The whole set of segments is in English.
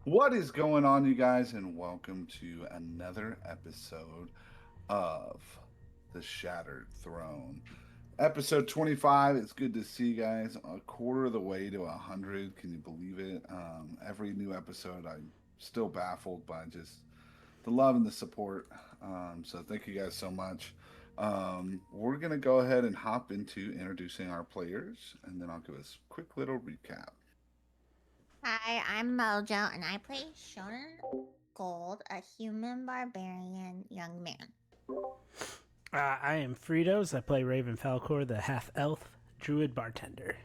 What is going on, you guys, and welcome to another episode of The Shattered Throne. Episode 25. It's good to see you guys. A quarter of the way to 100. Can you believe it? Every new episode, I'm still baffled by just the love and the support. So, thank you guys so much. We're going to go ahead and hop into introducing our players, and then I'll give us a quick little recap. Hi, I'm Mojo, and I play Shonen Gold, a human barbarian young man. I am Fritos. I play Raven Falcor, the half elf druid bartender.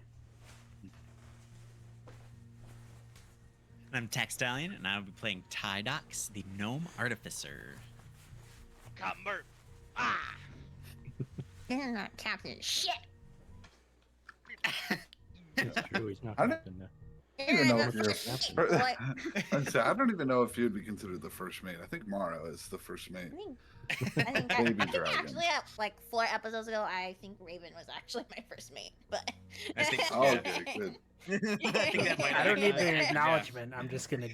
I'm Taxdalian, and I'll be playing Tydox, the gnome artificer. Convert. Ah! This is not Captain Shit. It's true, he's not I don't- captain now. I don't even know if Shit. you're. What? I don't even know if you'd be considered the first mate. I think Mara is the first mate. Baby dragon. Actually, like 4 episodes ago, I think Raven was actually my first mate. But I think so. Oh, Yeah. okay, good. I think that might I don't need be- their yeah. acknowledgement. I'm just gonna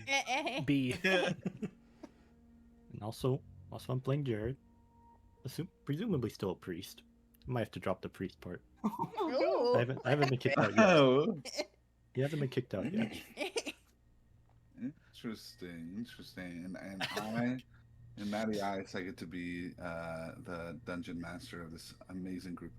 be. And also I'm playing Jared. Presumably still a priest. Might have to drop the priest part. Ooh. I haven't been kicked out yet. Oh, He hasn't been kicked out yet. interesting. And I, and Matty Ice, I get to be the dungeon master of this amazing group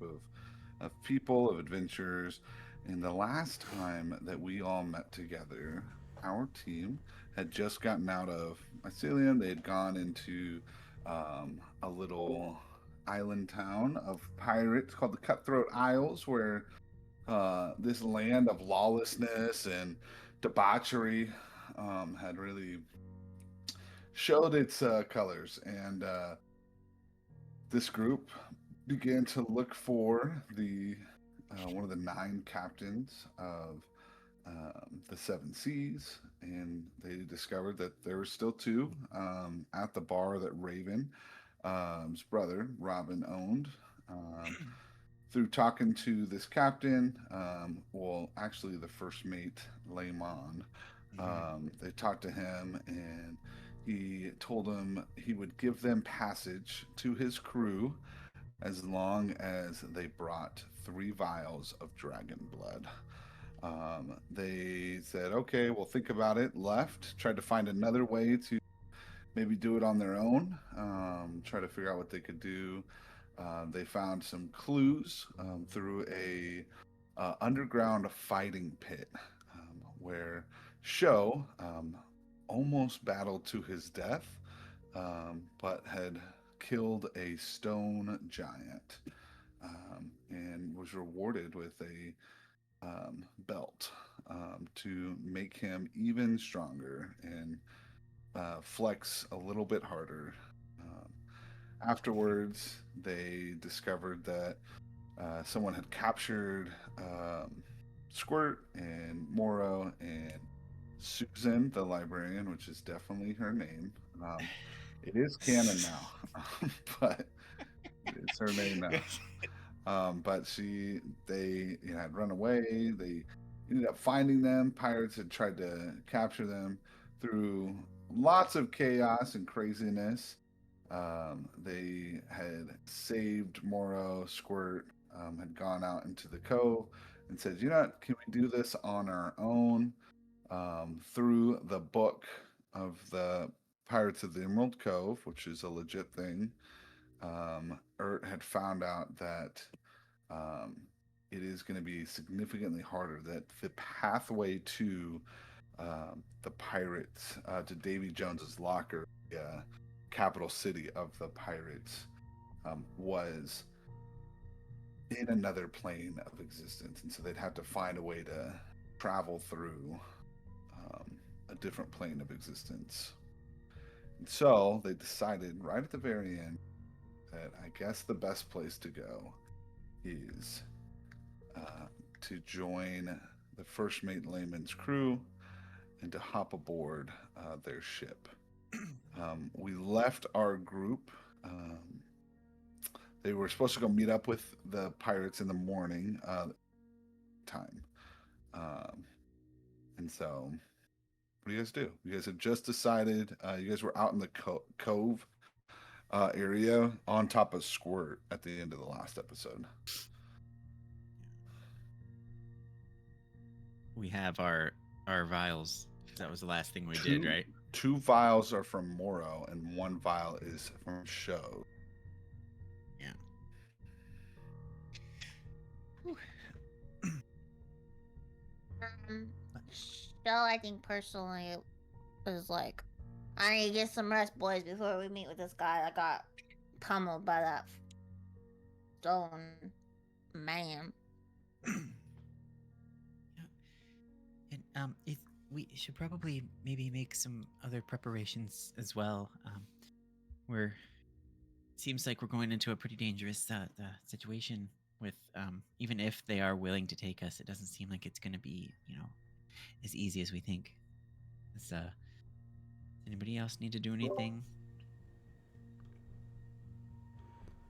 of people, of adventurers. And the last time that we all met together, our team had just gotten out of Mycelium. They had gone into a little island town of pirates called the Cutthroat Isles, where this land of lawlessness and debauchery had really showed its colors. And this group began to look for the one of the 9 captains of the 7 Seas, and they discovered that there were still 2 at the bar that Raven's brother Robin owned. Through talking to this captain, well, actually the first mate, Layman, they talked to him, and he told them he would give them passage to his crew as long as they brought 3 vials of dragon blood. They said, okay, we'll think about it, left, tried to find another way to maybe do it on their own, try to figure out what they could do. They found some clues through a underground fighting pit where Sho almost battled to his death, but had killed a stone giant and was rewarded with a belt to make him even stronger and flex a little bit harder. Afterwards, they discovered that someone had captured Squirt and Moro and Susan, the librarian, which is definitely her name. It is canon now, but it's her name now. But they had run away. They ended up finding them. Pirates had tried to capture them through lots of chaos and craziness. They had saved Moro. Squirt had gone out into the cove and said, "You know what? Can we do this on our own?" Through the book of the Pirates of the Emerald Cove, which is a legit thing, Ert had found out that it is going to be significantly harder. That the pathway to the pirates, to Davy Jones's locker, capital city of the pirates, was in another plane of existence, and so they'd have to find a way to travel through a different plane of existence. And so they decided right at the very end that I guess the best place to go is to join the first mate Layman's crew and to hop aboard their ship. We left our group. They were supposed to go meet up with the pirates in the morning time. And so What do you guys do? You guys had just decided. You guys were out in the cove area on top of Squirt at the end of the last episode. We have our vials. That was the last thing we did, right? 2 vials are from Moro, and 1 vial is from Show. Yeah. Shell, I think personally, is like, I need to get some rest, boys, before we meet with this guy that got pummeled by that stone man. And we should probably maybe make some other preparations as well. We're seems like we're going into a pretty dangerous situation with even if they are willing to take us, it doesn't seem like it's going to be, as easy as we think. Does anybody else need to do anything?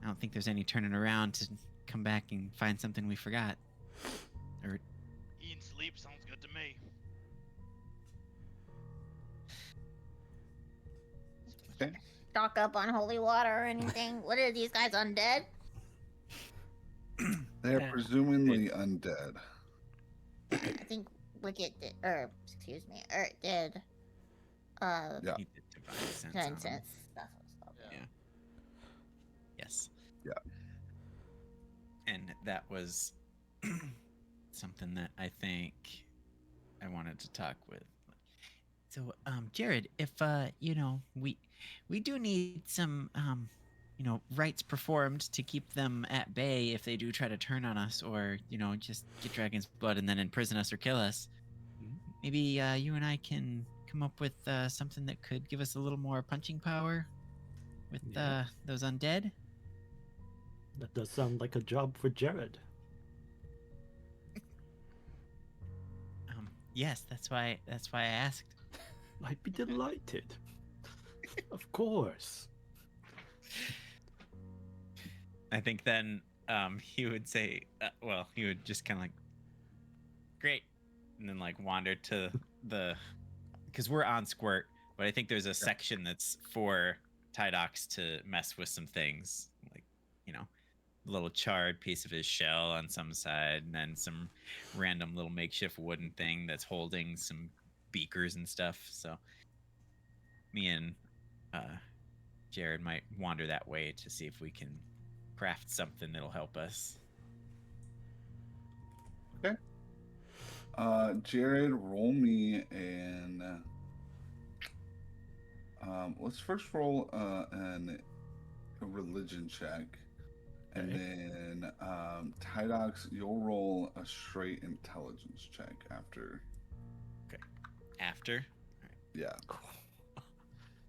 I don't think there's any turning around to come back and find something we forgot. Or Eating sleep sounds good to me. Okay. Stock up on holy water or anything. What are these guys, undead? They're Yeah. presumably undead. I think Wicket did, or excuse me, Ert did. Yeah. he did divine sense on them. Nonsense stuff. Yeah. Yes. Yeah. And that was something that I think I wanted to talk with. So, Jared, if we do need some rites performed to keep them at bay if they do try to turn on us, or just get dragon's blood and then imprison us or kill us. Maybe you and I can come up with something that could give us a little more punching power with Yeah. those undead. That does sound like a job for Jared. Yes, that's why I asked. I'd be delighted. Of course. I think then he would say, he would just kind of like, great, and then like wander to because we're on Squirt, but I think there's a section that's for Tydox to mess with some things, like, a little charred piece of his shell on some side, and then some random little makeshift wooden thing that's holding some beakers and stuff. So me and Jared might wander that way to see if we can craft something that'll help us. Jared, roll me and let's first roll a religion check, and then Tydox, you'll roll a straight intelligence check after. After? Yeah,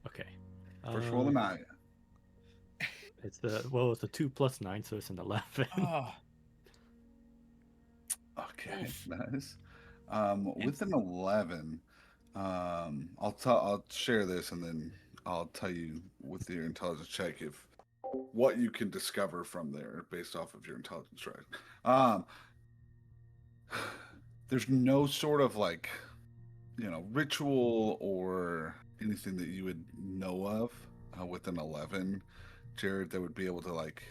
Okay. first roll the 9. It's the it's a 2 + 9, so it's an 11. Oh, Okay, nice. With an 11, I'll share this, and then I'll tell you with your intelligence check if what you can discover from there based off of your intelligence check. There's no sort of like, ritual or anything that you would know of with an 11, Jared, that would be able to like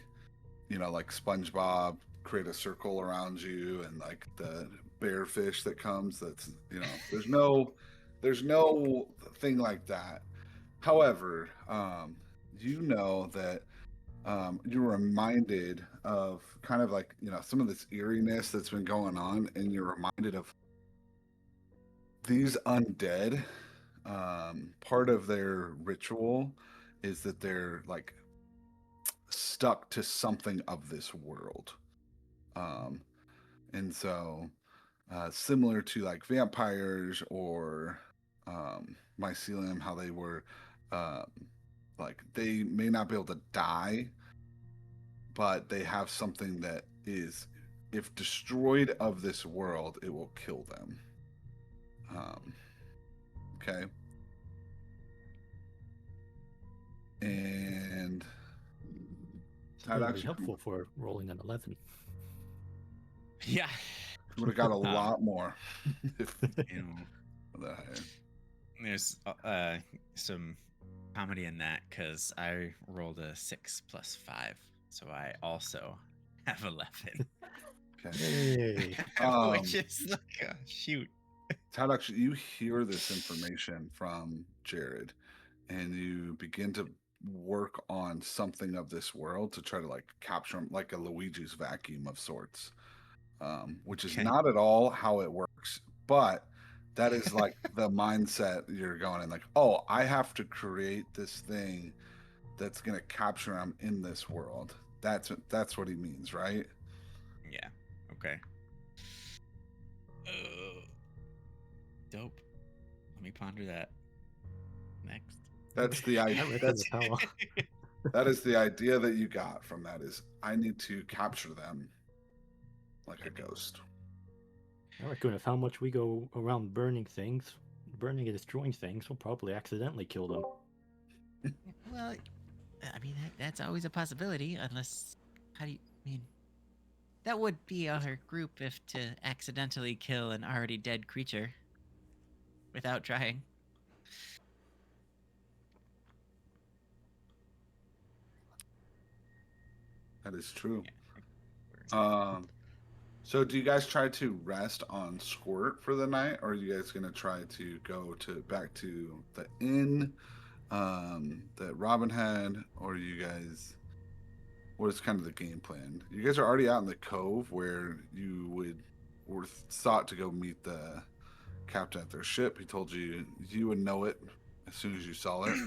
SpongeBob, create a circle around you, and like the bearfish that comes. That's there's no thing like that. However, that you're reminded of kind of like some of this eeriness that's been going on, and you're reminded of these undead. Part of their ritual is that they're like stuck to something of this world. And so similar to like vampires or mycelium, how they were like they may not be able to die, but they have something that is, if destroyed of this world, it will kill them. Okay. And It's very actually- helpful for rolling an 11. yeah. would have got a lot more if You know, that. there's some comedy in that because I rolled a 6 plus 5, so I also have 11, Okay. Hey. which is like, shoot. Tydox, you hear this information from Jared, and you begin to work on something of this world to try to like capture him, like a Luigi's vacuum of sorts, which is Okay. not at all how it works. But that is like the mindset you're going in, like, oh, I have to create this thing that's gonna capture him in this world. That's what he means, right? Yeah. Okay. Dope. Let me ponder that. Next. That's the idea. I reckon That's the power. that is the idea that you got from that is I need to capture them like a ghost. I reckon with how much we go around burning and destroying things, we'll probably accidentally kill them. Well, I mean, that's always a possibility, unless. How do you. I mean. That would be our group if to accidentally kill an already dead creature without trying. That is true. Yeah. So do you guys try to rest on Squirt for the night, or are you guys gonna try to go back to the inn that Robin had, or you guys? What is kind of the game plan? You guys are already out in the cove where you were thought to go meet the captain at their ship. He told you you would know it as soon as you saw it.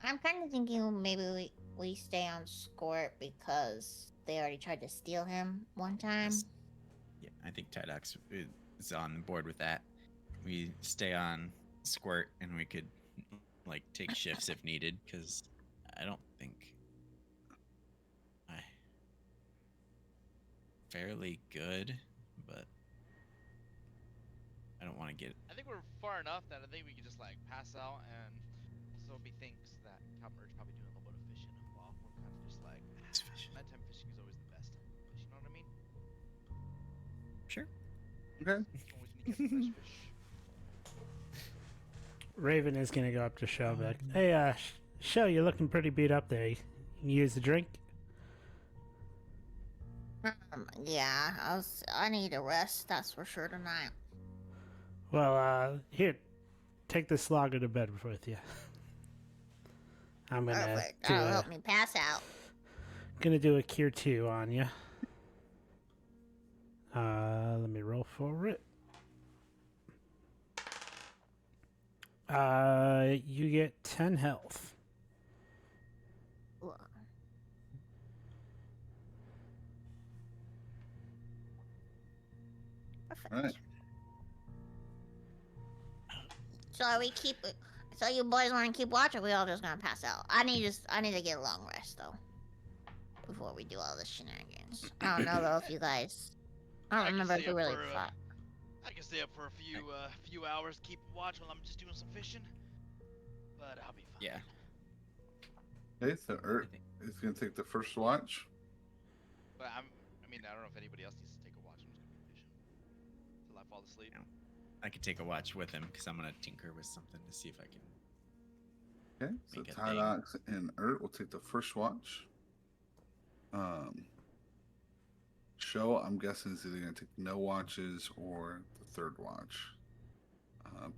I'm kind of thinking maybe we stay on Squirt because they already tried to steal him one time. Yes. Yeah, I think Tydox is on board with that. We stay on Squirt and we could like take shifts if needed, because I don't think I fairly good, but I don't want to get. I think we're far enough that I think we can just like pass out, and also he thinks that Captain Merch's probably doing a little bit of fishing while we're kind of just like nighttime fishing is always the best time to fish. You know what I mean? Sure. Okay. Always need to get the fresh fish. Raven is gonna go up to Shell back. Hey, Shell, you're looking pretty beat up there. You can use a drink? Yeah, I need a rest. That's for sure tonight. Well, here, take this lager to bed with you. I'm gonna Perfect. do That'll help me pass out. gonna do a cure 2 on you. Let me roll for it. You get 10 health. Perfect. All right. So are we keep? So you boys want to keep watch, or we all just gonna pass out? I need to get a long rest though, before we do all this shenanigans. I don't know though if you guys. I don't can remember if stay we up really for, fought. I can stay up for a few hours, keep watch while I'm just doing some fishing. But I'll be fine. Yeah. Okay, so Ert is gonna take the first watch. But I mean, I don't know if anybody else needs to take a watch. I'm just gonna be fishing till I fall asleep. Yeah. I could take a watch with him because I'm gonna tinker with something to see if I can. Okay, so Make a thing. Tydox and Ert will take the first watch. Show, I'm guessing is either gonna take no watches or the third watch,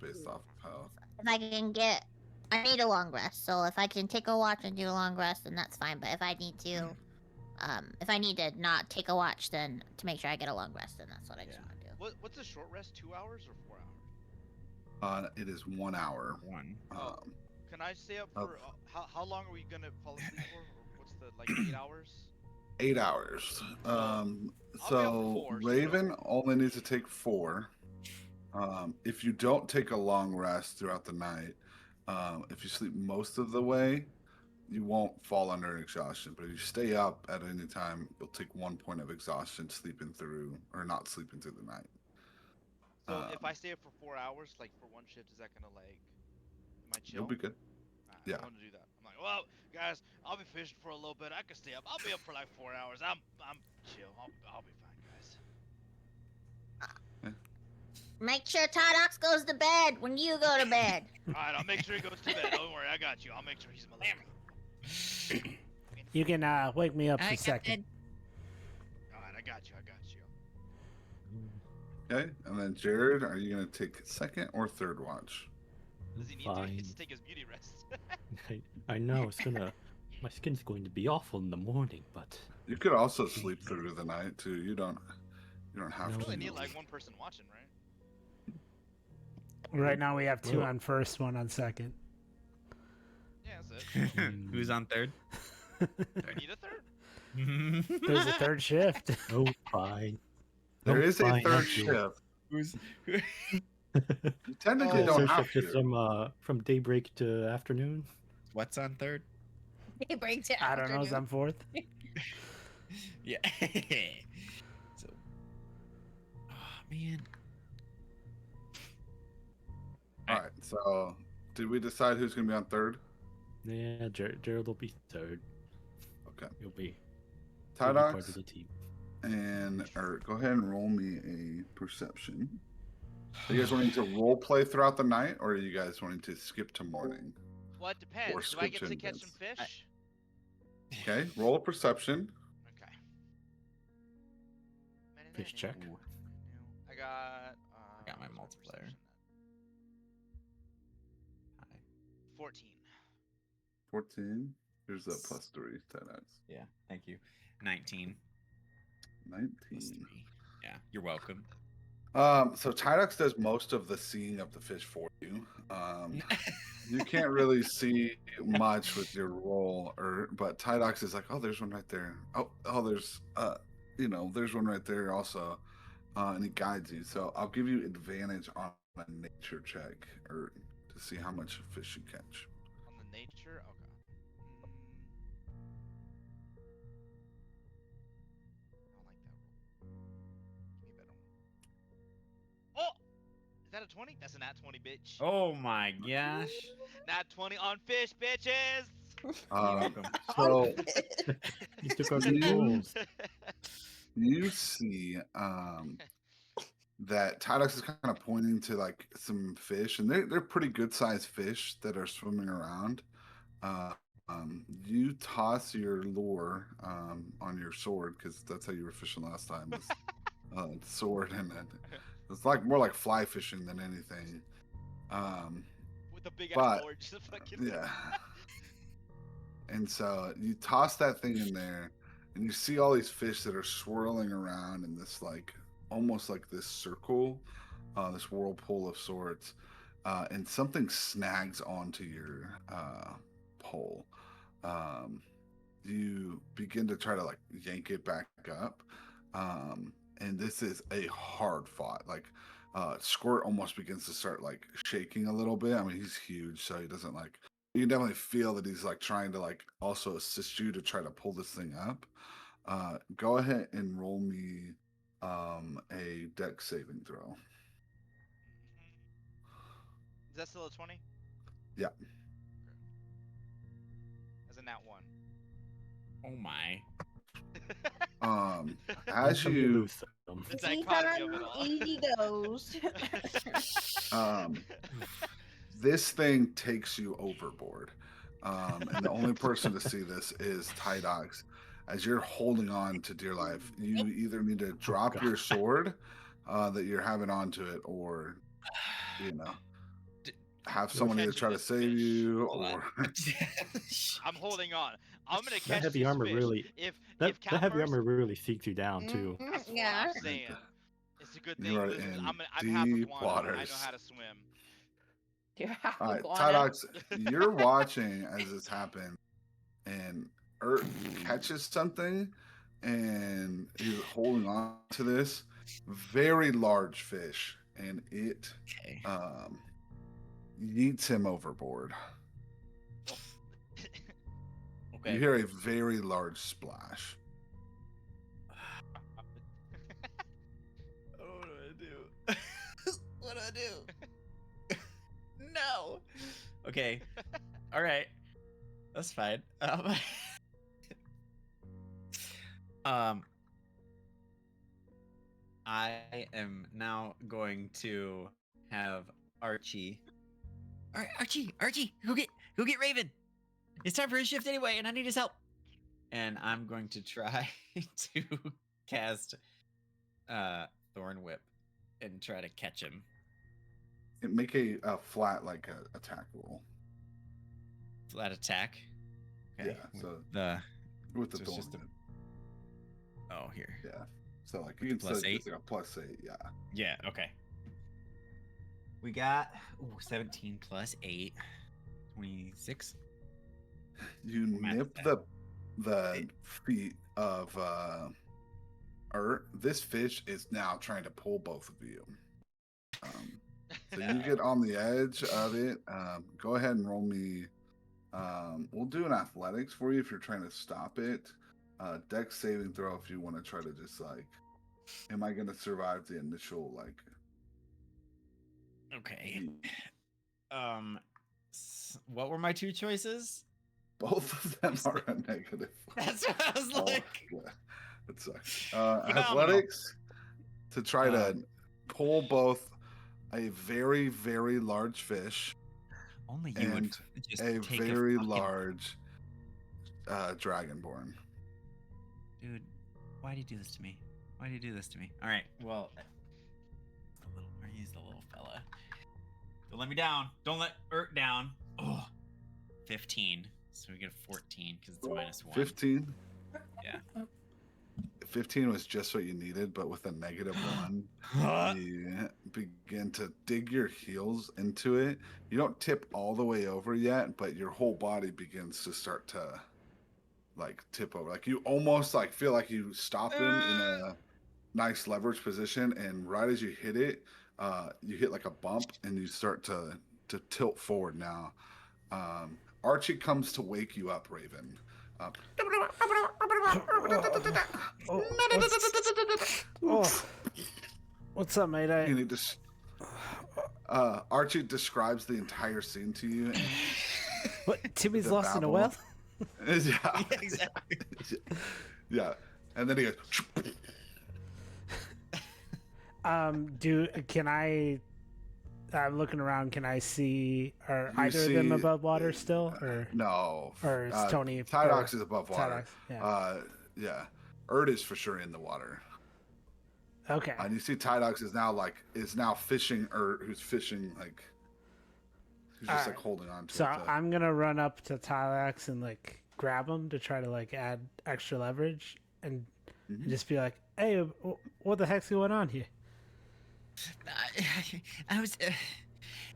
based off of how. If I can get, I need a long rest. So if I can take a watch and do a long rest, then that's fine. But if I need to, if I need to not take a watch, then to make sure I get a long rest, then that's what I just Yeah. want to do. What's a short rest? 2 hours or 4 hours? It is 1 hour. One. Oh. Can I stay up for how long are we gonna fall asleep for? Or what's the like 8 hours? 8 hours. I'll be up for So 4, so- Raven only needs to take 4. If you don't take a long rest throughout the night, if you sleep most of the way, you won't fall under exhaustion. But if you stay up at any time, you'll take 1 point of exhaustion sleeping through or not sleeping through the night. So if I stay up for 4 hours, like for one shift, is that gonna like? Am I chill? You'll be good. Alright, yeah. I want to do that. I'm like, well, guys, I'll be fishing for a little bit. I can stay up. I'll be up for like 4 hours. I'm chill. I'll be fine, guys. Make sure Todox goes to bed when you go to bed. Alright, I'll make sure he goes to bed. Don't worry, I got you. I'll make sure he's my little. You can wake me up for I a second. Alright, I got you. Okay, and then Jared, are you gonna take second or third watch? Does he need to? He Fine. needs to take his beauty rest. I know it's gonna. My skin's going to be awful in the morning, but You could also sleep through the night too. You don't have No. We to. only need like one person watching, right? Right now we have 2 Well- on first, 1 on second. Yeah, that's it. Who's on third? Do we need a third? There's a third shift. oh, fine. There Oh, is a fine, third I'll do it. shift. Who's You technically Oh, don't Third have shift to. is from daybreak to afternoon. what's on third? He breaks it. I don't know. I'm fourth. Yeah. So, oh man. All right. So, did we decide who's gonna be on third? Yeah, Gerald will be third. Okay. He'll be part of Tydox the team. and go ahead and roll me a perception. Are you guys wanting to role play throughout the night, or are you guys wanting to skip to morning? Well, it depends. Or Do I get to skip catch to some fish? Okay. Roll a perception. Okay. Fish check. I got. got my what's multiplier. perception at? 14. 14. Here's a +3. Tydox. Yeah. Thank you. 19. 19. Plus 3. Yeah. You're welcome. So Tydox does most of the seeing of the fish for you. You can't really see much with your roll, but Tydox is like, oh, there's one right there. Oh, there's there's one right there also, and he guides you. So I'll give you advantage on a nature check or to see how much fish you catch. On the nature? Okay. I don't like that roll. Give me a better one. Oh! Is that a 20? That's a nat 20, bitch. Oh my gosh. Nat 20 on fish, bitches! welcome. So You took our You- controls. you see that Tydox is kind of pointing to like some fish, and they're pretty good sized fish that are swimming around. You toss your lure on your sword because that's how you were fishing last time. Was, sword and it's like more like fly fishing than anything. With a big But- ass board, just fucking. Yeah. And so you toss that thing in there, and you see all these fish that are swirling around in this like almost like this circle, this whirlpool of sorts, and something snags onto your pole. You begin to try to like yank it back up, and this is a hard fought. Like Squirt almost begins to start like shaking a little bit. I mean, he's huge, so he doesn't like. You can definitely feel that he's like trying to like also assist you to try to pull this thing up. Go ahead and roll me a dex saving throw. Is that still a 20? Yeah. As a nat 1. Oh my. As Come you loose them. The dichotomy of it all. Easy goes. this thing takes you overboard, and the only person to see this is Tydox. As you're holding on to dear life, you either need to drop God. your sword that you're having onto it, or have someone either try to Catching this save fish. you, Hold on. or I'm holding on. I'm gonna That catch heavy this armor fish. really. If That Cat heavy first, armor really seeks you down too. that's what Yeah. I'm saying. It's a good You thing. are Listen, in I'm half a deep guano. I know waters. how to swim. You're half all right, iguana. Tydox, you're watching as this happens, and Ert catches something, and he's holding on to this very large fish, and it Okay. yeets him overboard. Okay. You hear a very large splash. What do I do? What do I do? No. Okay. All right. That's fine. I am now going to have Archie. All right, Archie, go get Raven. It's time for his shift anyway, and I need his help. And I'm going to try to cast Thorn Whip and try to catch him. Make a flat attack roll. Flat attack. Yeah, so with the so it's thorn. just a- Oh, here. Yeah. So like you can Plus say 8? it's like a +8, yeah. Yeah, okay. We got 17 plus 8. 26. You Math nip that. the feet of this fish is now trying to pull both of you. So you get on the edge of it. Go ahead and roll me. We'll do an athletics for you if you're trying to stop it. Dex saving throw if you want to try to just am I going to survive the initial Okay. What were my two choices? Both of them are a negative. That's what I was Oh, like. yeah. That sucks. Phenomenal. Athletics to try to pull both a very, very large fish Only you would and just a take very fucking- large dragonborn. Dude, why do you do this to me? Why do you do this to me? All right, well, he's the little fella. Don't let me down. Don't let Urt down. Oh, 15. So we get a 14 because it's -1. 15? Yeah. 15 was just what you needed, but with a -1, you begin to dig your heels into it. You don't tip all the way over yet, but your whole body begins to start to tip over. Like you almost feel like you stop him in a nice leverage position, and right as you hit it, you hit a bump and you start to tilt forward now. Archie comes to wake you up, Raven. What's up, mate? And he Archie describes the entire scene to you. And What? Timmy's The lost in a babble. well? yeah, Exactly. yeah. And then he goes, Can I? I'm looking around. Can I see? Are You either of them see- above water still, or no. or is Tony? Tydox is above water. Tydox, yeah. Yeah. Urt is for sure in the water. Okay. And you see Tydox is now fishing Urt, who's fishing who's just Alright. holding on to So it. I'm gonna run up to Tylax and grab him to try to add extra leverage and Mhm. just be like, "Hey, what the heck's going on here?" I was.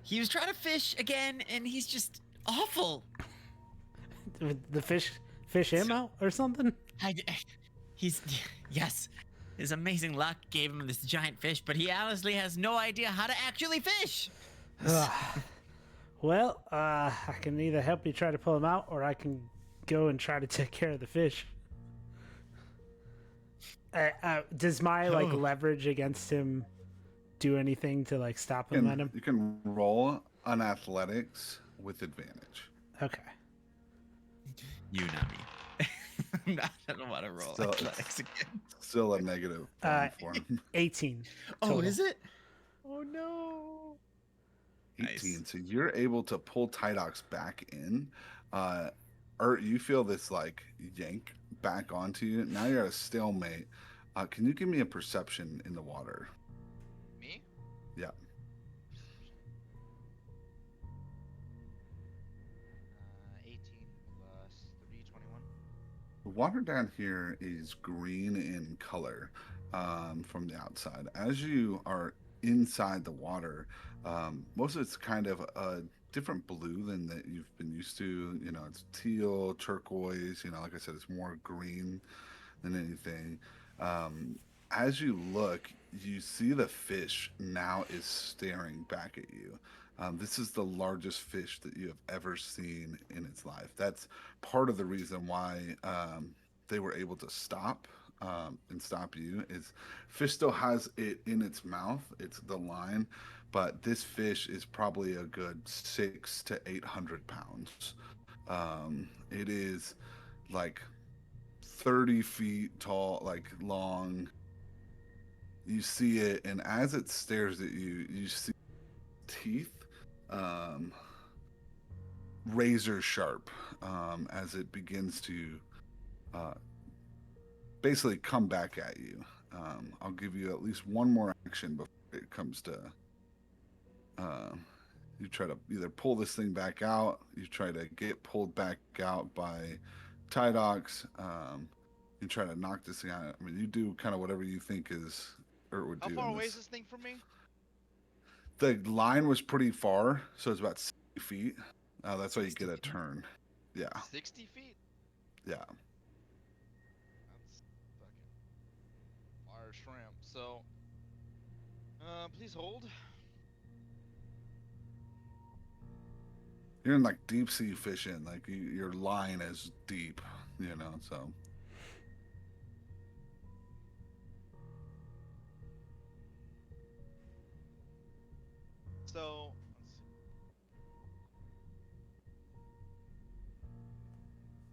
He was trying to fish again, and he's just awful. The fish him out or something? Yes. His amazing luck gave him this giant fish, but he honestly has no idea how to actually fish. Well, I can either help you try to pull him out, or I can go and try to take care of the fish. Does my Oh. leverage against him do anything to stop him at him? You can roll an athletics with advantage. Okay. You, not me. I don't want to roll So- athletics again. Still a negative for him. 18. Oh, total. is it? Oh no. 18. Nice. So you're able to pull Tydox back in. Urt, you feel this yank back onto you. Now you're at a stalemate. Can you give me a perception in the water? Me? Yeah. 18 plus 3, 21. The water down here is green in color from the outside. As you are inside the water, most of it's kind of a different blue than that you've been used to. You know, it's teal, turquoise. You know, like I said, it's more green than anything. As you look, you see the fish now is staring back at you. This is the largest fish that you have ever seen in its life. That's part of the reason why they were able to stop and stop you. Is fish still has it in its mouth. It's the line, but this fish is probably a good 600 to 800 pounds. It is 30 feet tall, long. You see it, and as it stares at you, you see teeth, um, razor sharp, as it begins to uh, basically come back at you. I'll give you at least one more action before it comes to. Um, you try to either pull this thing back out, you try to get pulled back out by Tydox, you try to knock this thing out. I mean, you do kind of whatever you think is or would How do. far in away this. is this thing from me? The line was pretty far, so it's about 60 feet. That's why you get a 60 feet? turn. Yeah, 60 feet? yeah. That's fucking fire shrimp. So, please hold. You're in like deep sea fishing. Like your line is deep, so. So, let's see.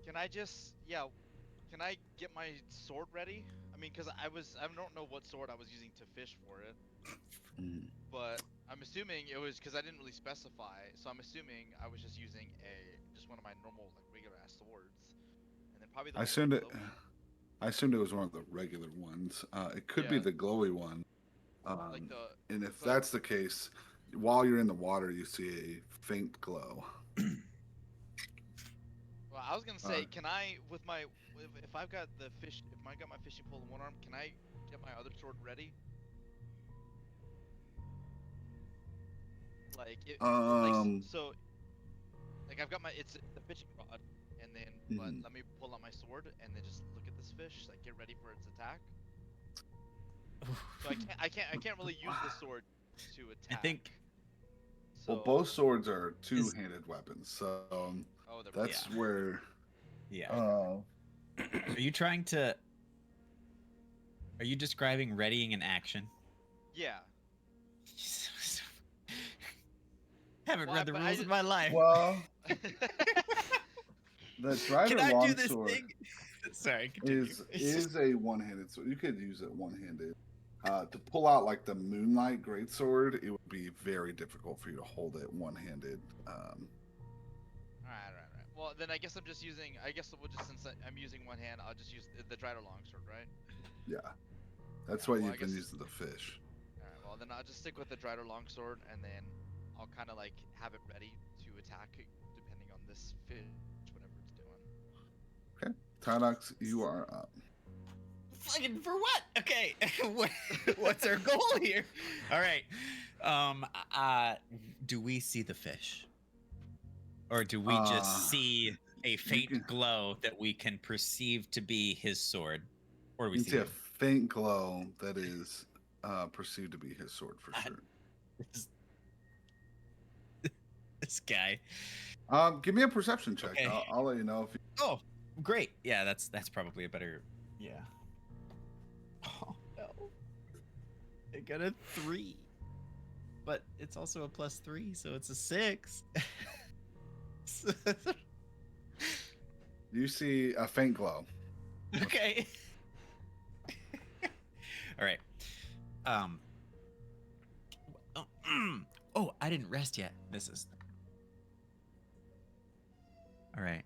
Can I just, yeah, can I get my sword ready? I mean, because I don't know what sword I was using to fish for it, Mm. but I'm assuming it was because I didn't really specify. So I'm assuming I was just using just one of my normal like regular ass swords, and then probably the I one with assumed the it. glowy. I assumed it was one of the regular ones. It could be Yeah, the glowy one. like And if but that's the case, while you're in the water, you see a faint glow. well, I was gonna Uh, say, can I with my if I've got the fish, if I got my fishing pole in one arm, can I get my other sword ready? Like Um, so like I've got my it's the fishing rod, and then but mhm. let me pull out my sword and then just look at this fish, like get ready for its attack. So I can't really use the sword to I attack. think Well, So both swords are is two-handed weapons, so oh they're that's Yeah. where. yeah. Uh, Are you trying to? Are you describing readying an action? yeah. Haven't Well, read the but I rules of my life. well, the Can Drider I do this longsword thing? Sorry, continue. is a one-handed sword. You could use it one-handed. To pull out like the Moonlight Greatsword, it would be very difficult for you to hold it one-handed. Alright. Well, then I guess I'm just using. I guess we'll just since I'm using one hand, I'll just use the Drider longsword, right? Yeah, that's Alright, why well, you I can guess. use the fish. Alright, well then I'll just stick with the Drider longsword, and then I'll kind of like have it ready to attack depending on this fish, whatever it's doing. Okay, Tydox, you are up. Fucking for what? Okay, what's our goal here? All right. Do we see the fish, or do we just see a faint can- glow that we can perceive to be his sword, or do we You can see see a him? faint glow that is perceived to be his sword for God. sure. This guy. Give me a perception check. Okay. I'll let you know if you. Oh, great. Yeah, that's probably a better. Yeah. Oh no. I got a 3, but it's also a +3, so it's a 6. You see a faint glow. Okay. All right. Oh, I didn't rest yet. This is. All right.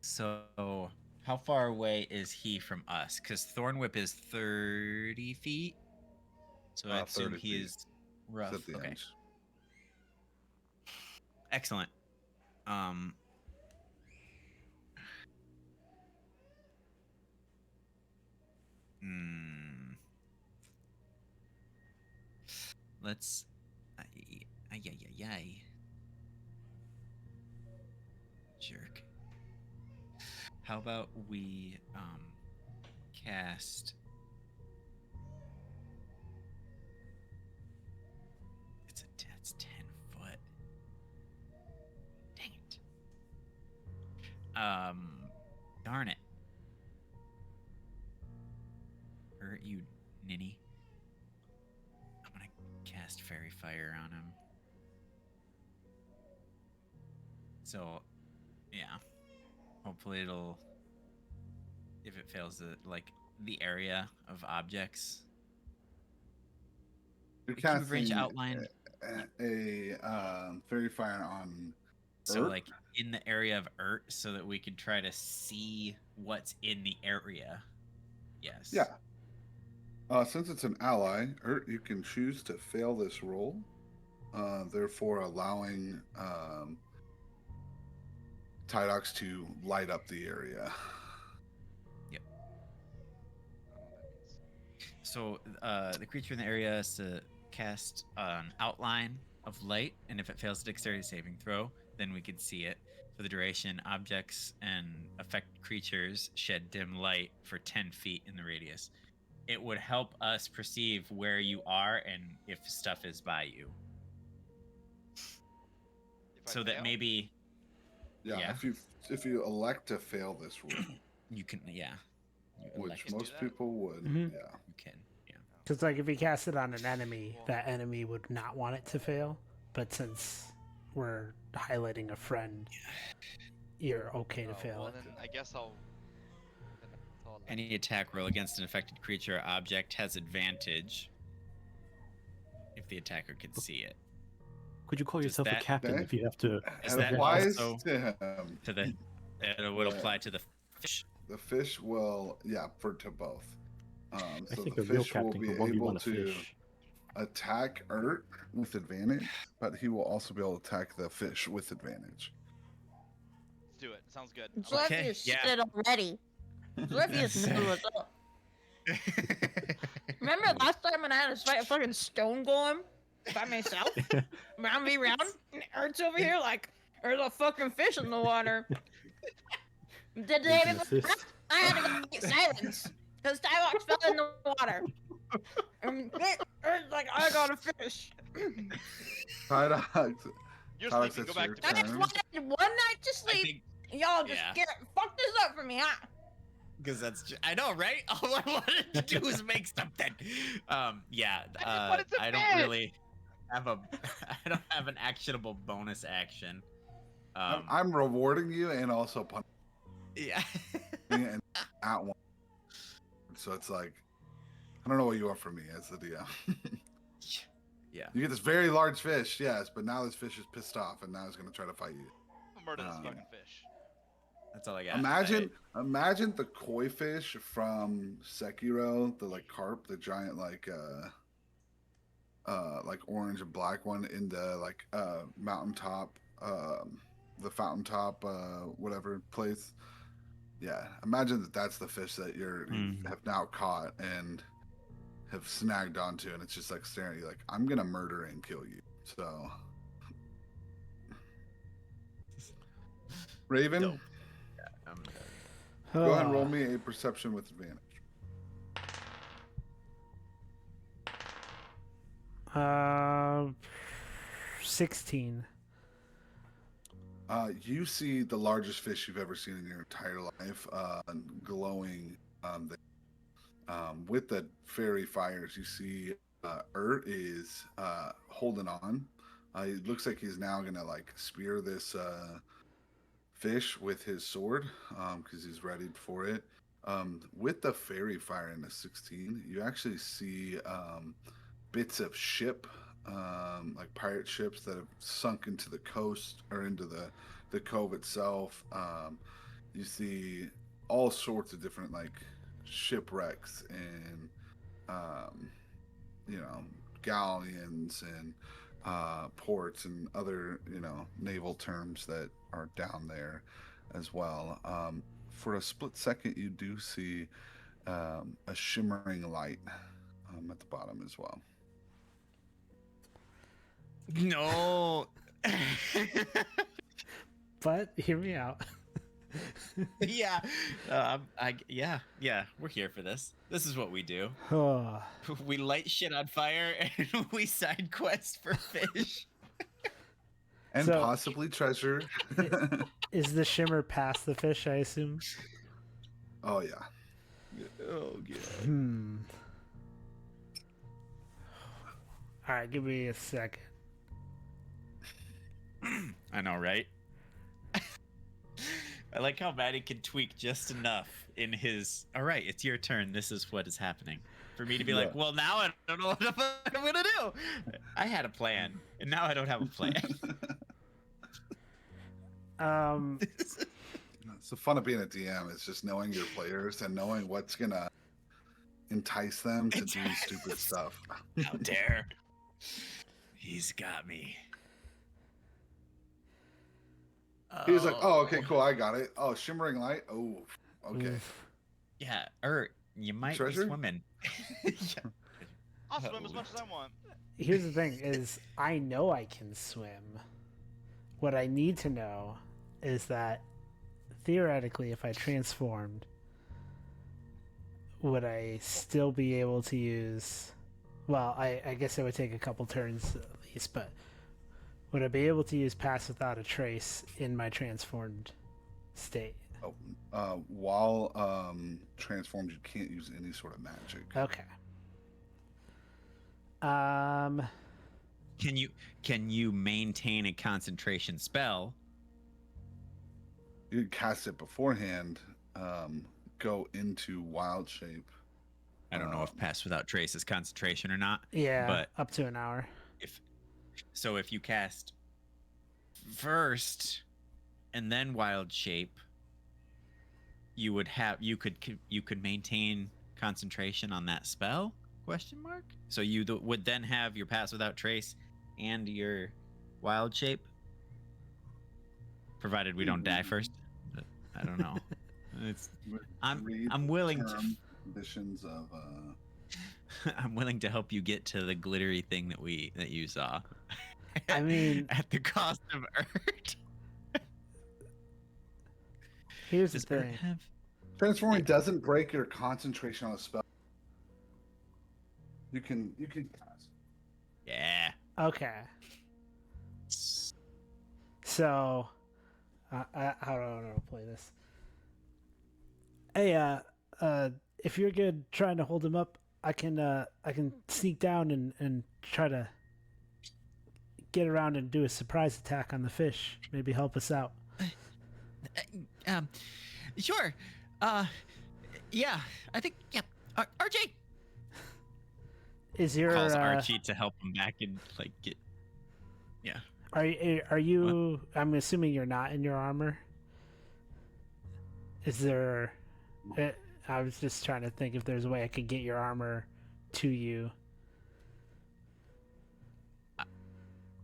So, how far away is he from us? Because Thornwhip is 30 feet. So I assume 30 he feet. is rough. It's at the Okay. edge. Excellent. Hmm. Let's. Ay, ay, ay, ay, ay. Jerk. How about we cast? It's 10 foot. Dang it. Darn it. Hurt you, ninny. I'm gonna cast Fairy Fire on him. So, yeah. Hopefully it'll. If it fails to, like, the area of objects You're cube range casting outline. a fairy fire on So Urt? like in the area of Urt, so that we could try to see what's in the area. Yes. Yeah. Since it's an ally, Urt, you can choose to fail this roll, therefore allowing Tydox to light up the area. So the creature in the area has to cast an outline of light, and if it fails a dexterity saving throw, then we can see it. For the duration, objects and affected creatures shed dim light for 10 feet in the radius. It would help us perceive where you are and if stuff is by you. If I So that fail? maybe Yeah, Yeah. if you elect to fail this roll, you can, yeah. You which elect- can do most that? people would, Mhm. yeah. you can, yeah. Because like if you cast it on an enemy, that enemy would not want it to fail. But since we're highlighting a friend, you're okay to Oh, fail well, it. then I guess I'll. I'll let- Any attack roll against an affected creature or object has advantage if the attacker can see it. Could you call Does yourself a that- captain Okay. if you have to? Is It that applies also- to him. To the it would Yeah. apply to the fish. The fish will, yeah, to both. I So think the a real fish will captain be could 1v1 able a to fish. attack Urt with advantage, but he will also be able to attack the fish with advantage. Let's do it. Sounds good. Zlephius yeah. said already. Zlephius knew what's up. Remember last time when I had to fight a fucking stone golem by myself? Round v round? And Ert's over here like, there's a fucking fish in the water. The day There's an before assist. I had to go get silence. Because Tylox fell in the water. And Ert's like, I got a fish. Tydox, You're Alex, sleeping. it's Go back your to I bed. just turn. wanted one night to I sleep. think Y'all just yeah. fuck this up for me, huh? because I know, right? All I wanted to do was make something. Yeah. just wanted to I don't fish. really have a. I don't have an actionable bonus action. I'm rewarding you and also punishing Yeah. you and at one. So it's like, I don't know what you want from me as the DM. Yeah. You get this very large fish, yes, but now this fish is pissed off and now he's going to try to fight you. Murder this Um, fucking fish. That's all I got. Imagine the koi fish from Sekiro, the like carp, the giant like orange and black one in the like mountaintop, the fountain top, whatever place. Yeah, imagine that's the fish that you have now caught and have snagged onto, and it's just like staring at you like, I'm gonna murder and kill you. So, Raven, Dope. go ahead and roll me a perception with advantage. 16. You see the largest fish you've ever seen in your entire life, glowing. With the fairy fires, you see Urt is holding on. It looks like he's now gonna like spear this fish with his sword because he's ready for it. With the fairy fire in the 16, you actually see bits of ship, like pirate ships that have sunk into the coast or into the cove itself. You see all sorts of different like shipwrecks and galleons and ports and other naval terms that are down there as well. For a split second, you do see a shimmering light at the bottom as well. No. But hear me out. Yeah. Yeah. We're here for this. This is what we do. Oh, We light shit on fire and we side quest for fish. And So- possibly treasure. is the shimmer past the fish, I assume? Oh, yeah. Oh god. Alright, give me a second. I know, right? I like how Maddie can tweak just enough in his. All right, it's your turn. This is what is happening. for me to be Yeah. like, well, now I don't know what the fuck I'm gonna do. I had a plan, and now I don't have a plan. It's the fun of being a DM. It's just knowing your players and knowing what's gonna entice them to do stupid stuff. How dare? He's got me. He was like, "Oh, okay, cool, I got it. Oh, shimmering light. Oh, okay." Oof. Yeah, or you might Treasure? be swimming. Yeah. I'll swim as much as I want. Here's the thing: is I know I can swim. What I need to know is that theoretically, if I transformed, would I still be able to use? Well, I guess it would take a couple turns at least, but would I be able to use Pass Without a Trace in my transformed state? While transformed, you can't use any sort of magic. Okay. Can you maintain a concentration spell? You can cast it beforehand. Go into wild shape. I don't know if Pass Without Trace is concentration or not. Yeah, But up to an hour. if you cast first and then wild shape, you could maintain concentration on that spell? Question mark. So you would then have your Pass Without Trace and your wild shape, provided we don't die first. But I don't know. Read I'm willing to term conditions of. I'm willing to help you get to the glittery thing that you saw. I mean, at the cost of Urt. here's the Does Urt thing. have? Transforming doesn't break your concentration on a spell. You can cast. Yeah. Okay. So, how do I want to play this? Hey, if you're good trying to hold him up, I can sneak down and try to get around and do a surprise attack on the fish. Maybe help us out. Sure. Yeah. I think. Yeah. Archie Is your calls Archie to help him back and like get. Yeah. are you? I'm assuming you're not in your armor. Is there? I was just trying to think if there's a way I could get your armor to you. Why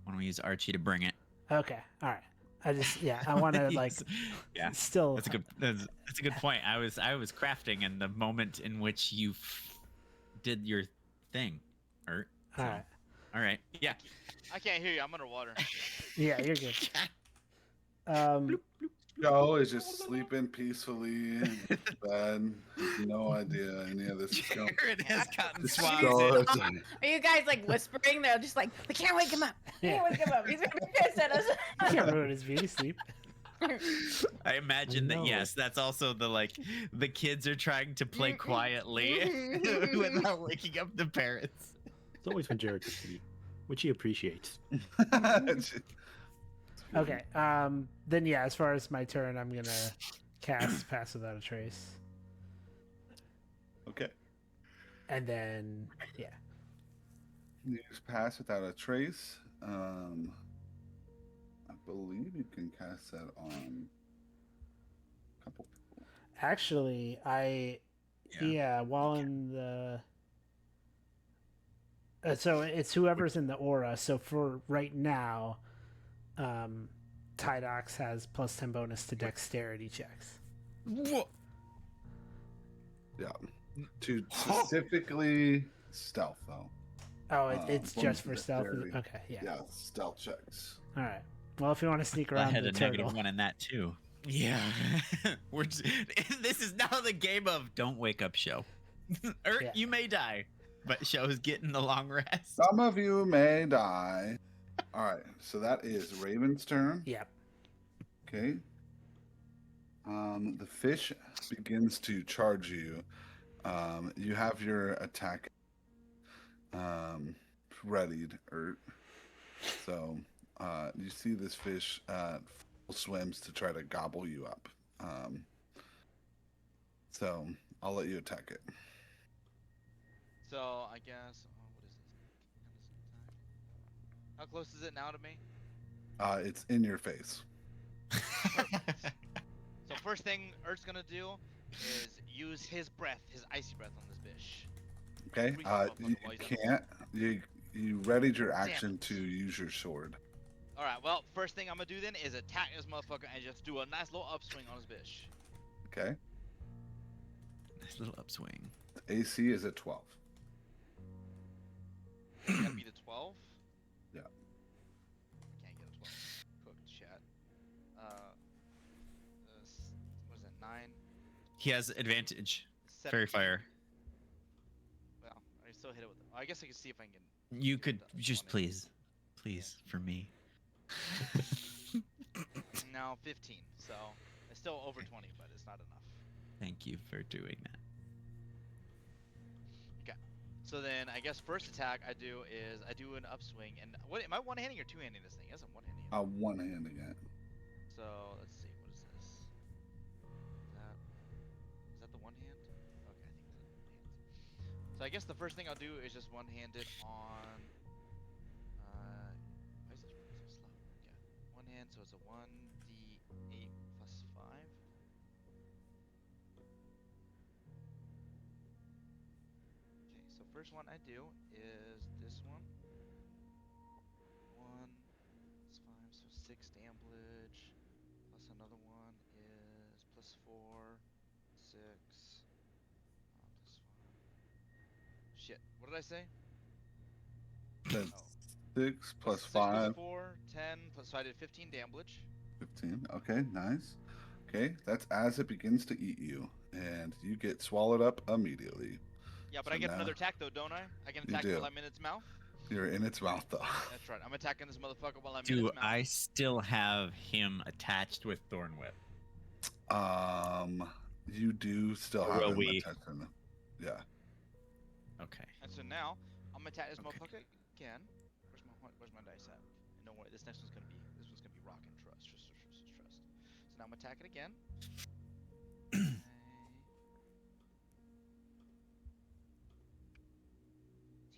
don't we use Archie to bring it? Okay, all right. I want to like Yeah. still. That's a good point. I was crafting in the moment in which you did your thing, Urt. All right. All right. Yeah. I can't hear you. I'm underwater. Yeah, you're good. Joe is just sleeping peacefully in his bed. Has no idea any of this is going. Jared has gotten Just swatted. so- Are you guys like whispering? They're just like, we can't wake him up. We can't wake him up. He's gonna be pissed at us. You can't ruin his beauty sleep. I imagine that No. yes, that's also the kids are trying to play quietly without waking up the parents. It's always when Jared's asleep, which he appreciates. Okay. Then yeah, as far as my turn, I'm gonna cast Pass Without a Trace, Okay. and then yeah. Use pass without a trace. I believe you can cast that on a couple people. Actually, while in the. So it's whoever's in the aura. So for right now, Tydox has +10 bonus to dexterity checks. Whoa. Yeah. To specifically stealth though. Oh, it's bonus just to for stealth. dexterity. Okay, yeah. Yeah, stealth checks. All right. Well, if you want to sneak I around had the a turtle, -1 in that too. Yeah. This is now the game of don't wake up, show. Urt, Yeah. you may die, but show's getting the long rest. Some of you may die. All right, so that is Raven's turn. Yep. Okay. The fish begins to charge you. You have your attack readied, Urt. So you see this fish full swims to try to gobble you up. So I'll let you attack it. So I guess. Oh, what is this? How close is it now to me? It's in your face. Perfect. So first thing Ert's gonna do is use his breath, his icy breath on this bitch. Okay. Freeze this motherfucker You while he's can't. You readied your Damn action it. to use your sword. All right. Well, first thing I'm gonna do then is attack this motherfucker and just do a nice little upswing on his bitch. Okay. Nice little upswing. AC is at 12. Gotta be the 12. Yeah. Can't get a 12. Cooked chat. What is that? 9. He has advantage. 17. Fairy fire. Well, I still hit it with. I guess I can see if I can. You get could the just 20. please for me. No, 15. So it's still over 20, but it's not enough. Thank you for doing that. So then I guess first attack I do is I do an upswing, and what am I one-handing or two-handing this thing? Yes, I'm one-handing it. One-handing it. So let's see, what is this? Is that the one hand? Okay, I think it's the one hand. So I guess the first thing I'll do is just one-hand it on. Why is this running so slow? Yeah, one hand, so it's a 1d8 plus 5. Okay, so first one I do is this one. 1 is 5, so 6 damage. Plus another one is plus 4, 6, plus 5. Shit, what did I say? That's Oh. 6 plus 6 plus 5. 4, 10, plus, so I did 15 damage. 15. Okay, nice. Okay, that's as it begins to eat you, and you get swallowed up immediately. Yeah, but So I get now- another attack though, don't I? I can You attack do. while I'm in its mouth? You're in its mouth, though. That's right, I'm attacking this motherfucker while I'm in Do its mouth. I still have him attached with Thorn Whip? You do still Or have will him we- attached to him. Yeah. Okay. And so now, I'm gonna attack this Okay. motherfucker again. Where's my dice at? And don't worry, this next one's gonna be rockin' trust. So now I'm gonna attack it again. Okay.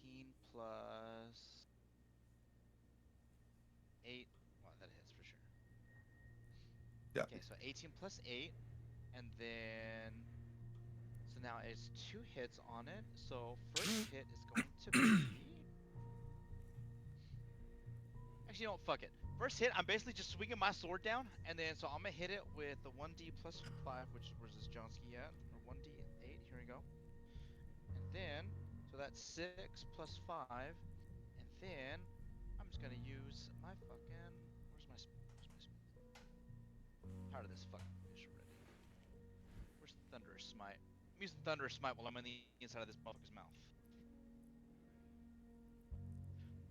18 plus 8. Well, that hits for sure. Yeah. Okay, so 18 plus 8, and then so now it's 2 hits on it. So first hit is going to be. Actually, no, fuck it. First hit, I'm basically just swinging my sword down, and then so I'm gonna hit it with the 1d plus 5, which where's this Johnsky at? Or 1d8. Here we go. And then so that's 6 plus 5, and then I'm just gonna use my fucking. Where's my? I'm tired of this fucking fish already. Where's Thunderous Smite? I'm using Thunderous Smite while I'm on the inside of this motherfucker's mouth.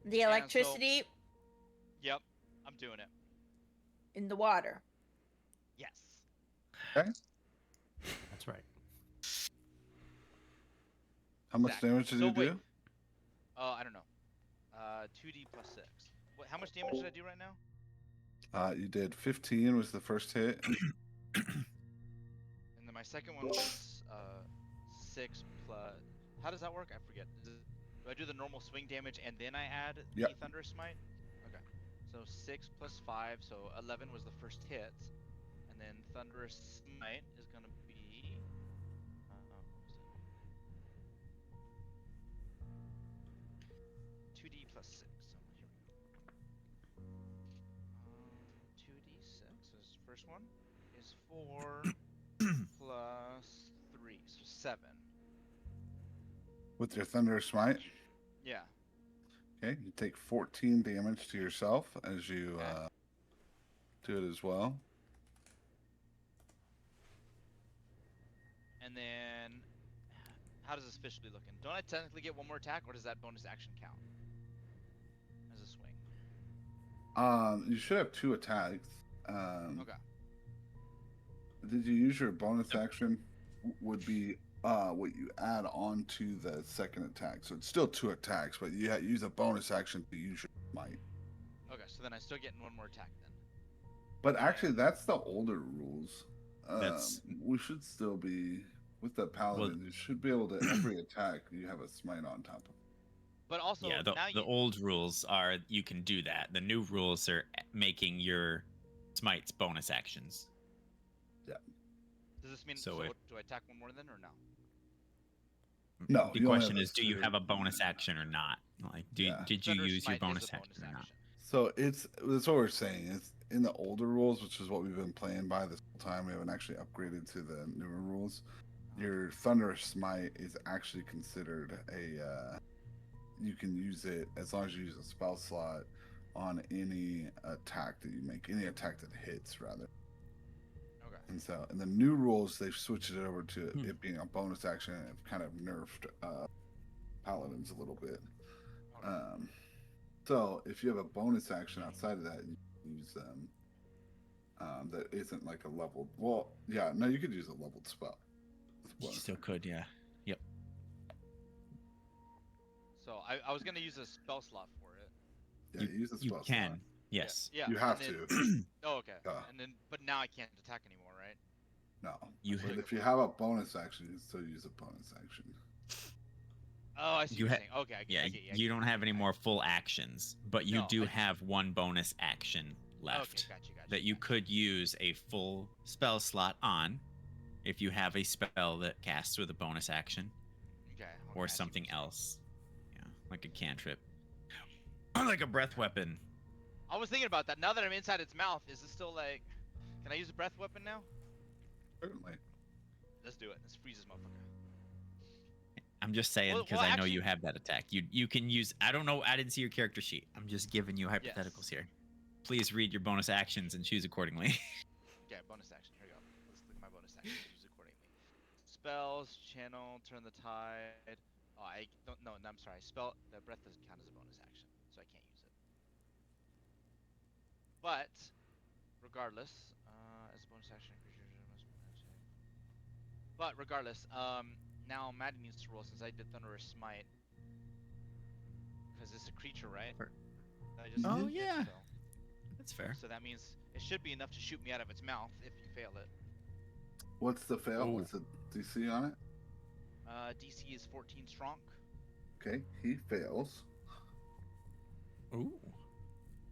The And so- electricity Yep, I'm doing it. in the water. Yes. That's right. How much Exactly. damage did So you wait. do? I don't know. 2d plus 6. What? How much damage did I do right now? You did 15 was the first hit. And then my second one was 6 plus. How does that work? I forget. Do I do the normal swing damage and then I add the Yep. Thunderous Smite? Okay. So 6 plus 5, so 11 was the first hit, and then Thunderous Smite is gonna be. What was it? 2d plus 6. So here we go. 2d6 is first one is 4 plus 3, so 7. With your Thunder Smite. Yeah. Okay, you take 14 damage to yourself as you Okay. do it as well. And then, how does this officially looking? Don't I technically get one more attack, or does that bonus action count as a swing? You should have 2 attacks. Okay. Did you use your bonus action? Would be what you add on to the second attack. So it's still 2 attacks, but you use a bonus action to use your might. Okay, so then I still getting one more attack then. But actually, that's the older rules. That's- We should still be with the paladin, you should be able to every attack you have a smite on top of. But also, yeah, now the old rules are you can do that. The new rules are making your smites bonus actions. does this mean So so if- do I attack one more then or no? No, The you only question have is, a do you two. have a bonus action or not? Like, Yeah. did you Thunder use your Smite is bonus a action or not? So that's what we're saying. It's in the older rules, which is what we've been playing by this whole time. We haven't actually upgraded to the newer rules. Your Thunderous Smite is actually considered a. You can use it as long as you use a spell slot on any attack that you make, any attack that hits, rather. Okay. And so, in the new rules, they've switched it over to Hmm. it being a bonus action and have kind of nerfed paladins a little bit. Okay. So if you have a bonus action outside of that, you can use them. That isn't like a leveled. Well, yeah, no, you could use a leveled spell. With a You bonus still action. could, yeah. Yep. So I was gonna use a spell slot for it. Yeah, you use a You spell can. slot. Yes. Yeah. You have and to. then- Oh, okay. Yeah. And then, but now I can't attack anymore, right? No. You But have- if you have a bonus action, you still use a bonus action. Oh, I see You what you're ha- saying. Okay, I get, Yeah, I get, I you get, don't I have get, any I more get. full actions, but you No, do I- have one bonus action left Okay, gotcha. that you gotcha. could use a full spell slot on if you have a spell that casts with a bonus action Okay. or I see what something you're saying. else. Yeah, like a cantrip. Or like a breath weapon. I was thinking about that. Now that I'm inside its mouth, is it still like? Can I use a breath weapon now? Certainly. Let's do it. Let's freeze this motherfucker. I'm just saying Well- because well, I know you actually- have that attack. You can use. I don't know. I didn't see your character sheet. I'm just giving you hypotheticals here. Please read your bonus actions and choose accordingly. Okay, bonus action. Here we go. Let's look at my bonus action. Use accordingly. Spells, channel, turn the tide. Oh, I don't. No, I'm sorry. Spell. The breath doesn't count as a bonus action, so I can't use it. But, regardless, as a bonus action, but regardless, now Maddie needs to roll since I did Thunderous Smite. Because it's a creature, right? Sure. That I just Oh, hit, yeah. So. That's fair. So that means it should be enough to shoot me out of its mouth if you fail it. What's the fail? Oh. What's the DC on it? DC is 14 strong. Okay, he fails. Ooh.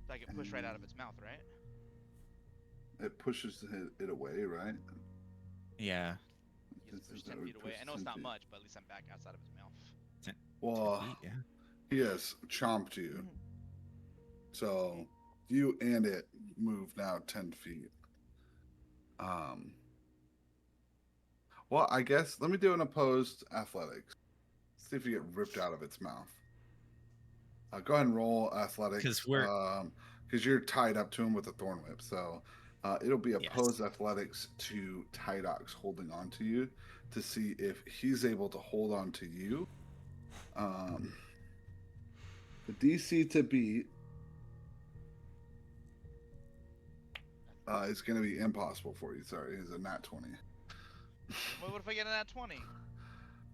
So I get pushed right out of its mouth, right? It pushes it away, right? Yeah. He gets Is pushed that 10 what feet away. I know it's 10 not feet? much, but at least I'm back outside of its mouth. Well, Yeah. he has chomped you. So you and it move now 10 feet. Well, I guess let me do an opposed athletics. See if you get ripped out of its mouth. Go ahead and roll athletics. 'Cause we're- because you're tied up to him with a thorn whip. So it'll be Yes. opposed athletics to Tydox holding on to you to see if he's able to hold on to you. The DC to beat is going to be impossible for you. Sorry, it's a nat 20. Well, what if I get a nat 20?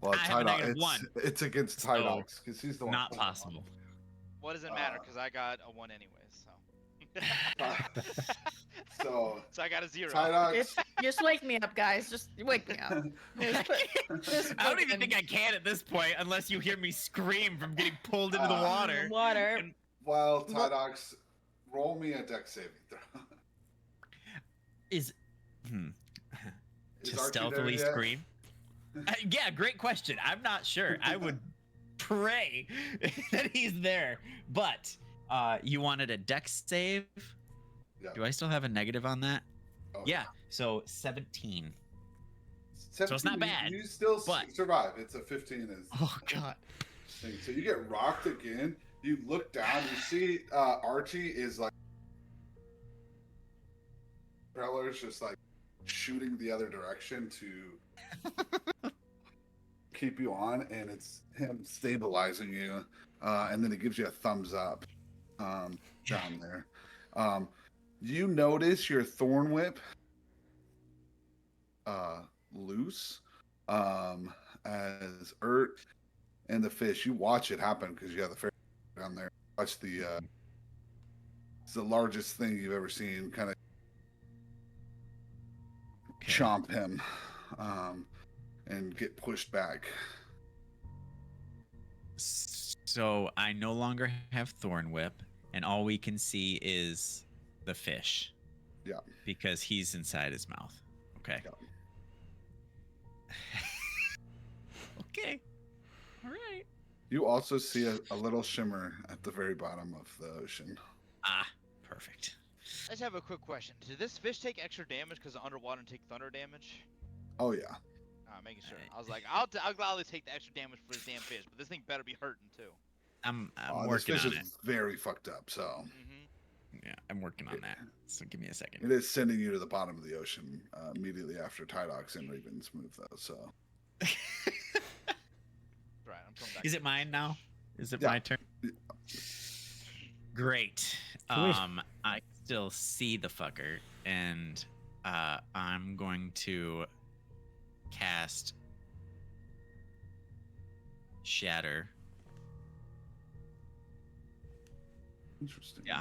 Well, I have a negative it's, one. it's against So, Tydox because he's the one. Not holding on. possible. What does it matter? Uh, Because I got a 1 anyways, so. So So I got a 0. Tydox, Just wake me up, guys. Just wake me up. Just I don't even fucking- think I can at this point unless you hear me scream from getting pulled into the water. Water. And- while Tydox, roll me a dex saving throw. Is Is to Archie there stealthily yet? scream? Yeah, great question. I'm not sure. I would pray that he's there. But you wanted a dex save? Yeah. Do I still have a negative on that? Oh. Yeah. So 17. 17, it's not bad, You still but- survive. It's a 15 is Oh God. thing. So you get rocked again. You look down. You see Archie is like propellers just like shooting the other direction to keep you on, and it's him stabilizing you. And then it gives you a thumbs up down there. You notice your thorn whip loose as Ert and the fish. You watch it happen because you have the fish down there. Watch the it's the largest thing you've ever seen kind of chomp him. and get pushed back. So I no longer have Thorn Whip, and all we can see is the fish. Yeah. Because he's inside his mouth. Okay. Yeah. Okay. All right. You also see a little shimmer at the very bottom of the ocean. Ah, perfect. I just have a quick question. Did this fish take extra damage because of underwater and take thunder damage? Oh yeah. Making sure. Alright. I was like, I'll gladly take the extra damage for this damn fish, but this thing better be hurting too. I'm This working fish on is it. very fucked up, so Mm-hmm. Yeah, I'm working on that. So give me a second. it is sending you to the bottom of the ocean immediately after Tydox and Ravens move though. So Right, I'm coming back. Is it mine now? Is it Yeah. my turn? Great. Wish- I still see the fucker, and I'm going to cast Shatter. interesting. Yeah.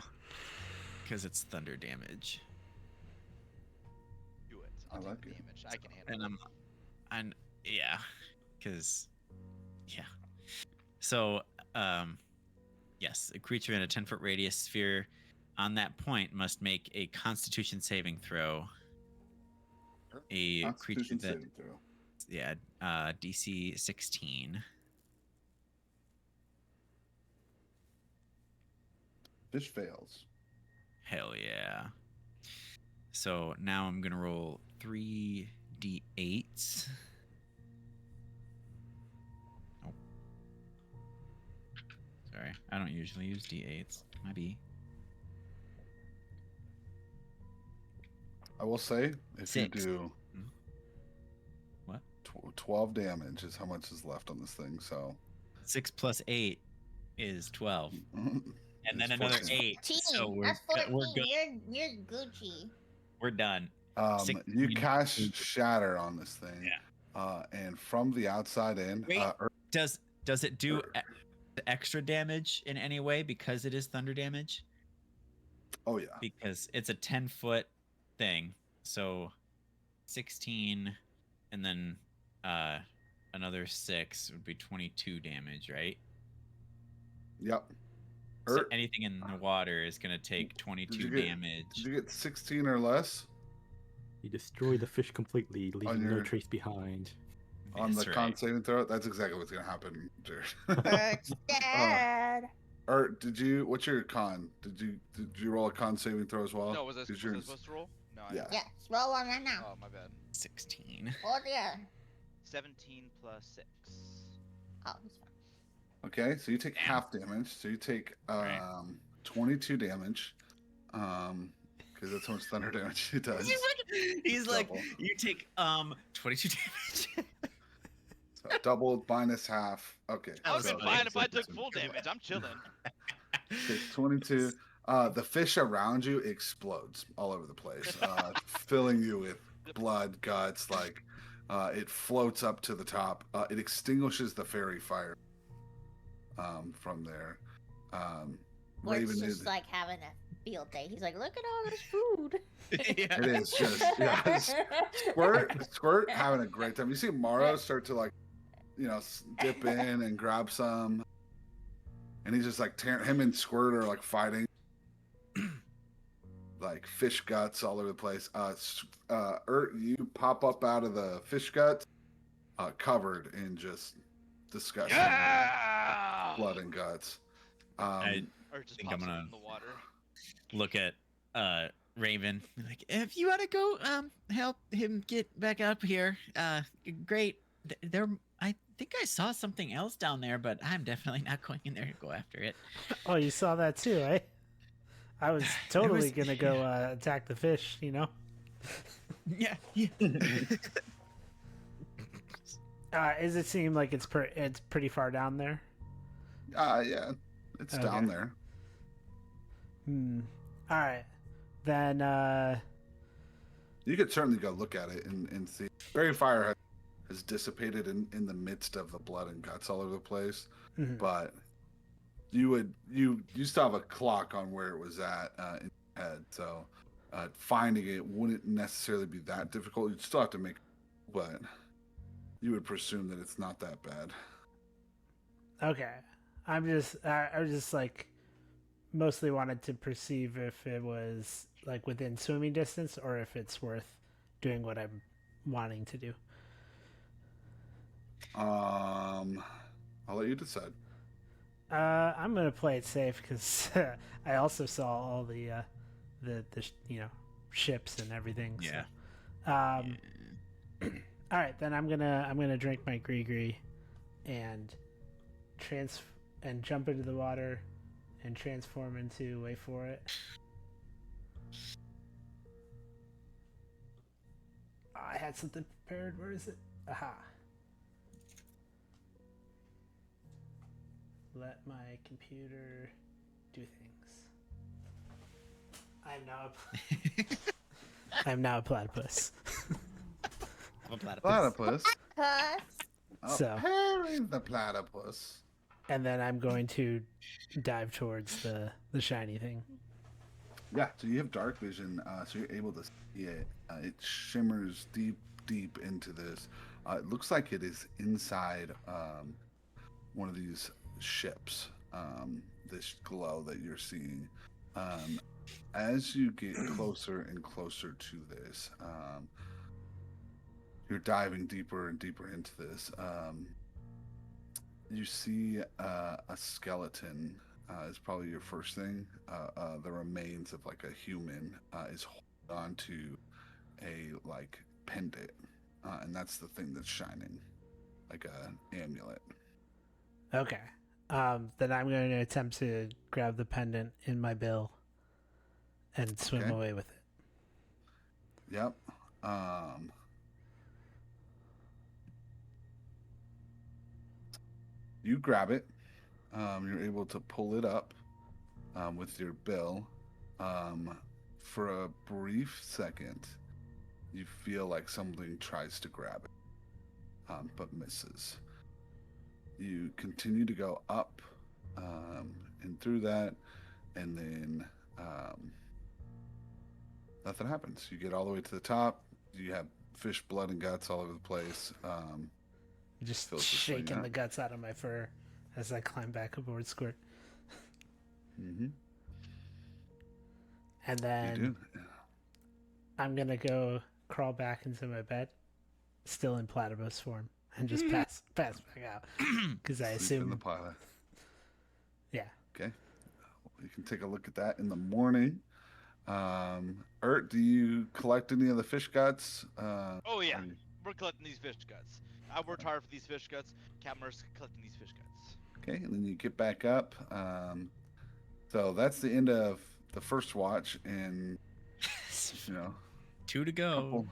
Because it's thunder damage. Do it. I'll I take like the it. damage. I can handle And it. I'm yeah, because yeah. So yes, a creature in a 10-foot radius sphere on that point must make a Constitution saving throw. A creature Constitution that saving throw. yeah, DC 16. Fish fails. Hell yeah. So now I'm gonna roll 3d8s. Oh. Sorry, I don't usually use d8s. Might be. I will say, if Six. you do Hmm? What? 12 damage is how much is left on this thing. So 6 plus 8 is 12. And then It's another 14. 8. So we're, That's 14. we're good. You're Gucci. We're done. You 16. cast Shatter on this thing. Yeah. And from the outside in, Wait. Ur- Does it do Ur- extra damage in any way because it is thunder damage? oh yeah. Because it's a 10-foot thing. So 16 and then another 6 would be 22 damage, right? Yep. So Ur- anything in the water is going to take 22 get- damage. Did you get 16 or less You destroy the fish completely, leaving no your- trace behind. on the That's con right. saving throw? That's exactly what's gonna happen, Jared. It's dead. Did you? What's your con? Did you roll a con saving throw as well? No, was I Is supposed yours- to roll? No, I Yeah. didn't. Yes, roll on that now. Oh, my bad. 16. Oh yeah. 17 plus 6. Oh, it's fine. Okay, so you take Damn. half damage. So you take Right. 22 damage. Because that's how much thunder damage he does. He's like, Double. you take 22 damage. So double minus half. Okay. I would was have so been funny. fine if I took 6%. full damage. I'm chilling. Okay, 22. The fish around you explodes all over the place, filling you with blood, guts. Like it floats up to the top. It extinguishes the fairy fire from there. Wort's Raven just is. like having a field day. He's like, look at all this food. Yeah. It is just yeah. Squirt having a great time. You see Morrow start to like, dip in and grab some, and he's just like tearing. Him and Squirt are like fighting, like fish guts all over the place. You pop up out of the fish guts, covered in just disgusting Yeah! blood and guts. I Or just think pops I'm up gonna- in the water. look at Raven. Like, if you want to go help him get back up here, great. There, I think I saw something else down there, but I'm definitely not going in there to go after it. Oh, you saw that too, right? I was totally was- gonna go attack the fish, you know. Yeah, yeah. Does it seem like it's pretty far down there? Yeah, it's Okay. down there. All right, then. You could certainly go look at it and see. Fairy fire has dissipated in the midst of the blood and guts all over the place, Mhm. but you still have a clock on where it was at in your head, so finding it wouldn't necessarily be that difficult. You'd still have to make, but you would presume that it's not that bad. Okay. I was just like mostly wanted to perceive if it was like within swimming distance or if it's worth doing what I'm wanting to do. I'll let you decide. I'm gonna play it safe because I also saw all the ships and everything. Yeah. So. All right, then I'm gonna drink my gree and jump into the water and transform into, wait for it. Oh, I had something prepared. Where is it? Aha. Let my computer do things. I'm now a platypus. A platypus. Platypus. Huh? So- Harry the platypus. And then I'm going to dive towards the shiny thing. Yeah, so you have dark vision, so you're able to see it. It shimmers deep into this. It looks like it is inside one of these ships. This glow that you're seeing. As you get closer and closer to this, you're diving deeper and deeper into this. You see a skeleton is probably your first thing. The remains of like a human is holding on to a like pendant, and that's the thing that's shining, like an amulet. Okay. Then I'm going to attempt to grab the pendant in my bill and swim Okay. away with it. Yep. You grab it. You're able to pull it up with your bill. For a brief second, you feel like something tries to grab it, but misses. You continue to go up and through that, and then nothing happens. You get all the way to the top. You have fish blood and guts all over the place. Just Feels this way, shaking yeah. the guts out of my fur as I climb back aboard Squirt. Mm-hmm. And You then do. I'm going to go crawl back into my bed, still in platypus form, and just pass back out. Because I Sleep in the assume, pilot. yeah. Okay. You can take a look at that in the morning. Ert, do you collect any of the fish guts? Oh yeah, are you- we're collecting these fish guts. I worked hard for these fish guts. Capmer's collecting these fish guts. Okay, and then you get back up. So that's the end of the first watch, and you know, 2 to go. couple-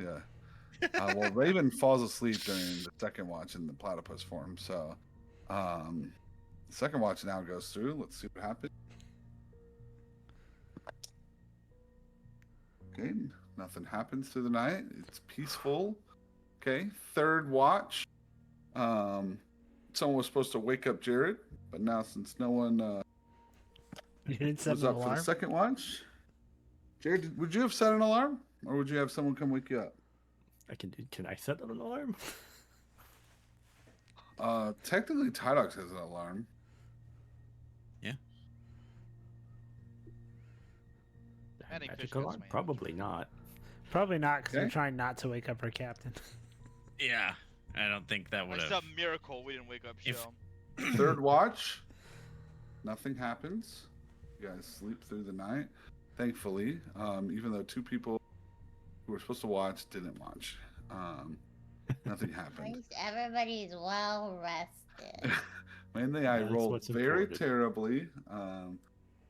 yeah. Well, Raven falls asleep during the second watch in the platypus form. So, the second watch now goes through. Let's see what happens. Okay, nothing happens through the night. It's peaceful. Okay, third watch. Someone was supposed to wake up Jared, but now since no one You didn't set was an up for alarm? the second watch, Jared, would you have set an alarm, or would you have someone come wake you up? Can I set an alarm? Technically, Tydox has an alarm. Adding fish Magic guts, alarm? man. Probably not. Probably not, because I'm Okay. trying not to wake up our captain. Yeah, I don't think that would Like have. some miracle we didn't wake up If- show. Third watch, nothing happens. You guys sleep through the night. Thankfully, even though two people who were supposed to watch didn't watch, nothing At happened. least everybody's well rested. Mainly, I That's rolled what's very important. terribly.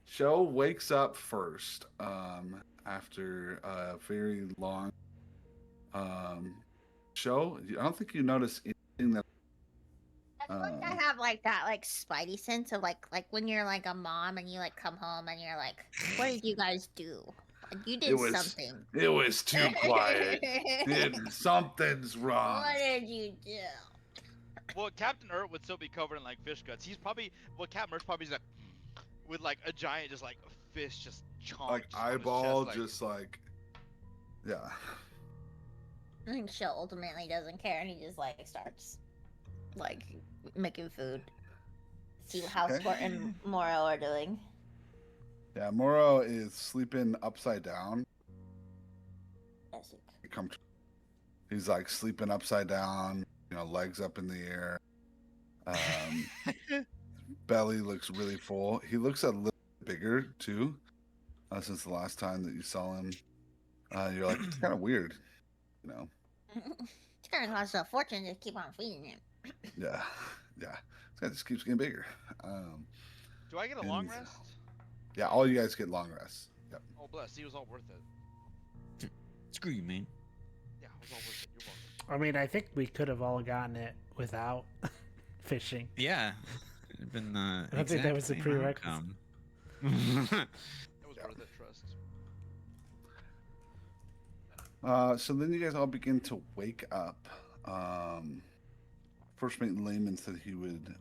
Show wakes up first after a very long show. I don't think you notice anything that. I feel like I have like that like spidey sense of like when you're like a mom and you like come home and you're like, what did you guys do? Like you did was something. It was too quiet. Something's wrong. What did you do? Well, Captain Ert would still be covered in like fish guts. He's probably Captain Ert's probably just like with like a giant just like fish just chomped Like on his eyeball, chest, like- just like, yeah. I think Shell ultimately doesn't care, and he just like starts like making food. See how Okay. Squirt and Moro are doing. Yeah, Moro is sleeping upside down. Yes, you- He's like sleeping upside down, legs up in the air. Belly looks really full. He looks a little bigger too, since the last time that you saw him. You're like, it's kind of weird, you know? It's gonna cost a fortune to keep on feeding him. Yeah, yeah. This guy just keeps getting bigger. Do I get a long And- rest? Yeah, all you guys get long rests. Yep. Oh, bless. He was all worth it. Screw you, man. Yeah, it was all worth it. You're welcome. I mean, I think we could have all gotten it without fishing. Yeah. It'd been the I don't think that exact was a same prerequisite. outcome. It was Yeah. worth it, trust. So then you guys all begin to wake up. First mate Layman said he would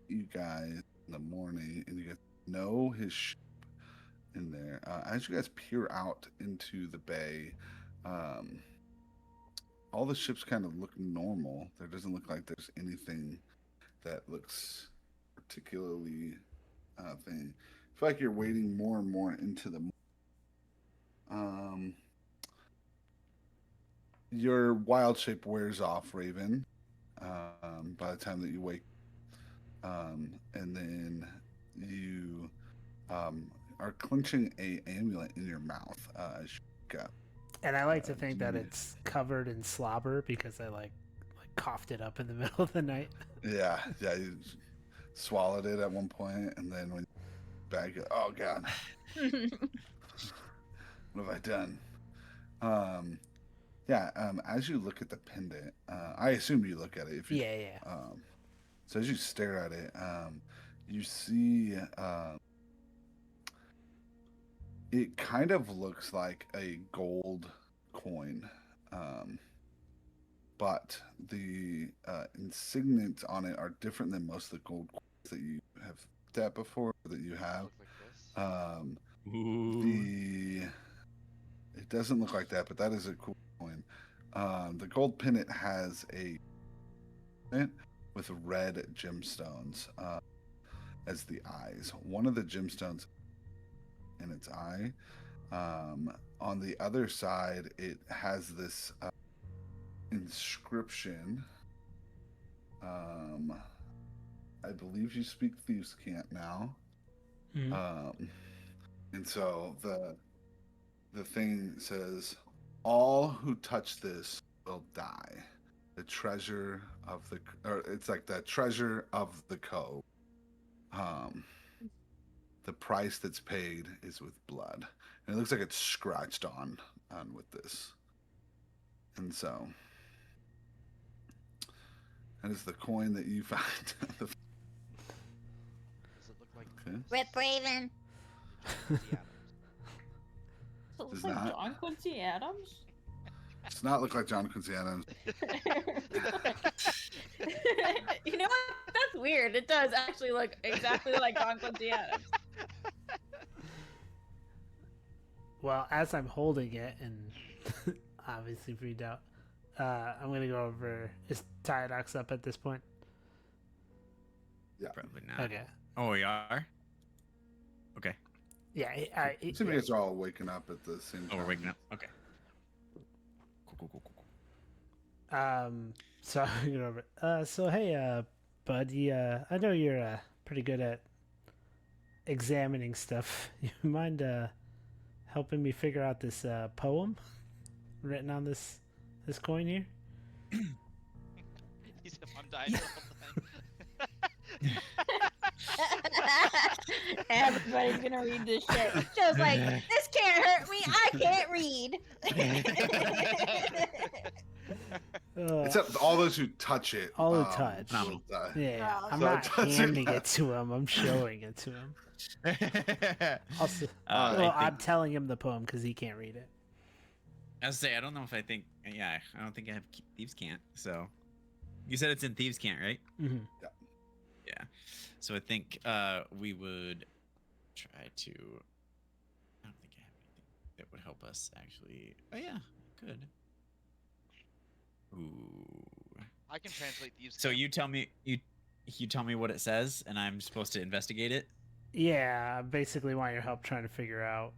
eat you guys in the morning, and you guys know his ship in there. As you guys peer out into the bay, all the ships kind of look normal. There doesn't look like there's anything that looks particularly thing. I feel like you're wading more and more into the your wild shape wears off, Raven, by the time that you wake. And then you are clenching a amulet in your mouth as you wake up. And I like to think that Yeah. it's covered in slobber because I like coughed it up in the middle of the night. Yeah, you swallowed it at one point, and then when you back, oh god, what have I done? As you look at the pendant, I assume you look at it. If you, Yeah. So as you stare at it, you see it kind of looks like a gold coin, but the insignias on it are different than most of the gold coins that you have looked at before, that you have. Look like this. Ooh. It doesn't look like that, but that is a cool coin. The gold pendant has a with red gemstones as the eyes. One of the gemstones in its eye. On the other side, it has this inscription. I believe you speak Thieves' Cant now. Mhm. And so the thing says, all who touch this will die. The treasure of it's like the treasure of the cove. The price that's paid is with blood. And it looks like it's scratched on with this. And so that is the coin that you find. Does it look like Okay. Rip Raven. Quincy Adams? So it looks Does like not. John Quincy Adams. Does not look like John Quincy Adams. You know what? That's weird. It does actually look exactly like John Quincy Adams. Well, as I'm holding it and obviously freaked out, I'm gonna go over. Is Tyadox up at this point? Yeah. Probably not. Okay. Oh, we are? Okay. Yeah. Some of you guys are all waking up at the same time. Oh, we're waking up. Okay. Cool. So I'm gonna go over. So hey, bud, I know you're pretty good at examining stuff. You mind helping me figure out this poem written on this coin here? He said, I'm dying the whole time. Everybody's gonna read this shit. Joe's like, this can't hurt me. I can't read. Except all those who touch it. All who touch. will die. Yeah, Oh, I'm so not it doesn't handing matter. it to him. I'm showing it to him. Also, I well, think- I'm telling him the poem because he can't read it. I was say I don't know if I think. Yeah, I don't think I have Thieves' Cant. So, you said it's in Thieves' Cant, right? Hmm. Yeah. So I think we would try to. I don't think I have anything that would help us actually. Oh yeah, good. Ooh. I can translate thieves. So camp. you tell me you tell me what it says, and I'm supposed to investigate it. Yeah, I basically want your help trying to figure out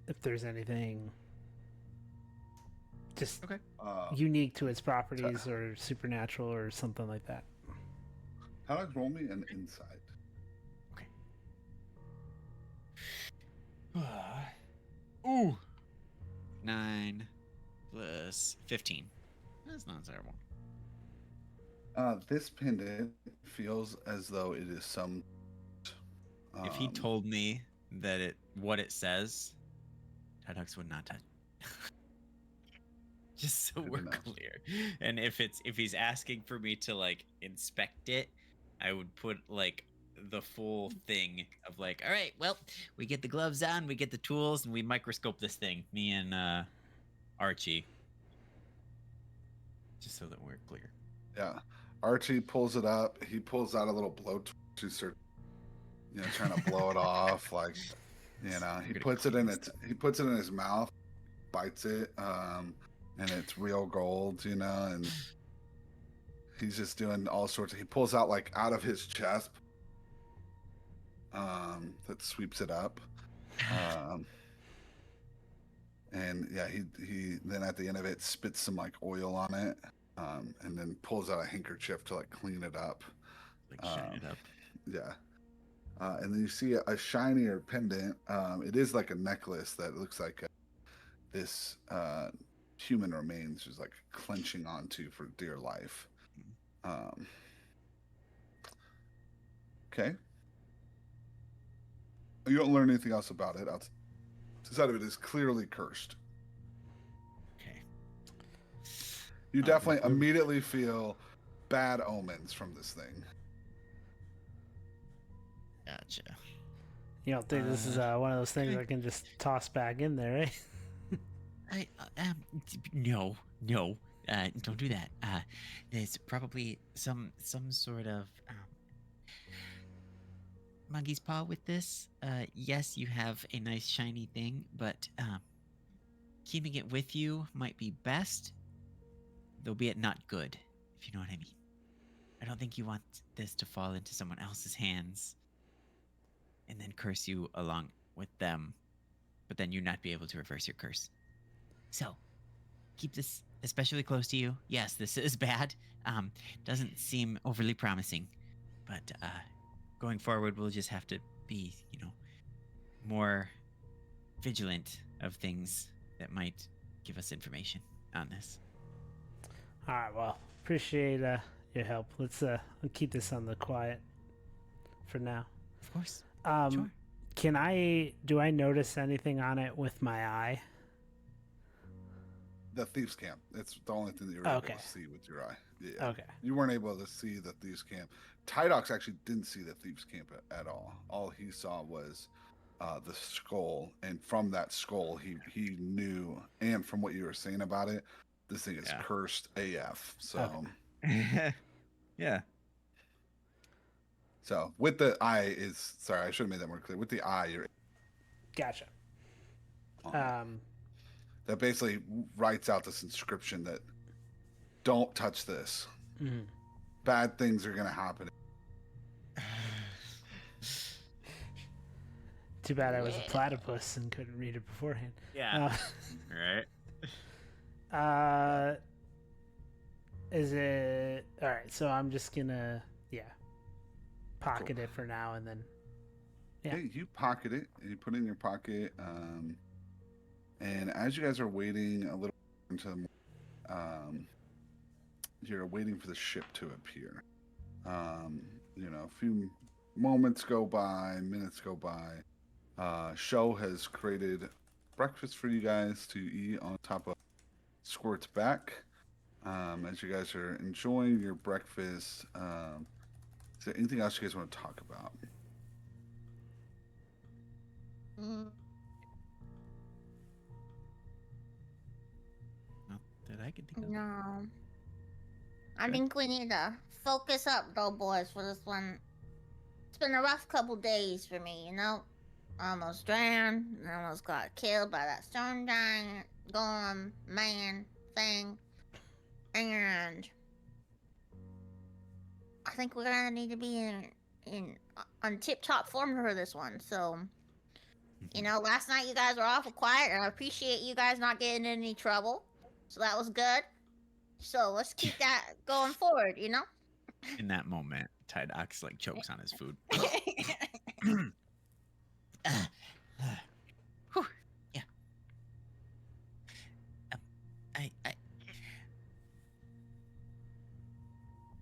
if there's anything just Okay. unique to its properties or supernatural or something like that. Alex, roll me an insight. Ooh. 9 plus 15. That's not terrible. This pendant feels as though it is some. If he told me that what it says, Tydux would not touch. Just so Good we're enough. clear. And if he's asking for me to like inspect it, I would put like the full thing of like, all right, well, we get the gloves on, we get the tools, and we microscope this thing. Me and Archie. Just so that we're clear. Yeah, Archie pulls it up. He pulls out a little blowtorch to start, trying to blow it off. Like, he gonna puts it in clean it. He puts it in his mouth, bites it, and it's real gold, and he's just doing all sorts of. He pulls out like out of his chest, that sweeps it up, and yeah, he then at the end of it spits some like oil on it. And then pulls out a handkerchief to like clean it up. Like shine it up. Yeah. And then you see a shinier pendant. It is like a necklace that looks like this human remains just like clenching onto for dear life. Okay. You don't learn anything else about it. Outside of it is clearly cursed. Okay. You definitely immediately feel bad omens from this thing. Gotcha. You don't think this is one of those things I can just toss back in there, eh? No, don't do that. There's probably some sort of monkey's paw with this. Yes, you have a nice shiny thing, but keeping it with you might be best. Though be it not good, if you know what I mean. I don't think you want this to fall into someone else's hands and then curse you along with them, but then you not be able to reverse your curse. So, keep this especially close to you. Yes, this is bad. Doesn't seem overly promising, but going forward, we'll just have to be, more vigilant of things that might give us information on this. All right, well, appreciate your help. Let's keep this on the quiet for now. Of course. Sure. Do I notice anything on it with my eye? The thieves' camp. It's the only thing that you're able Okay. to see with your eye. Yeah. Okay. You weren't able to see the thieves' camp. Tydox actually didn't see the thieves' camp at all. All he saw was the skull, and from that skull, he knew. And from what you were saying about it, this thing is cursed AF. So, Yeah. so with the eye is sorry, I should have made that more clear. With the eye, you're Gotcha. that basically writes out this inscription that don't touch this. Mhm. Bad things are gonna happen. Too bad I was a platypus and couldn't read it beforehand. Yeah. Right. Is it all right? So I'm just gonna pocket it for now, and then Yeah. Okay, you pocket it and you put it in your pocket. And as you guys are waiting a little into you're waiting for the ship to appear. A few moments go by, minutes go by. Show has created breakfast for you guys to eat on top of Squirt's back. As you guys are enjoying your breakfast, is there anything else you guys want to talk about? Not that I can think of. No. I Okay. think we need to focus up, though, boys, for this one. It's been a rough couple days for me, I almost drowned, and I almost got killed by that storm giant, golem, man thing. and I think we're gonna need to be on tip top form for this one. So, you know, last night you guys were awful quiet, and I appreciate you guys not getting in any trouble. So that was good. So let's keep that going forward. You know. In that moment, Tydox like chokes on his food. Whew, yeah.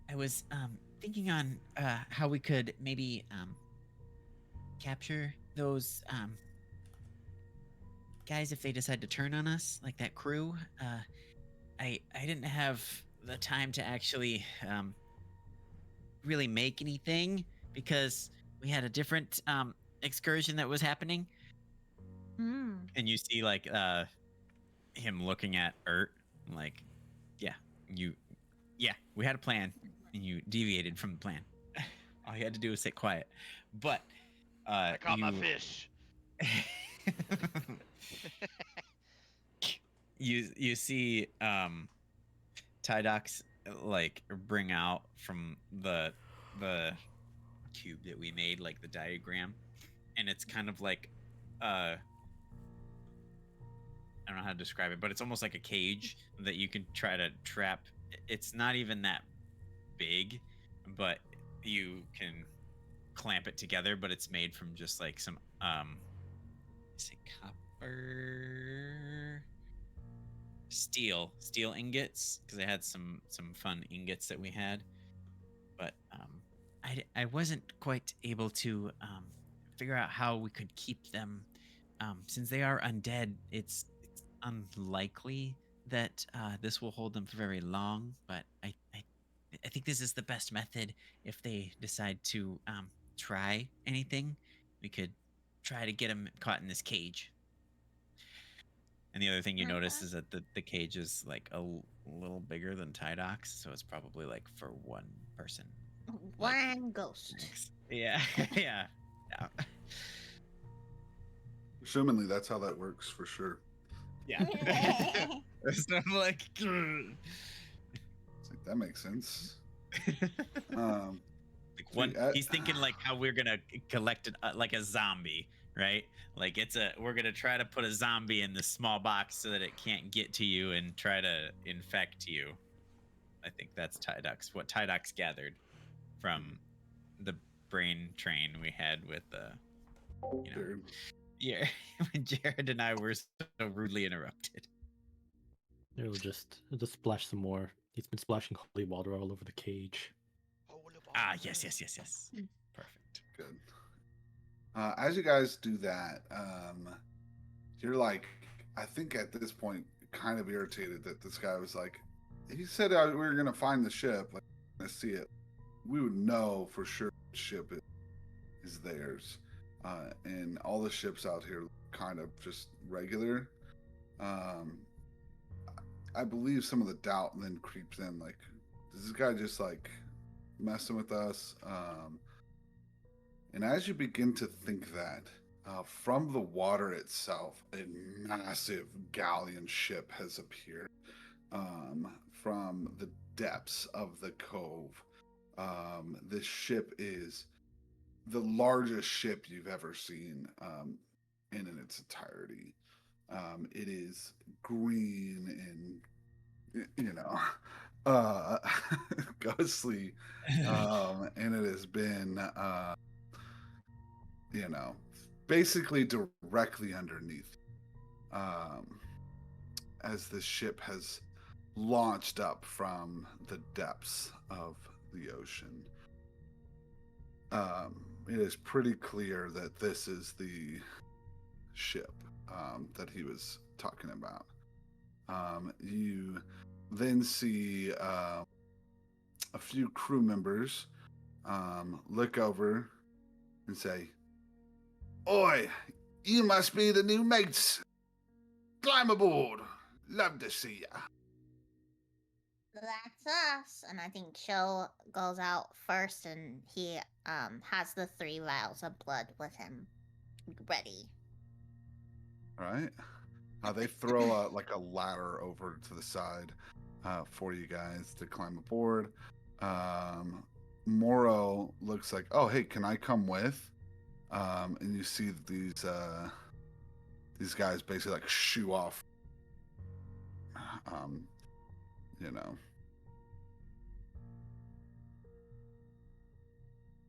I was thinking on how we could maybe capture those guys if they decide to turn on us, like that crew. I didn't have the time to actually really make anything because we had a different excursion that was happening. Hmm. And you see like him looking at Ert, like, we had a plan and you deviated from the plan. All you had to do was sit quiet. But I caught my fish. you see Tydox like bring out from the cube that we made, like the diagram, and it's kind of like I don't know how to describe it, but it's almost like a cage that you can try to trap. It's not even that big, but you can clamp it together, but it's made from just like some is it copper, steel ingots, because I had some fun ingots that we had, but I wasn't quite able to figure out how we could keep them since they are undead. It's unlikely that this will hold them for very long, but I think this is the best method. If they decide to try anything, we could try to get them caught in this cage. And the other thing you notice is that the cage is like a little bigger than Tydox, so it's probably like for one person. One ghost. Yeah, yeah. Assumingly, that's how that works for sure. Yeah. So I'm like, It's like that makes sense. like one, he's thinking like how we're gonna collect it like a zombie, right? Like we're gonna try to put a zombie in this small box so that it can't get to you and try to infect you. I think that's Tydox. What Tydox gathered from the brain train we had with Jared. yeah, when Jared and I were so rudely interrupted. It'll just splash some more. He's been splashing holy water all over the cage. Yes. Perfect. Good. As you guys do that, you're like, I think at this point, kind of irritated that this guy was like, he said we were going to find the ship, like, to see it. We would know for sure the ship is theirs. And all the ships out here kind of just regular. I believe some of the doubt then creeps in, like, is this guy just like messing with us? And as you begin to think that, from the water itself, a massive galleon ship has appeared from the depths of the cove. This ship is the largest ship you've ever seen in its entirety. It is green and, ghostly, and it has been, basically directly underneath, as the ship has launched up from the depths of the ocean. It is pretty clear that this is the ship that he was talking about. You then see a few crew members look over and say, "Oi, you must be the new mates. Climb aboard. Love to see ya." That's us. And I think Cho goes out first, and he has the 3 vials of blood with him, ready. Right? They throw a ladder over to the side, for you guys to climb aboard. Moro looks like, oh, hey, can I come with? And you see these guys basically like shoo off. You know.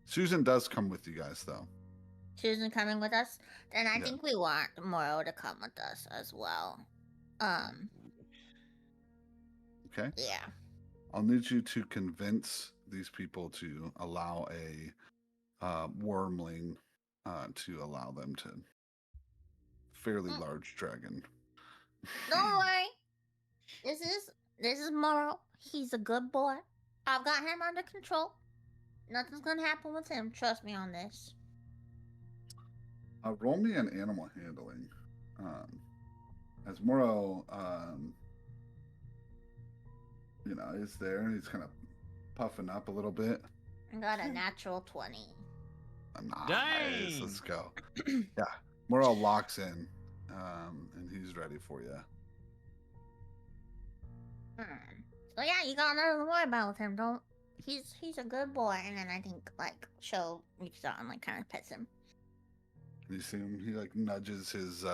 Susan does come with you guys, though. Susan coming with us? Then I Yeah. think we want Moro to come with us as well. Okay. Yeah. I'll need you to convince these people to allow a wormling to allow them to fairly large dragon. Don't worry. This is Moro. He's a good boy. I've got him under control. Nothing's gonna happen with him. Trust me on this. Roll me an animal handling. As Moro, is there. He's kind of puffing up a little bit. I got a natural 20. Nice. Dang. Let's go. Yeah. Moro locks in, and he's ready for you. So yeah, you got nothing to worry about with him. Don't. He's a good boy. And then I think like Sho reaches out and like kind of pets him. You see him. He like nudges his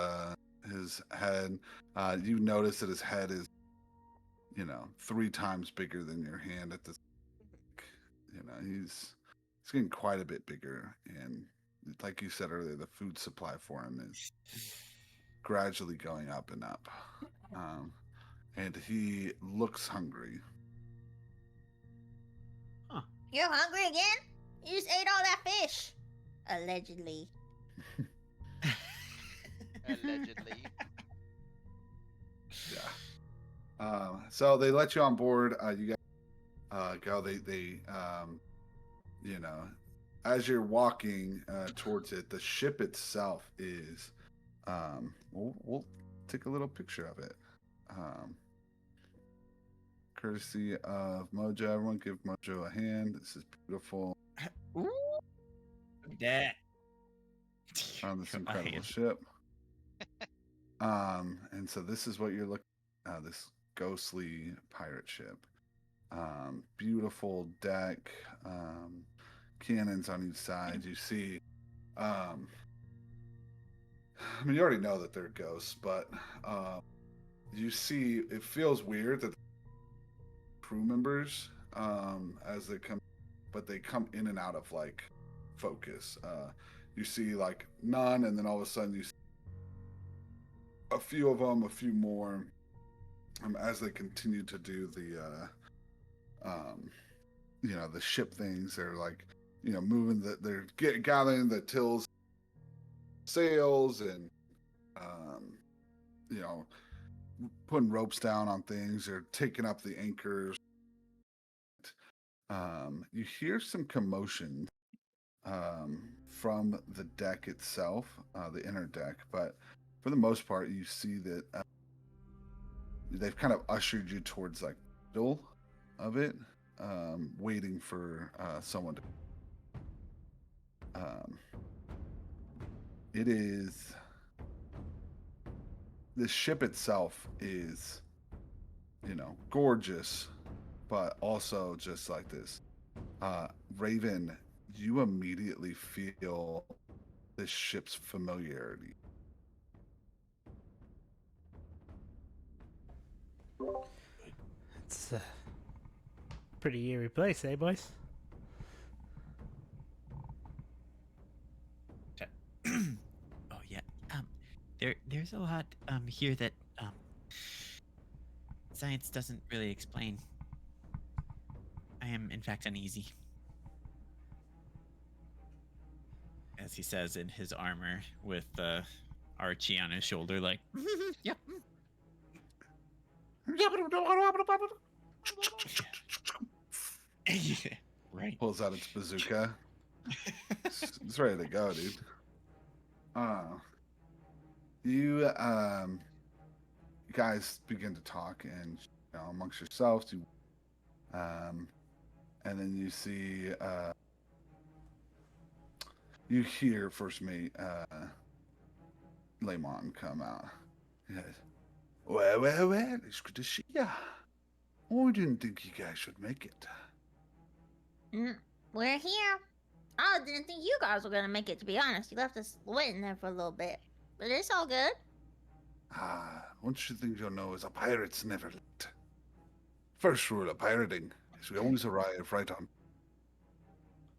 head. You notice that his head is, 3 times bigger than your hand at this. He's getting quite a bit bigger, and like you said earlier, the food supply for him is gradually going up and up. And he looks hungry. You're hungry again? You just ate all that fish. Allegedly. Allegedly. Yeah. So they let you on board. You guys go. They as you're walking towards it, the ship itself is. We'll take a little picture of it. Courtesy of Mojo. Everyone give Mojo a hand. This is beautiful. Ooh. Yeah. On this incredible ship. And so this is what you're looking this ghostly pirate ship. Beautiful deck, cannons on each side. You see you already know that they're ghosts, but you see it feels weird that crew members as they come, but they come in and out of like focus. You see like none, and then all of a sudden you see a few of them, a few more, as they continue to do the ship things. They're like moving they're gathering the tills, sails, and putting ropes down on things. They're taking up the anchors. You hear some commotion from the deck itself, the inner deck, but for the most part, you see that they've kind of ushered you towards like the middle of it, waiting for someone to. It is. The ship itself is, gorgeous, but also just like this. Raven, you immediately feel this ship's familiarity. It's a pretty eerie place, eh, boys? Oh yeah. There's a lot here that science doesn't really explain. I am in fact uneasy. As he says in his armor with Archie on his shoulder, like, yep. Yeah, right. Pulls out its bazooka. It's ready to go, dude. You guys begin to talk and amongst yourselves. You and then you see you hear first mate Lemon come out. He goes, well, it's good to see ya. Oh, I didn't think you guys should make it. We're here. I didn't think you guys were gonna make it, to be honest. You left us waiting there for a little bit. But it's all good. One thing you'll know is a pirate's never late. First rule of pirating is we always arrive right on.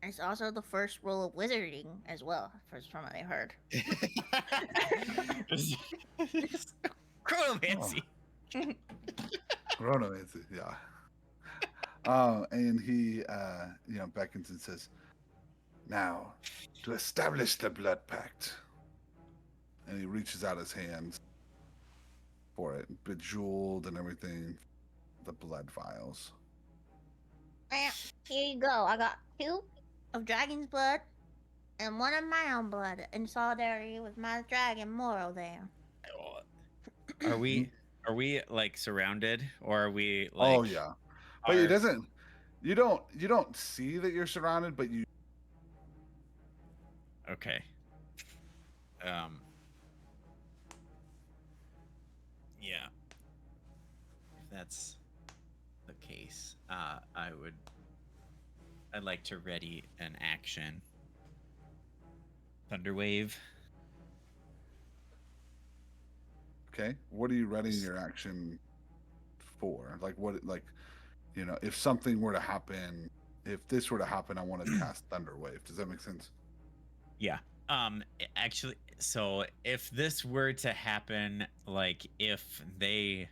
It's also the first rule of wizarding as well, from what I heard. Chronomancy. Chronomancy, yeah. And he, beckons and says, "Now, to establish the blood pact." And he reaches out his hands for it, bejeweled and everything, the blood vials. Here you go. I got 2 of dragon's blood and 1 of my own blood in solidarity with my dragon Moro there. Are we like surrounded, or are we like? Oh yeah, but it doesn't. You don't see that you're surrounded, but you. Okay. Yeah. If that's the case, I'd like to ready an action. Thunderwave. Okay, what are you readying your action for? Like what? Like, if something were to happen, if this were to happen, I want to cast Thunderwave. Does that make sense? Yeah. Actually, so if this were to happen, like if they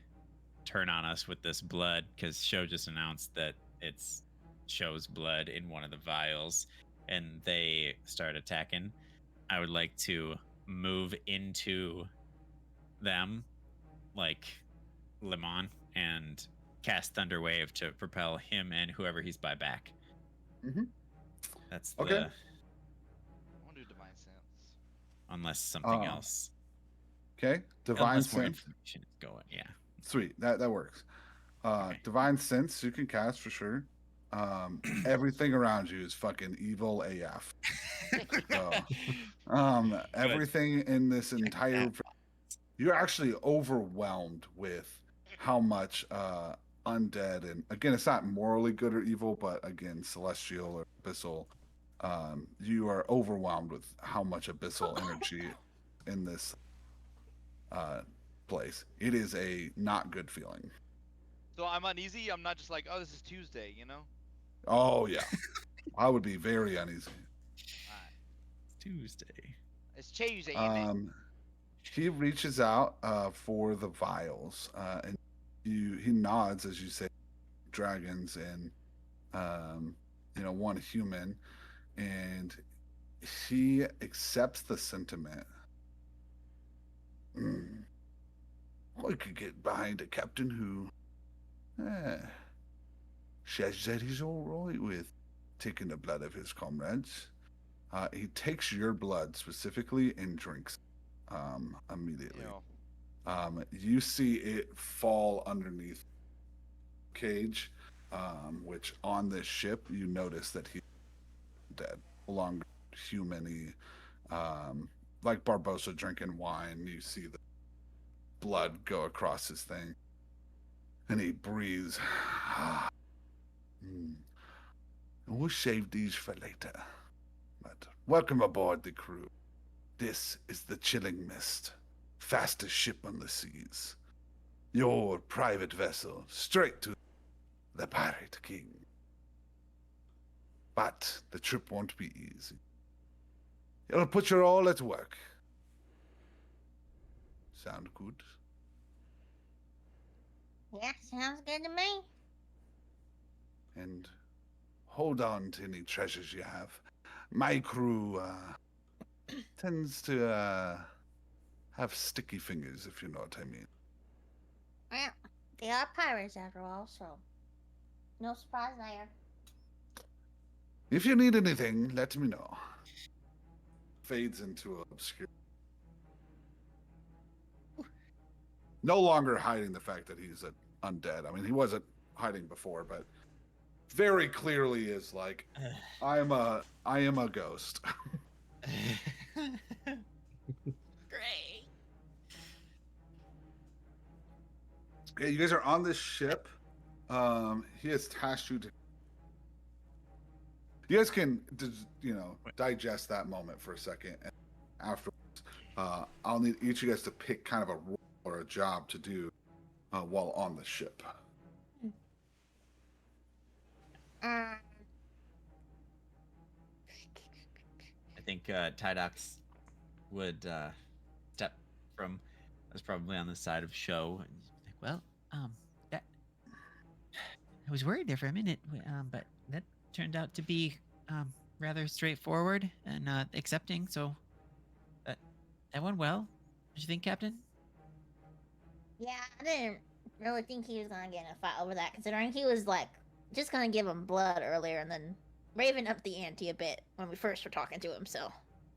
turn on us with this blood, because Show just announced that it's Show's blood in one of the vials, and they start attacking, I would like to move into them, like Limon, and cast Thunderwave to propel him and whoever he's by back. Mm-hmm. That's okay. I want to do Divine Sense. Unless something else. Okay, Divine Unless more Sense. information is going, yeah. Sweet, that works. Okay. Divine Sense you can cast for sure. Everything around you is fucking evil AF. So, everything in this entire, you're actually overwhelmed with how much undead, and again, it's not morally good or evil, but again, celestial or abyssal. You are overwhelmed with how much abyssal energy in this place. It is a not good feeling. So I'm uneasy. I'm not just like, oh, this is Tuesday, you know? Oh yeah, I would be very uneasy. Alright. Tuesday. It's Tuesday, isn't it? He reaches out for the vials, and he nods as you say, dragons and one human, and he accepts the sentiment. I could get behind a captain who says that he's all right with taking the blood of his comrades. He takes your blood specifically and drinks immediately. You see it fall underneath cage, which on this ship you notice that he's dead, no longer human-y. Like Barbosa drinking wine, you see the blood go across his thing, and he breathes. We'll save these for later. But welcome aboard the crew. This is the Chilling Mist, fastest ship on the seas. Your private vessel, straight to the Pirate King. But the trip won't be easy. It'll put you all at work. Sound good? Yeah, sounds good to me. And hold on to any treasures you have. My crew tends to have sticky fingers, if you know what I mean. Well, they are pirates after all, so no surprise there. If you need anything, let me know. Fades into obscure. No longer hiding the fact that he's an undead. I mean, he wasn't hiding before, but very clearly is like, I am a ghost. Great. Okay, you guys are on this ship. He has tasked you to. You guys can, digest that moment for a second. And afterwards, I'll need each of you guys to pick kind of a role or a job to do while on the ship. Um, I think Tydox would step from. I was probably on the side of Show. And like, well, that I was worried there for a minute, but that turned out to be rather straightforward and accepting. So that went well. What do you think, Captain? yeah, I didn't really think he was gonna get in a fight over that, considering he was like just gonna give him blood earlier and then raven up the ante a bit when we first were talking to him. So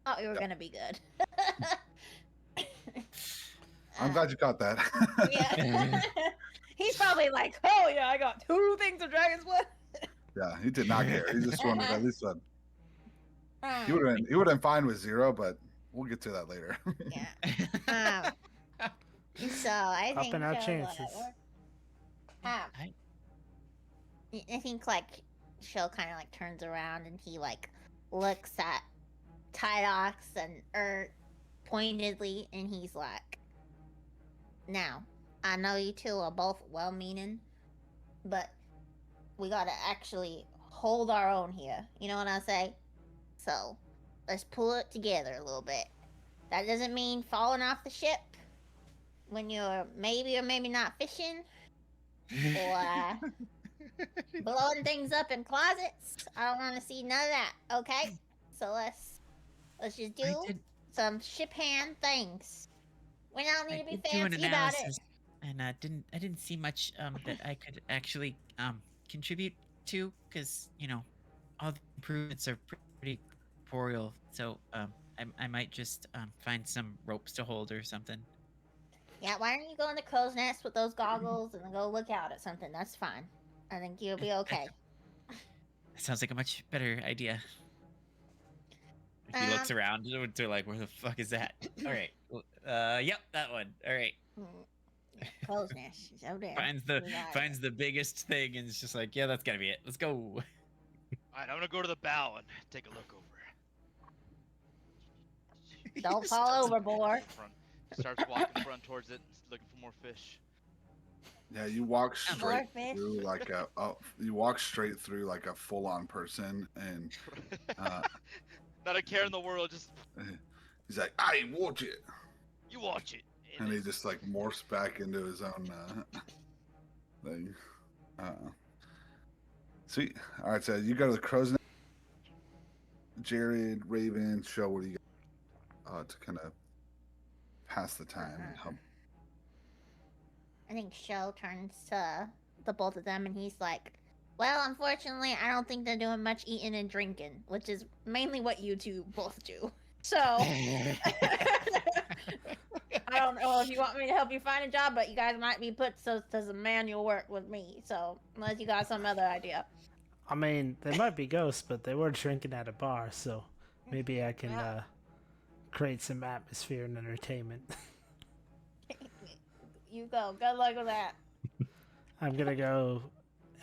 thought we were gonna be good. I'm glad you caught that. Yeah. He's probably like, oh yeah, I got 2 things of dragon's blood. Yeah, he did not care. He just wanted at least one. He Um, would have been fine with 0, but we'll get to that later. yeah. So I think Upping our Joe, chances. I think like Shell kind of like turns around and he like looks at Tydox and pointedly, and he's like, "Now, I know you two are both well-meaning, but we gotta actually hold our own here. You know what I say? So let's pull it together a little bit. That doesn't mean falling off the ship when you're maybe or maybe not fishing, or blowing things up in closets. I don't want to see none of that. Okay? So let's just do some ship hand things. We don't need to be fancy about it. And I didn't see much that I could actually contribute to, because all the improvements are pretty corporeal. So I might just find some ropes to hold or something. Yeah, why don't you go in the crow's nest with those goggles and go look out at something? That's fine. I think you'll be okay. That sounds like a much better idea. He looks around to like, where the fuck is that? All right. Yep, that one. All right. Crow's nest is over there. Finds the biggest thing and it's just like, yeah, that's gotta be it. Let's go. All right, I'm gonna go to the bow and take a look over. Don't fall overboard. Starts walking front towards it, looking for more fish. Yeah, you walk straight fish. through like a full-on person, and not a care in the world. Just he's like, "I watch it," you watch it, and he just like morphs back into his own thing. Sweet. All right, so you go to the crow's nest. Jared, Raven, Show. What do you got to kind of pass the time and help? I think Show turns to the both of them and he's like, well, unfortunately, I don't think they're doing much eating and drinking, which is mainly what you two both do. So, I don't know if you want me to help you find a job, but you guys might be put to some manual work with me. So, unless you got some other idea. I mean, they might be ghosts, but they were drinking at a bar, so maybe I can create some atmosphere and entertainment. You go. Good luck with that. I'm gonna go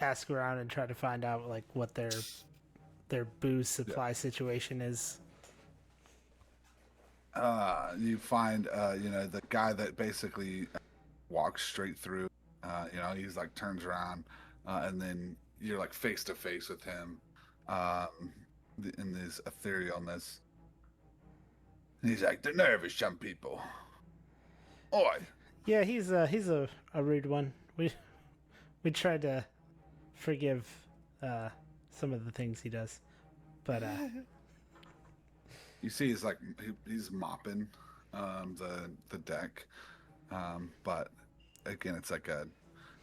ask around and try to find out like what their booze supply situation is. You find the guy that basically walks straight through. He's like turns around, and then you're like face to face with him, in his etherealness. And he's like, "They're nervous, some people." Oi. Yeah, he's a rude one. We tried to forgive some of the things he does, but you see, he's like he's mopping the deck, but again, it's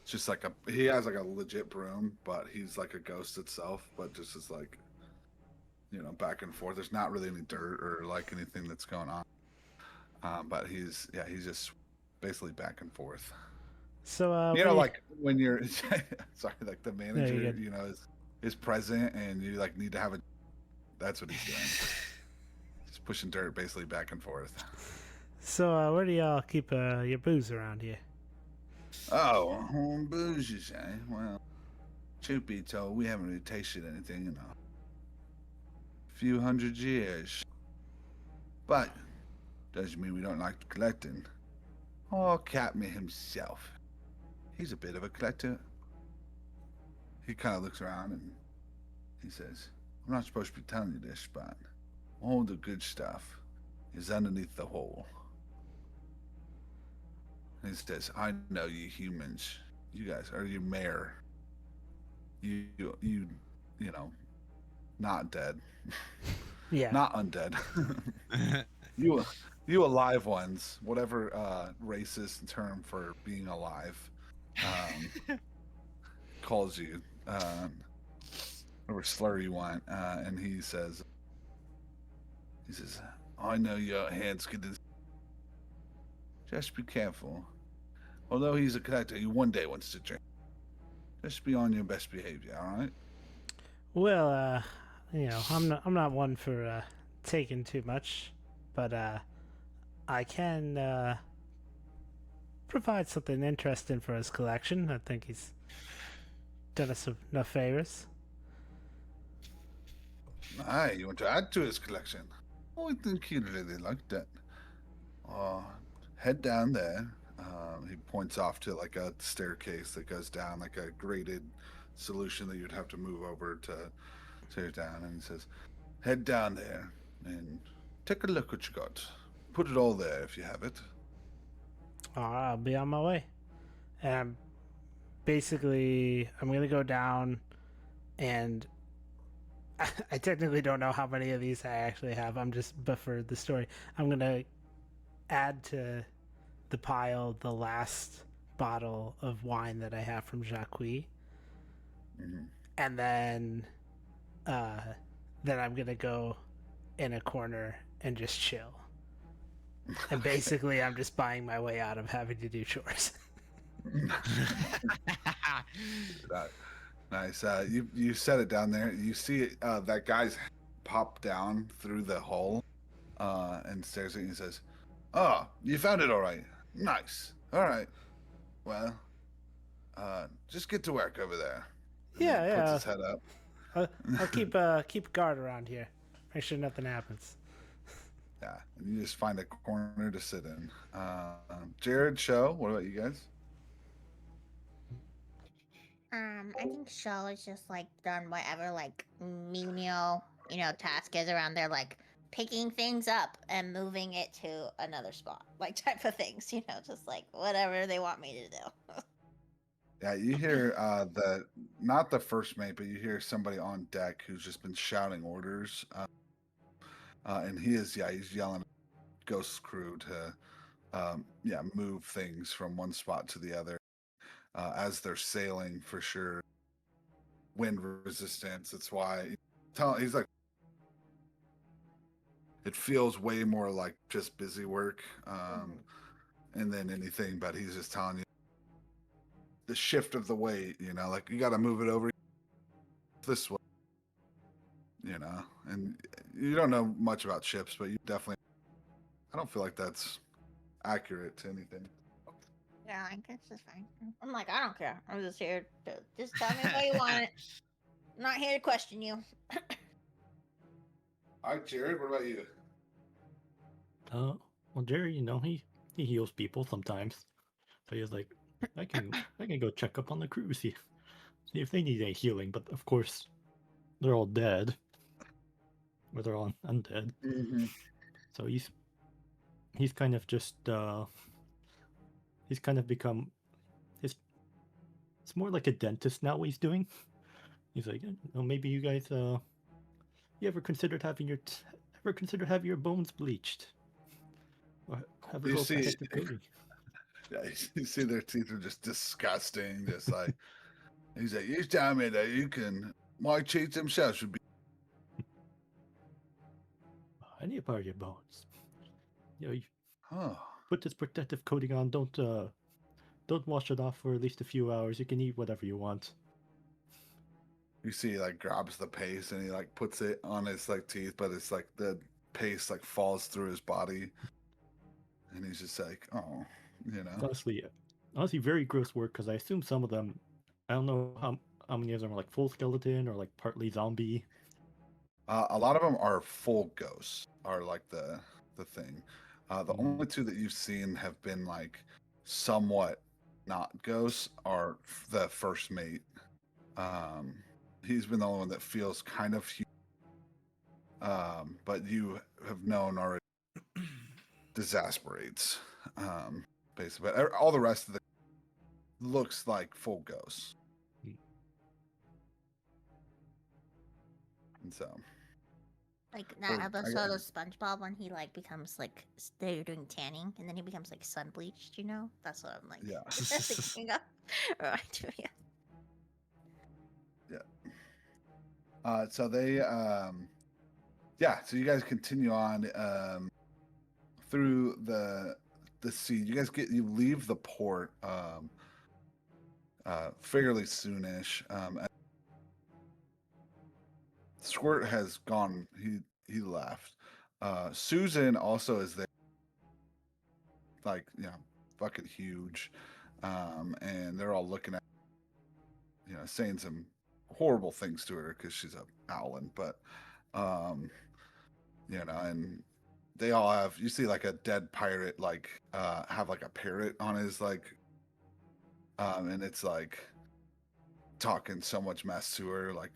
just like he has like a legit broom, but he's like a ghost itself, but just is like back and forth. There's not really any dirt or like anything that's going on, but he's just basically back and forth. So like when you're sorry, like the you're manager, good. is present and you like need to have that's what he's doing. Just pushing dirt basically back and forth. So where do y'all keep your booze around here? Oh, booze, you say? Well, Truth be told, we haven't really tasted anything in a few hundred years. But doesn't mean we don't like collecting. Oh, Captain himself. He's a bit of a collector. He kind of looks around and he says, I'm not supposed to be telling you this, but all the good stuff is underneath the hole. And he says, I know you humans. You guys are your mayor. You know, not dead. Yeah. Not undead. You alive ones, whatever racist term for being alive calls you, whatever slur you want, and he says, I know your hands get this. Just be careful. Although he's a collector, he one day wants to drink. Just be on your best behavior, all right? Well, you know, I'm not one for taking too much, but I can provide something interesting for his collection. I think he's done us enough favors. Aye, you want to add to his collection? Oh, I think he'd really like that. Head down there. He points off to like a staircase that goes down, like a graded solution that you'd have to move over to tear down. And he says, head down there and take a look what you got. Put it all there if you have it. I'll be on my way. And basically, I'm going to go down and I technically don't know how many of these I actually have. But for the story, I'm going to add to the pile the last bottle of wine that I have from Jacques. Mm-hmm. And then I'm going to go in a corner and just chill. And basically, I'm just buying my way out of having to do chores. Nice. You set it down there. You see that guy's pop down through the hole and stares at you and says, oh, you found it all right. Nice. All right. Well, just get to work over there. And Yeah, he yeah. puts his head up. I'll keep guard around here. Make sure nothing happens. Yeah, and you just find a corner to sit in. Jared, Show, what about you guys? I think Shaw is just like done whatever like menial, task is around there, like picking things up and moving it to another spot, like type of things, just like whatever they want me to do. Yeah, you hear not the first mate, but you hear somebody on deck who's just been shouting orders. And he's yelling at Ghost's crew to move things from one spot to the other as they're sailing for sure. Wind resistance. That's why he's like, it feels way more like just busy work and then anything, but he's just telling you the shift of the weight, like you got to move it over this way. And you don't know much about ships, but you definitely, I don't feel like that's accurate to anything. Yeah, I guess it's fine. I'm like, I don't care. I'm just here to just tell me what you want. I'm not here to question you. All right, Jared, what about you? Well, Jerry, he heals people sometimes, so he's like, I can go check up on the crew, see if they need any healing. But of course, they're all dead, or they're all undead. Mm-hmm. So he's kind of just he's kind of become it's more like a dentist now. What he's doing, he's like, maybe you guys you ever considered having your bones bleached, or have You a see- protective coating? Yeah, you see their teeth are just disgusting. Just like, he's like, you tell me that my teeth themselves should be. Any part of your bones. You Huh. put this protective coating on. Don't wash it off for at least a few hours. You can eat whatever you want. You see, he like grabs the paste and he like puts it on his like teeth, but it's like the paste like falls through his body, and he's just like, oh, It's honestly very gross work, because I assume some of them, I don't know how many of them are like full skeleton or like partly zombie? A lot of them are full ghosts, are like the thing. The Mm. only two that you've seen have been like somewhat not ghosts are the first mate. He's been the only one that feels kind of human. But you have known already disasperates, basically. But all the rest of the looks like full ghosts. Mm. And so, Like Or, that I episode got- of SpongeBob when he like becomes like they're doing tanning and then he becomes like sun bleached, you know? That's what I'm like yeah. thinking of. Right, yeah. So they, yeah. So you guys continue on through the sea. You leave the port fairly soonish. Squirt has gone. He left. Susan also is there, like fucking huge, and they're all looking at, saying some horrible things to her because she's a Owlin, but and they all have. You see like a dead pirate, like have like a parrot on his like, and it's like talking so much mess to her, like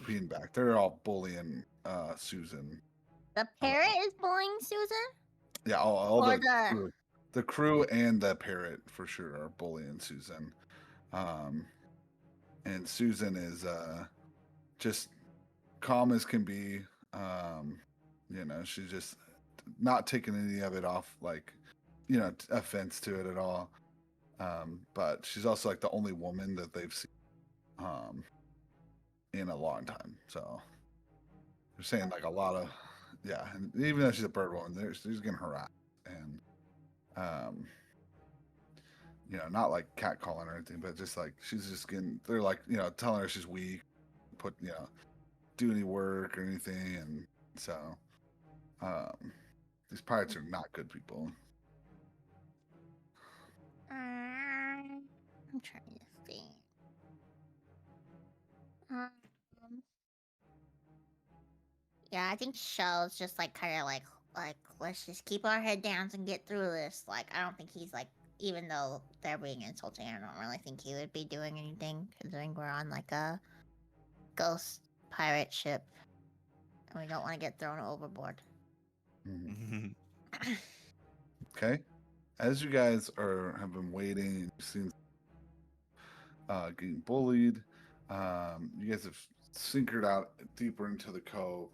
being back. They're all bullying Susan. The parrot is bullying Susan? Yeah, all Or the crew and the parrot for sure are bullying Susan. And Susan is just calm as can be. She's just not taking any of it off, like, offense to it at all. But she's also like the only woman that they've seen in a long time. So they're saying like a lot of, yeah, and even though she's a bird woman, she's getting harassed and not like catcalling or anything, but just like she's just getting. They're like telling her she's weak, do any work or anything, and so these pirates are not good people. I'm trying to think. Yeah, I think Shell's just like kind of like let's just keep our head down and get through this. Like I don't think he's like, even though they're being insulting, I don't really think he would be doing anything considering we're on like a ghost pirate ship and we don't want to get thrown overboard. Mhm. Okay, as you guys have been waiting, and you've seen getting bullied. You guys have sinkered out deeper into the cove,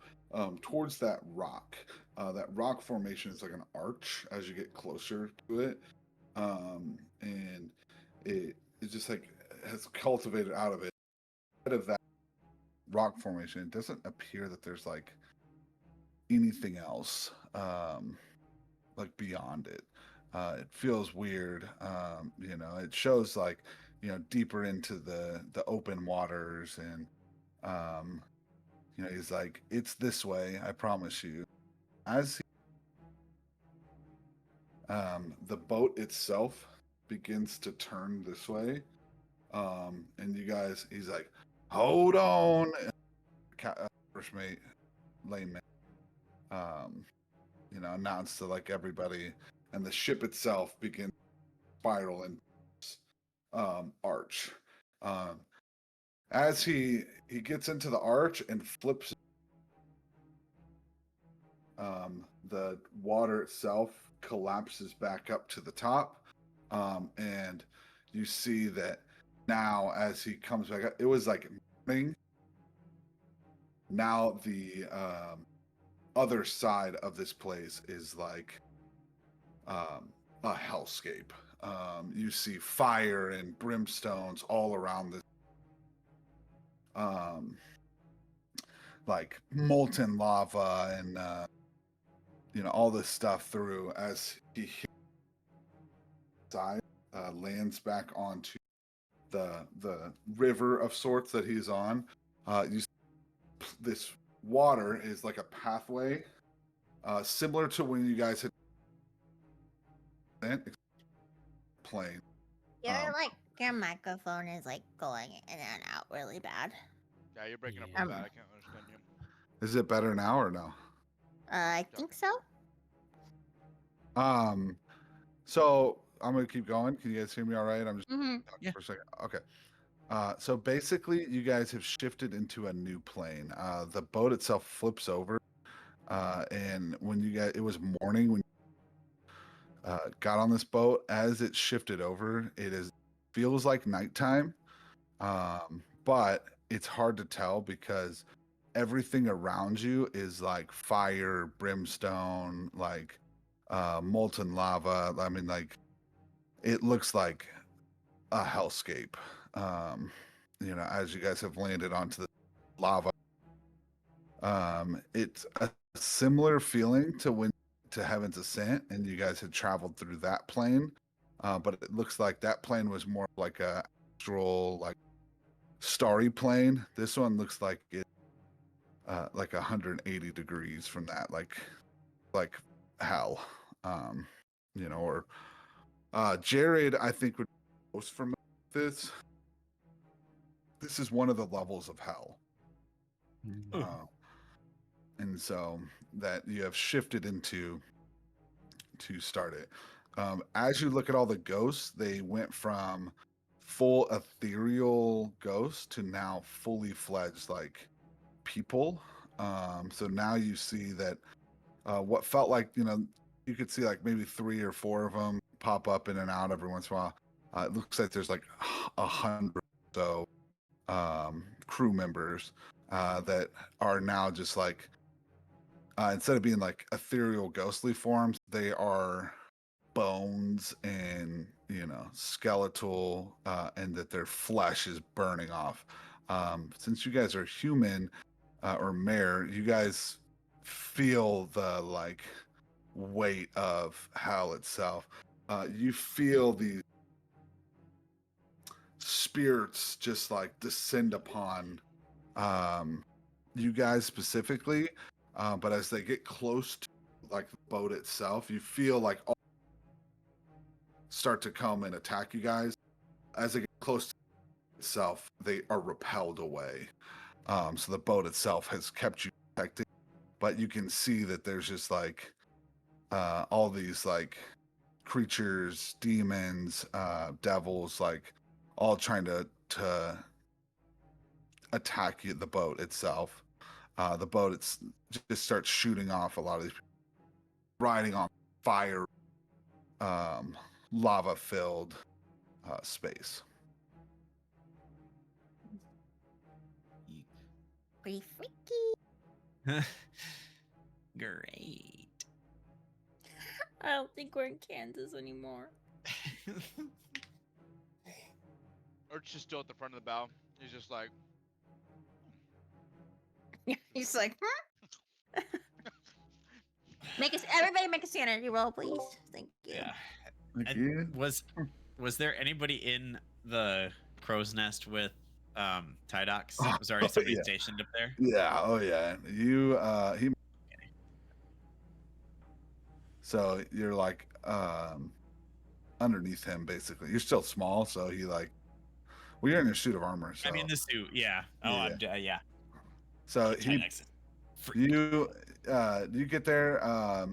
towards that rock. That rock formation is like an arch as you get closer to it, and it just like has cultivated out of it. Out of that rock formation, it doesn't appear that there's like anything else, like beyond it. It feels weird. It shows like deeper into the open waters, and he's like, it's this way, I promise you. As the boat itself begins to turn this way, and you guys, he's like, hold on. First mate, lane mate, announced to like everybody, and the ship itself begins spiraling arch. As he gets into the arch and flips, the water itself collapses back up to the top, and you see that now as he comes back up, it was like morning. Now the other side of this place is like a hellscape. You see fire and brimstones all around this, like molten lava and all this stuff through as he lands back onto the river of sorts that he's on. This water is like a pathway, similar to when you guys had plane. You're like Your microphone is like going in and out really bad. Yeah, you're breaking up Yeah. real bad. I can't understand you. Is it better now or no? I think so. So I'm gonna keep going. Can you guys hear me all right? I'm just Mm-hmm. talking Yeah. for a second. Okay. So basically, you guys have shifted into a new plane. The boat itself flips over, and when you guys, it was morning when got on this boat. As it shifted over, it is feels like nighttime, but it's hard to tell because everything around you is like fire, brimstone, like molten lava. I mean, like it looks like a hellscape. As you guys have landed onto the lava, it's a similar feeling to when to Heaven's Ascent, and you guys had traveled through that plane. But it looks like that plane was more like a astral, like starry plane. This one looks like it, like 180 degrees from that, like hell. Or Jared, I think would be most familiar with this. This is one of the levels of hell. And so that you have shifted into to start it. As you look at all the ghosts, they went from full ethereal ghosts to now fully fledged like people. So now you see that what felt like, you could see like maybe 3 or 4 of them pop up in and out every once in a while. It looks like there's like 100 or so crew members that are now just like instead of being like ethereal ghostly forms, they are bones and skeletal, and that their flesh is burning off. Since you guys are human or mare, you guys feel the like weight of hell itself. You feel these spirits just like descend upon you guys specifically, but as they get close to like the boat itself, you feel like all start to come and attack you guys. As they get close to itself, they are repelled away. So the boat itself has kept you protected, but you can see that there's just like all these like creatures, demons, devils, like all trying to attack you, the boat itself. The boat just starts shooting off a lot of these people, riding on fire, lava filled space. Pretty freaky. Great. I don't think we're in Kansas anymore. Or just still at the front of the bow. He's just like, He's like, huh? Everybody make a sanity roll, please. Thank you. Yeah. Thank And you. was there anybody in the crow's nest with Tydox? Oh, Was already somebody yeah. stationed up there? Yeah. Oh yeah. He. So you're like underneath him, basically. You're still small, so he like. Well, you're in a suit of armor. So I mean, the suit. Yeah. Oh, Yeah. yeah. So he. Tydox is freaking- You get there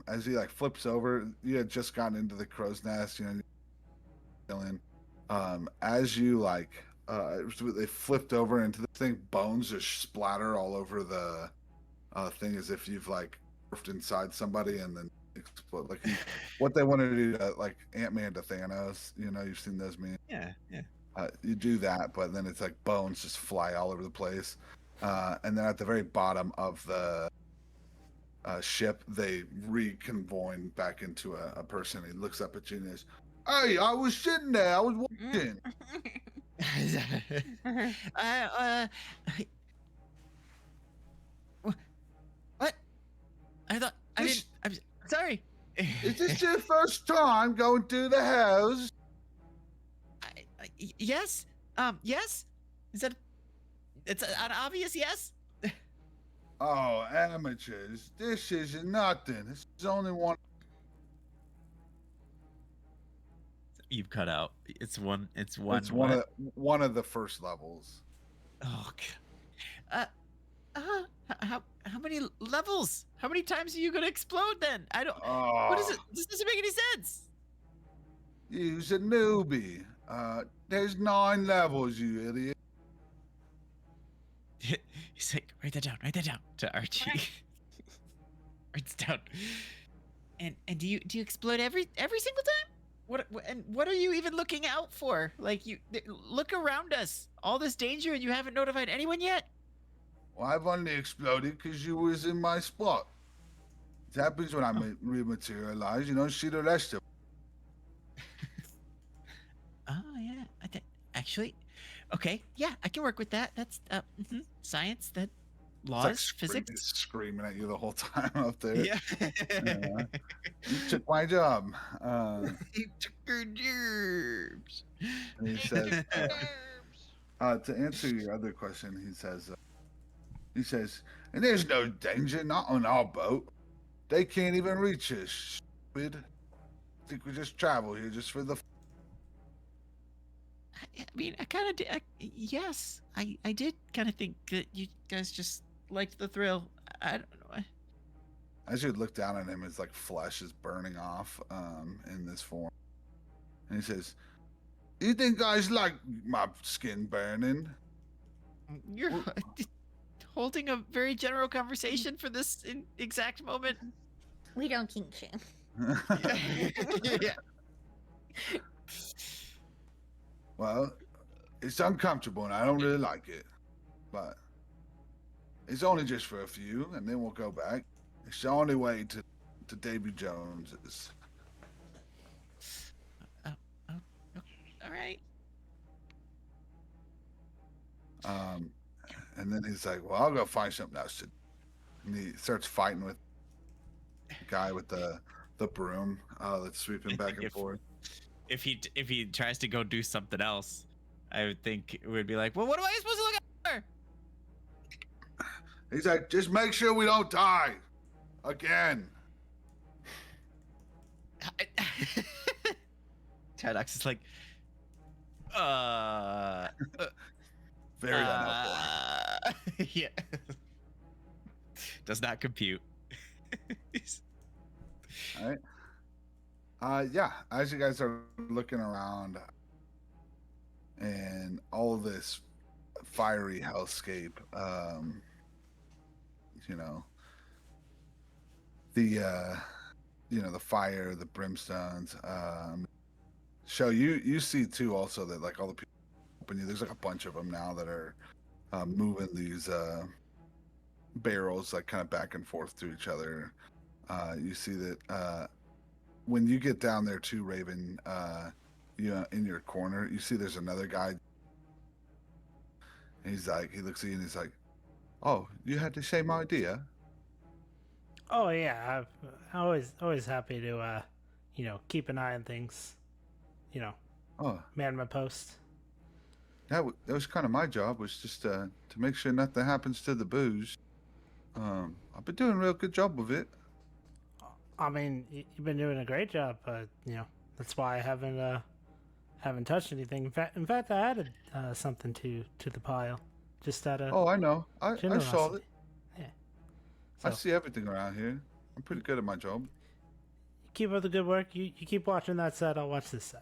as he like flips over. You had just gotten into the crow's nest, chilling. As you like they flipped over into the thing, bones just splatter all over the thing as if you've like morphed inside somebody and then explode. Like what they wanted to do, like Ant-Man to Thanos. You've seen those memes. Yeah. You do that, but then it's like bones just fly all over the place. And then at the very bottom of the ship, they reconvene back into a person. He looks up at you and is, "Hey, I was sitting there. I was watching." What? I thought I This- didn't. I'm sorry. Is this your first time going through the house? Yes. Yes. Is that? It's an obvious yes. Oh, amateurs. This is nothing. This is only one. You've cut out. It's one. It's one. It's what? one of the first levels. Oh. How many levels? How many times are you gonna explode then? I don't. What is it? This doesn't make any sense. You's a newbie. There's 9 levels, you idiot. He's like, write that down. Write that down to Archie. Writes down. And do you explode every single time? What are you even looking out for? Like look around us. All this danger and you haven't notified anyone yet? Well, I've only exploded because you was in my spot. It happens when I rematerialize. You don't see the rest of it. Oh yeah. Actually, okay. Yeah, I can work with that. That's science. That laws, It's like physics. screaming at you the whole time up there. Yeah. Yeah. You took my job. You took your germs. And he says, to answer your other question, he says, and there's no danger, not on our boat. They can't even reach us, stupid. I think we just travel here just for the. I mean, I kind of did. Yes, I did kind of think that you guys just liked the thrill. I don't know. As you look down at him, his like flesh is burning off in this form, and he says, "You think guys like my skin burning?" You're holding a very general conversation for this exact moment. We don't kink shame. Yeah. Well, it's uncomfortable and I don't really like it, but it's only just for a few, and then we'll go back. It's the only way to Davy Jones's. All right. And then he's like, "Well, I'll go find something else to do." And he starts fighting with the guy with the broom that's sweeping back and forth. If he tries to go do something else, I would think it would be like, well, what am I supposed to look out for? He's like, "Just make sure we don't die again." Taddox is like, Very unhelpful. yeah. Does not compute. All right. Yeah. As you guys are looking around, and all of this fiery hellscape, you know, the fire, the brimstones. Show you see too also that like all the people open you. There's like a bunch of them now that are moving these barrels like kind of back and forth to each other. You see that when you get down there too, Raven, in your corner, you see there's another guy. And he's like, he looks at you and he's like, "Oh, you had the same idea?" Oh yeah, I'm always happy to keep an eye on things. Oh, Man my post. that was kind of my job, was just to make sure nothing happens to the booze. I've been doing a real good job with it. I mean, you've been doing a great job, but that's why I haven't touched anything. In fact, I added something to the pile, just out of Oh, I know. I saw generosity. it. Yeah. I So, see everything around here. I'm pretty good at my job. keep up the good work. You keep watching that side. I'll watch this side.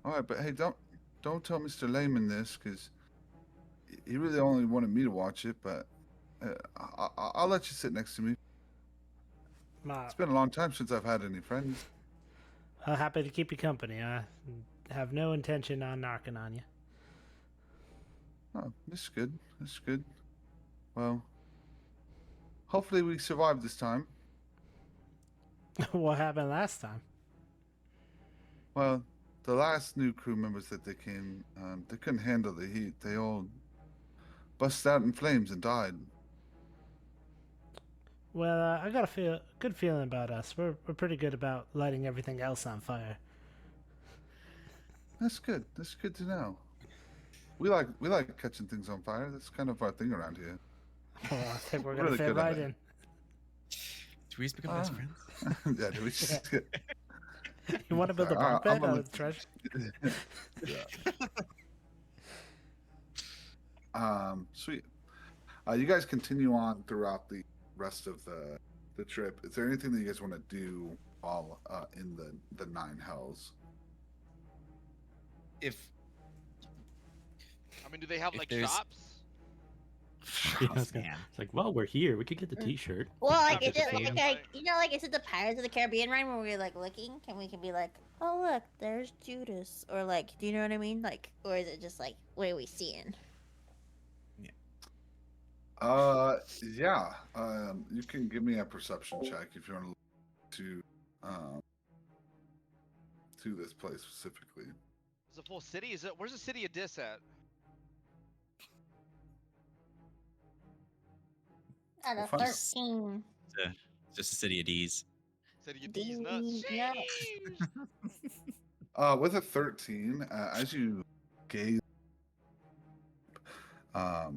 All right, but hey, don't tell Mr. Lehman this, because he really only wanted me to watch it. But I'll let you sit next to me. It's been a long time since I've had any friends. I'm happy to keep you company. I have no intention on knocking on you. Oh, this is good. This is good. Well, hopefully we survive this time. What happened last time? Well, the last new crew members that they came, they couldn't handle the heat. They all busted out in flames and died. Well, I got a good feeling about us. We're pretty good about lighting everything else on fire. That's good. That's good to know. We like catching things on fire. That's kind of our thing around here. Well, I think we're We're gonna really fit good at right it. in. Do we just become best friends? Yeah, do we just You want to build a Sorry, bunk I'm bed out gonna- of the treasure? Yeah. Sweet. You guys continue on throughout the rest of the trip. Is there anything that you guys want to do while in the Nine Hells? If I mean, do they have If like there's- shops? Yeah, oh, I was gonna- man, It's like, well, we're here. We could get the T-shirt. Well, like, I'm is just it saying, like, like- you know, like, is it the Pirates of the Caribbean rhyme where we're like looking and we can be like, oh look, there's Judas, or like, do you know what I mean? Like, or is it just like, what are we seeing? Yeah. You can give me a perception check if you want to this place specifically. Is it full city? Is it? Where's the city of Dis at? At We'll a find- 13. it's just a city of D's. City of D's nuts. D's nuts. Sheesh. With a 13, as you gaze, a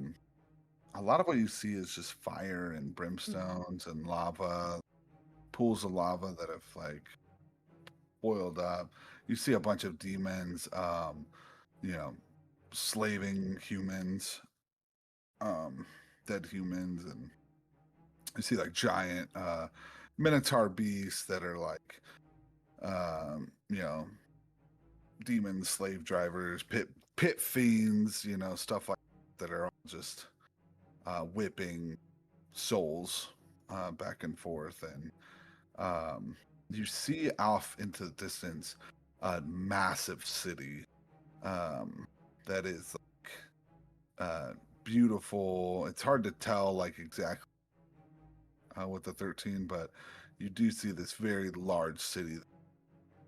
lot of what you see is just fire and brimstones and lava, pools of lava that have like boiled up. You see a bunch of demons, slaving humans, dead humans, and you see like giant minotaur beasts that are like, demon slave drivers, pit fiends, stuff like that are all just whipping souls back and forth. And you see off into the distance a massive city that is like beautiful. It's hard to tell like exactly with the 13, but you do see this very large city that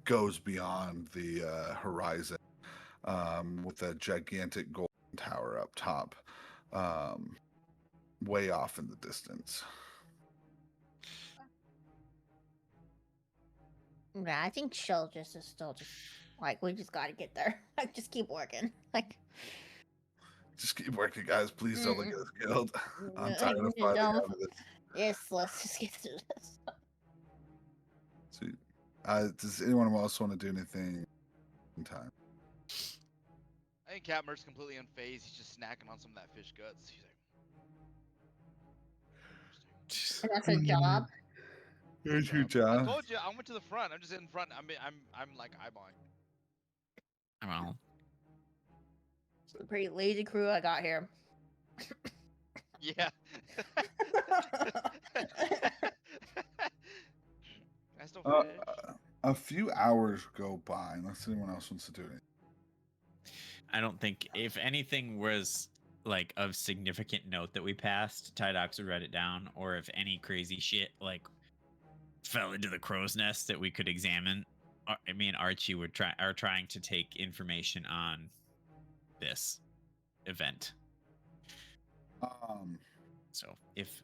goes beyond the horizon with a gigantic golden tower up top, way off in the distance. Yeah, I think Shell just is still just like, we just gotta get there. Like, just keep working. Like, Just keep working, guys. Please don't get us killed. I'm like, tired we of just fighting don't- out of this. yes, let's just get through this. Sweet. Does anyone else want to do anything in time? I think Catmer's completely unfazed. He's just snacking on some of that fish guts. He's like, And that's a job. Here's your I job. told you, I went to the front. I'm just in front. I'm like eyeballing. Well, Pretty lazy crew I got here. Yeah. I still fish. A few hours go by unless anyone else wants to do it. I don't think if anything was like of significant note that we passed, Tydox would write it down, or if any crazy shit like fell into the crow's nest that we could examine. Me and Archie are trying to take information on this event. So if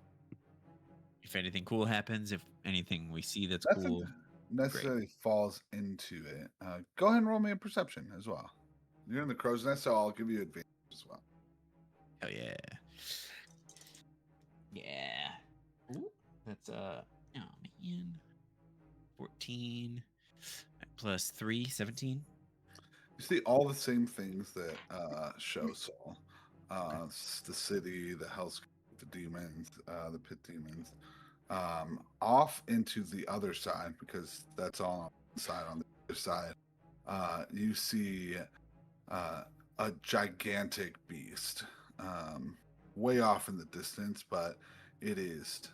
anything cool happens, if anything we see that's Nothing cool, necessarily falls into it. Go ahead and roll me a perception as well. You're in the crow's nest, so I'll give you advantage as well. hell yeah, yeah. Ooh, that's oh man, 14 plus 3, 17. You see all the same things that Show saw. The city, the hell's, the demons, the pit demons. Off into the other side, because that's all on the side. On the other side, you see a gigantic beast, way off in the distance, but it's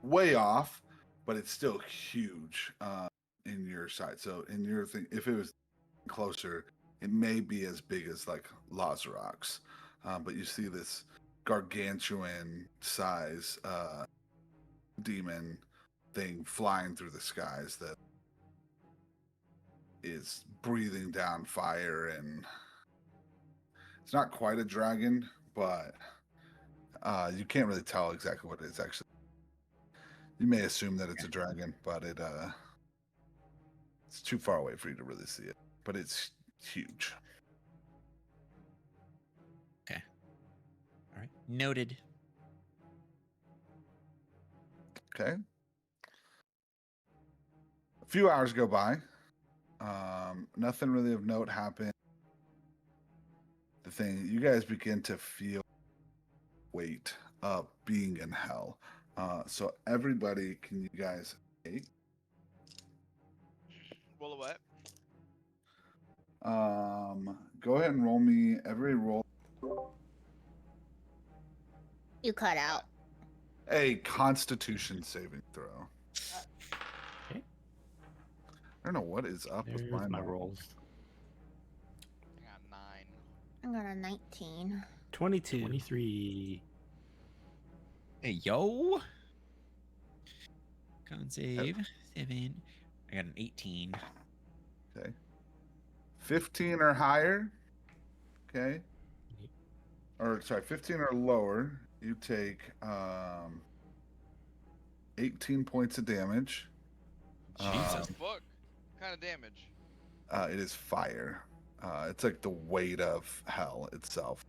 way off, but it's still huge in your sight. So in your thing, if it was closer, it may be as big as like Lazarox, but you see this gargantuan size demon thing flying through the skies that is breathing down fire, and it's not quite a dragon, but you can't really tell exactly what it is. Actually, you may assume that it's a dragon, but it's too far away for you to really see it. But it's huge. All right, noted. Okay. few hours go by. Nothing really of note happened. The thing, you guys begin to feel weight of being in hell. So everybody, can you guys okay? Roll what? Go ahead and roll me every roll You cut out. a Constitution saving throw. Okay. I don't know what is up with There's my rolls. rolls. I got 9. I got a 19. 22. 23. Hey, yo. Con save 7. I got an 18. Okay. 15 or higher. Okay. Or sorry, 15 or lower. You take 18 points of damage. Jesus. Fuck. What kind of damage? It is fire. It's like the weight of hell itself.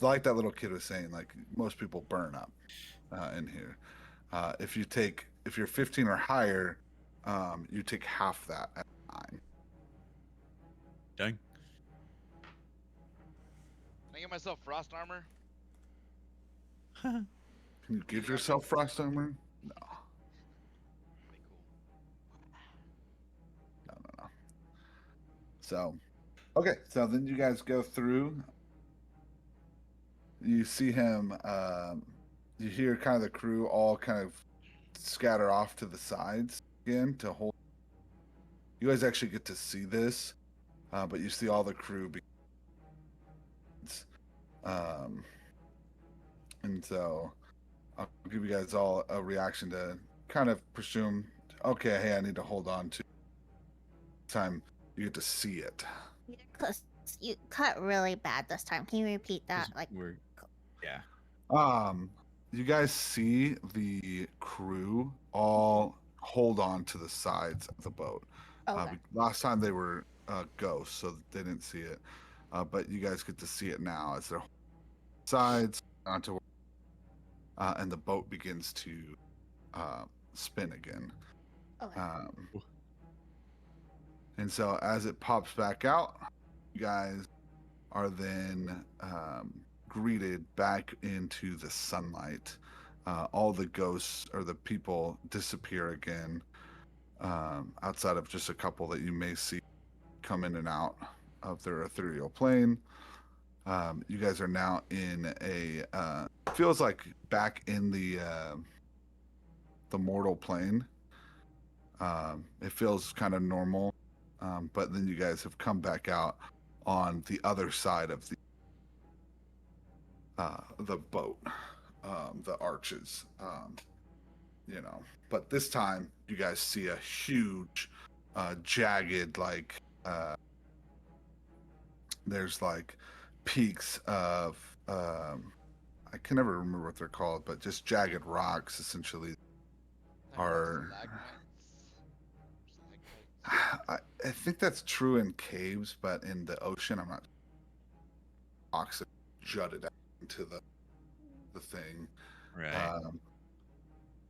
Like that little kid was saying, like most people burn up in here. If you're 15 or higher, you take half that at 9. Dang. Can I get myself frost armor? Can you give yourself frost armor? No, Pretty cool. no. So, okay. So then you guys go through. You see him. You hear kind of the crew all kind of scatter off to the sides again to hold. You guys actually get to see this, but you see all the crew. And so I'll give you guys all a reaction to kind of presume, okay, hey, I need to hold on to time you get to see it. You cut really bad this time. Can you repeat that? Like, Yeah. You guys see the crew all hold on to the sides of the boat. okay. Last time they were ghosts, so they didn't see it. But you guys get to see it now as they're sides onto, and the boat begins to spin again. Okay. And so as it pops back out, you guys are then greeted back into the sunlight. All the ghosts or the people disappear again, outside of just a couple that you may see come in and out of their ethereal plane. You guys are now in a feels like back in the mortal plane. It feels kind of normal, but then you guys have come back out on the other side of the boat, the arches, But this time, you guys see a huge, jagged, like there's like peaks of I can never remember what they're called, but just jagged rocks essentially are. I think that's true in caves, but in the ocean, I'm not. Rocks that jutted out into the thing, Right.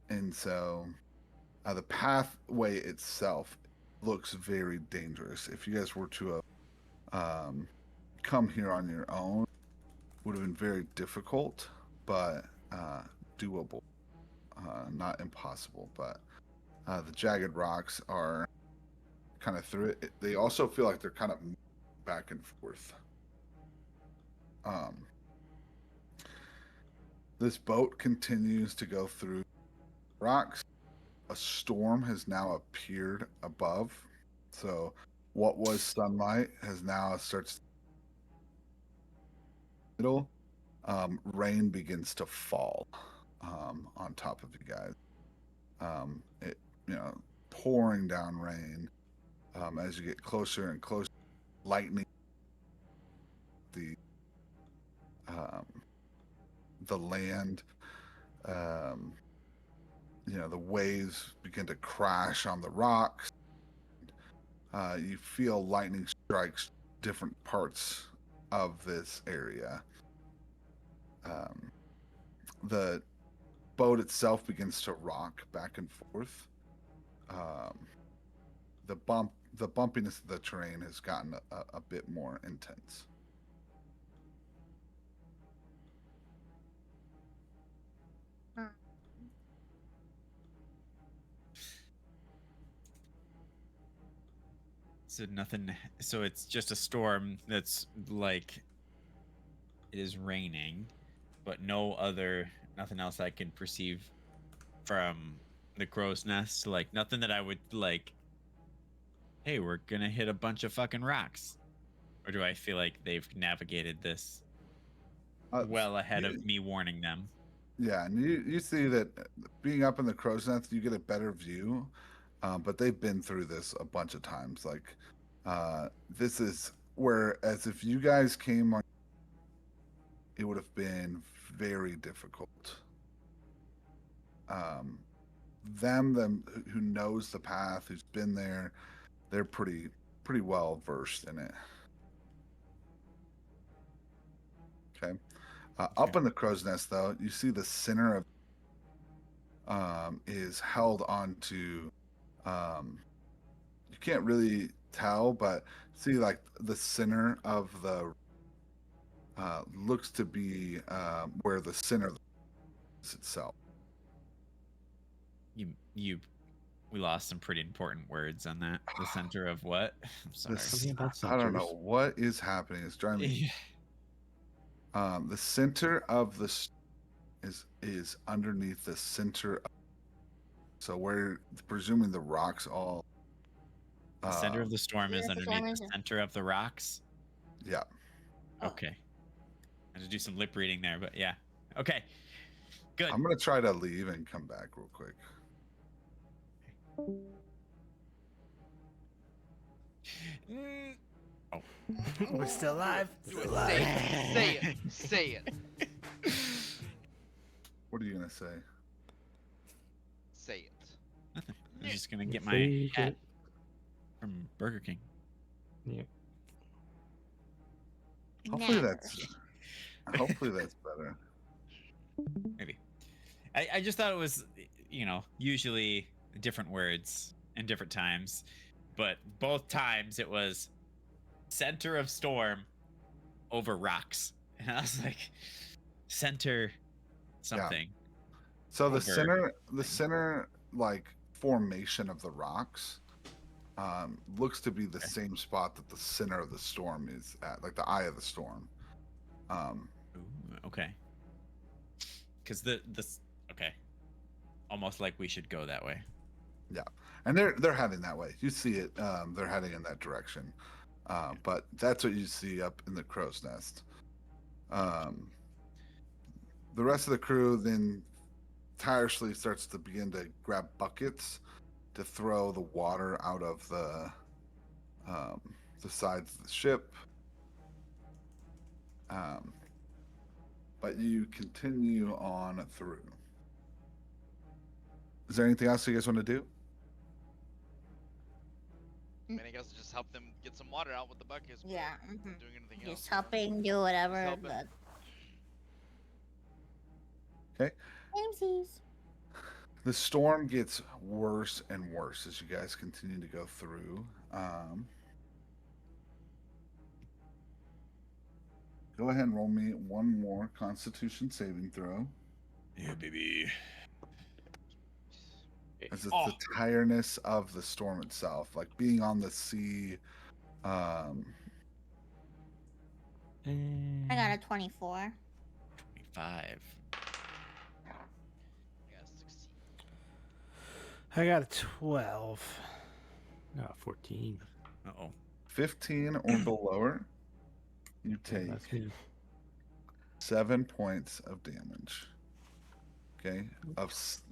and so the pathway itself looks very dangerous. If you guys were to come here on your own, would have been very difficult, but doable. Not impossible, but the jagged rocks are kind of through it. They also feel like they're kind of back and forth. This boat continues to go through rocks. A storm has now appeared above, so what was sunlight has now starts middle. Rain begins to fall on top of you guys. It pouring down rain as you get closer and closer. Lightning, the land, the waves begin to crash on the rocks. You feel lightning strikes different parts of this area. The boat itself begins to rock back and forth. the bumpiness of the terrain has gotten a bit more intense. So nothing. So it's just a storm that's like it is raining, but nothing else I can perceive from the crow's nest. Like nothing that I would like. Hey, we're gonna hit a bunch of fucking rocks, or do I feel like they've navigated this well ahead of me warning them? Yeah, and you see that being up in the crow's nest, you get a better view. But they've been through this a bunch of times. Like, this is whereas if you guys came on, it would have been very difficult. Them who knows the path, who's been there, they're pretty well versed in it. Okay. Up in the crow's nest, though, you see the center of is held onto. You can't really tell, but see, like the center of the looks to be where the center is itself. We lost some pretty important words on that. The center of what? I'm sorry. This, about I don't centers. know what is happening. It's driving me. The center of the is underneath the center. So we're presuming the rocks all. The center of the storm is Yeah, the underneath storm the is- center of the rocks. Yeah. Oh. Okay. I had to do some lip reading there, but yeah. Okay. Good. I'm gonna try to leave and come back real quick. Mm, We're still alive. Do it. Say it. Say it. What are you gonna say? Say it. Nothing. I'm just gonna get my Say hat it. from Burger King. Yeah. Hopefully Never. that's better. Maybe. I just thought it was, usually different words and different times, but both times it was center of storm over rocks, and I was like, center something. So the Over. center like formation of the rocks looks to be the same spot that the center of the storm is at, like the eye of the storm. Ooh, okay. Because okay, almost like we should go that way. And they're heading that way. You see it. They're heading in that direction. But that's what you see up in the crow's nest. The rest of the crew then tirelessly starts to begin to grab buckets to throw the water out of the sides of the ship. But you continue on through. Is there anything else you guys want to do? I mean, I guess just help them get some water out with the buckets. but Yeah. not doing anything else. Just helping, do whatever. helping. But... Okay. Samesies. The storm gets worse and worse as you guys continue to go through. Go ahead and roll me one more Constitution saving throw. Yeah, baby. As it's the tiredness of the storm itself, like being on the sea. I got a 24. 25. Yeah, 16. I got a 12. 14. Uh-oh. 15 or below, you take That's me. 7 points of damage. Okay,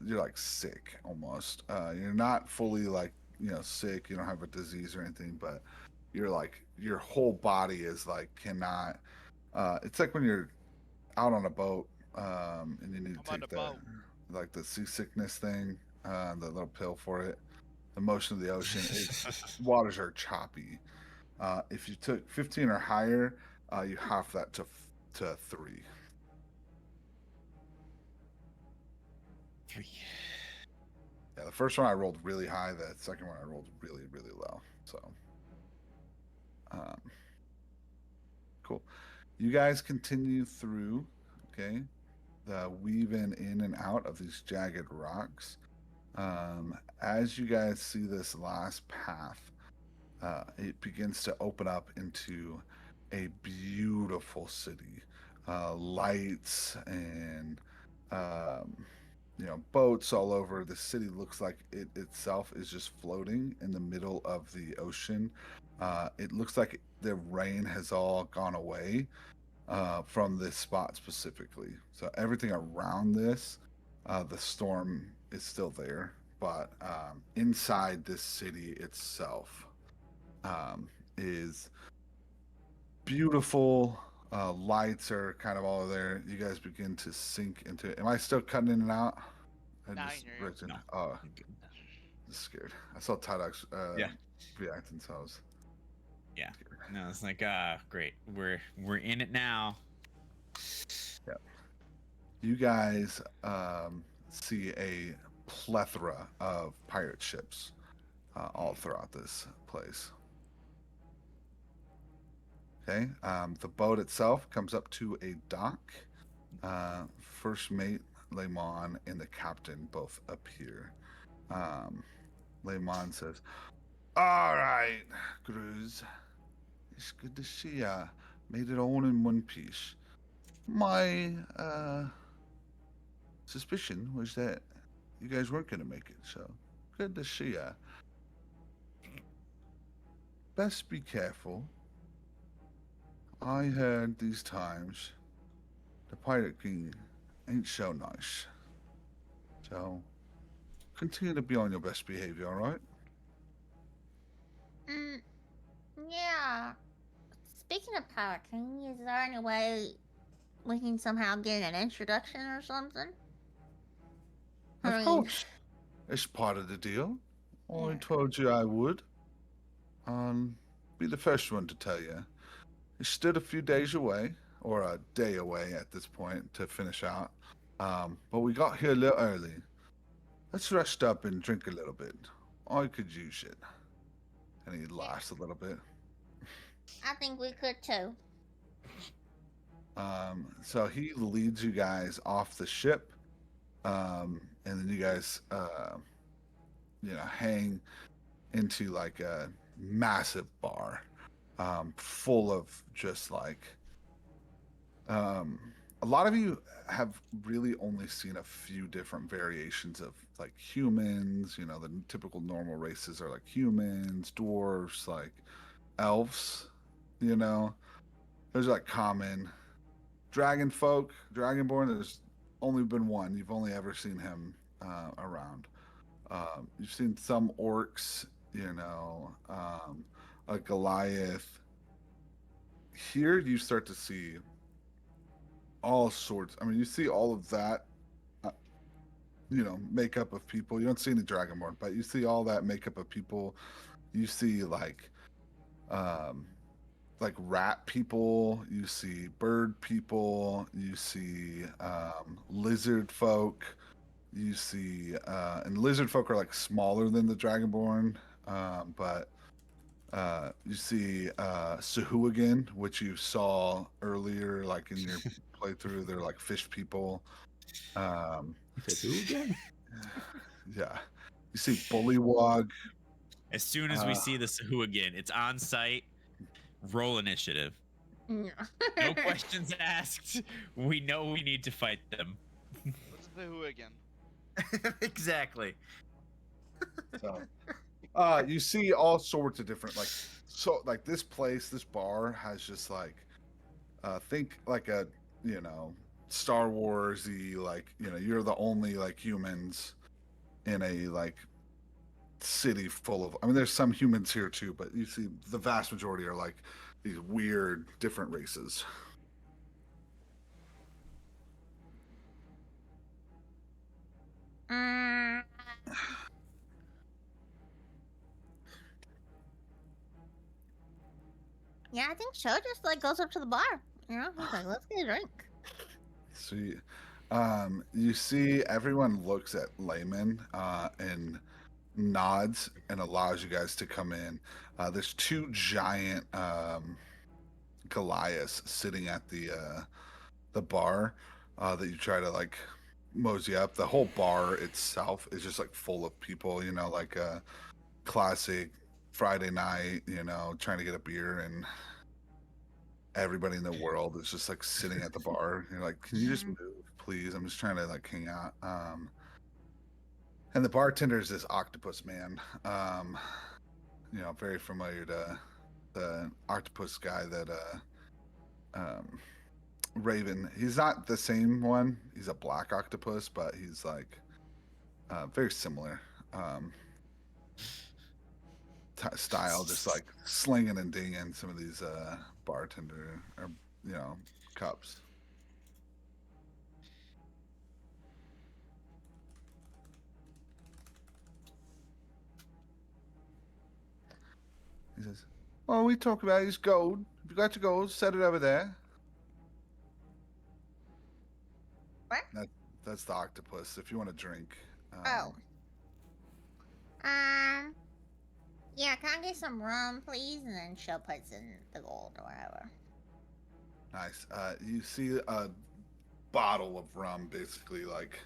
you're like sick almost. You're not fully like sick. You don't have a disease or anything, but you're like your whole body is like cannot. It's like when you're out on a boat and you need to I'm on take the boat. like the seasickness thing, the little pill for it. The motion of the ocean, waters are choppy. If you took 15 or higher, you half that to 3. 3. Yeah, the first one I rolled really high. The second one I rolled really, really low. So, cool. You guys continue through. Okay, the weaving in and out of these jagged rocks. As you guys see this last path, it begins to open up into a beautiful city. Lights and boats all over. The city looks like it itself is just floating in the middle of the ocean. It looks like the rain has all gone away from this spot specifically. So everything around this, the storm is still there, but inside this city itself is beautiful. Lights are kind of all there. You guys begin to sink into it. Am I still cutting in and out? I Nah, just you're- wrote in- No. Oh, just scared. I saw Tydox Yeah. reacting, so I was Yeah. scared. No, it's like great. We're in it now. You guys see a plethora of pirate ships all throughout this place. Okay, the boat itself comes up to a dock. First mate Lemon and the captain both appear. Lemon says, "All right, Cruz, it's good to see ya. Made it all in one piece. My suspicion was that you guys weren't gonna make it, so good to see ya. Best be careful. I heard these times the Pirate King ain't so nice. So continue to be on your best behavior, alright? Yeah. Speaking of Power King, is there any way we can somehow get an introduction or something? I Of mean, course. It's part of the deal. I Yeah. told you I would. Be the first one to tell you. It's still a few days away, or a day away at this point to finish out. But we got here a little early. Let's rest up and drink a little bit. I could use it. And he laughs a little bit. I think we could too. So he leads you guys off the ship, and then you guys, hang into like a massive bar, full of just like, a lot of you have really only seen a few different variations of like humans. You know, the typical normal races are like humans, dwarves, like elves. You know, there's like common dragon folk, dragonborn. There's only been one. You've only ever seen him around. You've seen some orcs, a Goliath. Here you start to see all sorts. I mean, you see all of that, makeup of people. You don't see any dragonborn, but you see all that makeup of people. You see like rat people, you see bird people, you see lizard folk, you see and lizard folk are like smaller than the dragonborn, but you see Sahuagin, which you saw earlier, like in your playthrough. They're like fish people. He said, "Who again?" Yeah, you see Bullywog. As soon as we see the Sahu again, it's on site. Roll initiative. No. No questions asked. We know we need to fight them. What's the who again? Exactly. So, you see all sorts of different like this place, this bar has just like, think like a Star Warsy, like you're the only like humans in a like city full of. I mean, there's some humans here too, but you see the vast majority are like these weird different races. Mm. Yeah, I think Cho just like goes up to the bar. He's like, let's get a drink. So You see, everyone looks at Layman and nods and allows you guys to come in. There's two giant Goliaths sitting at the bar that you try to like mosey up. The whole bar itself is just like full of people, you know, like a classic Friday night, you know, trying to get a beer, and everybody in the world is just like sitting at the bar. You're like, can you just move, please? I'm just trying to like hang out. And the bartender is this octopus man. You know, very familiar to the octopus guy that Raven. He's not the same one. He's a black octopus, but he's like very similar style, just like slinging and dinging some of these bartender or you know cups. He says, "Oh, we talk about his gold. If you got your gold, set it over there." What? That's the octopus. If you want to drink. Oh. Yeah, can I get some rum, please? And then she'll put in the gold or whatever. Nice. You see a bottle of rum basically like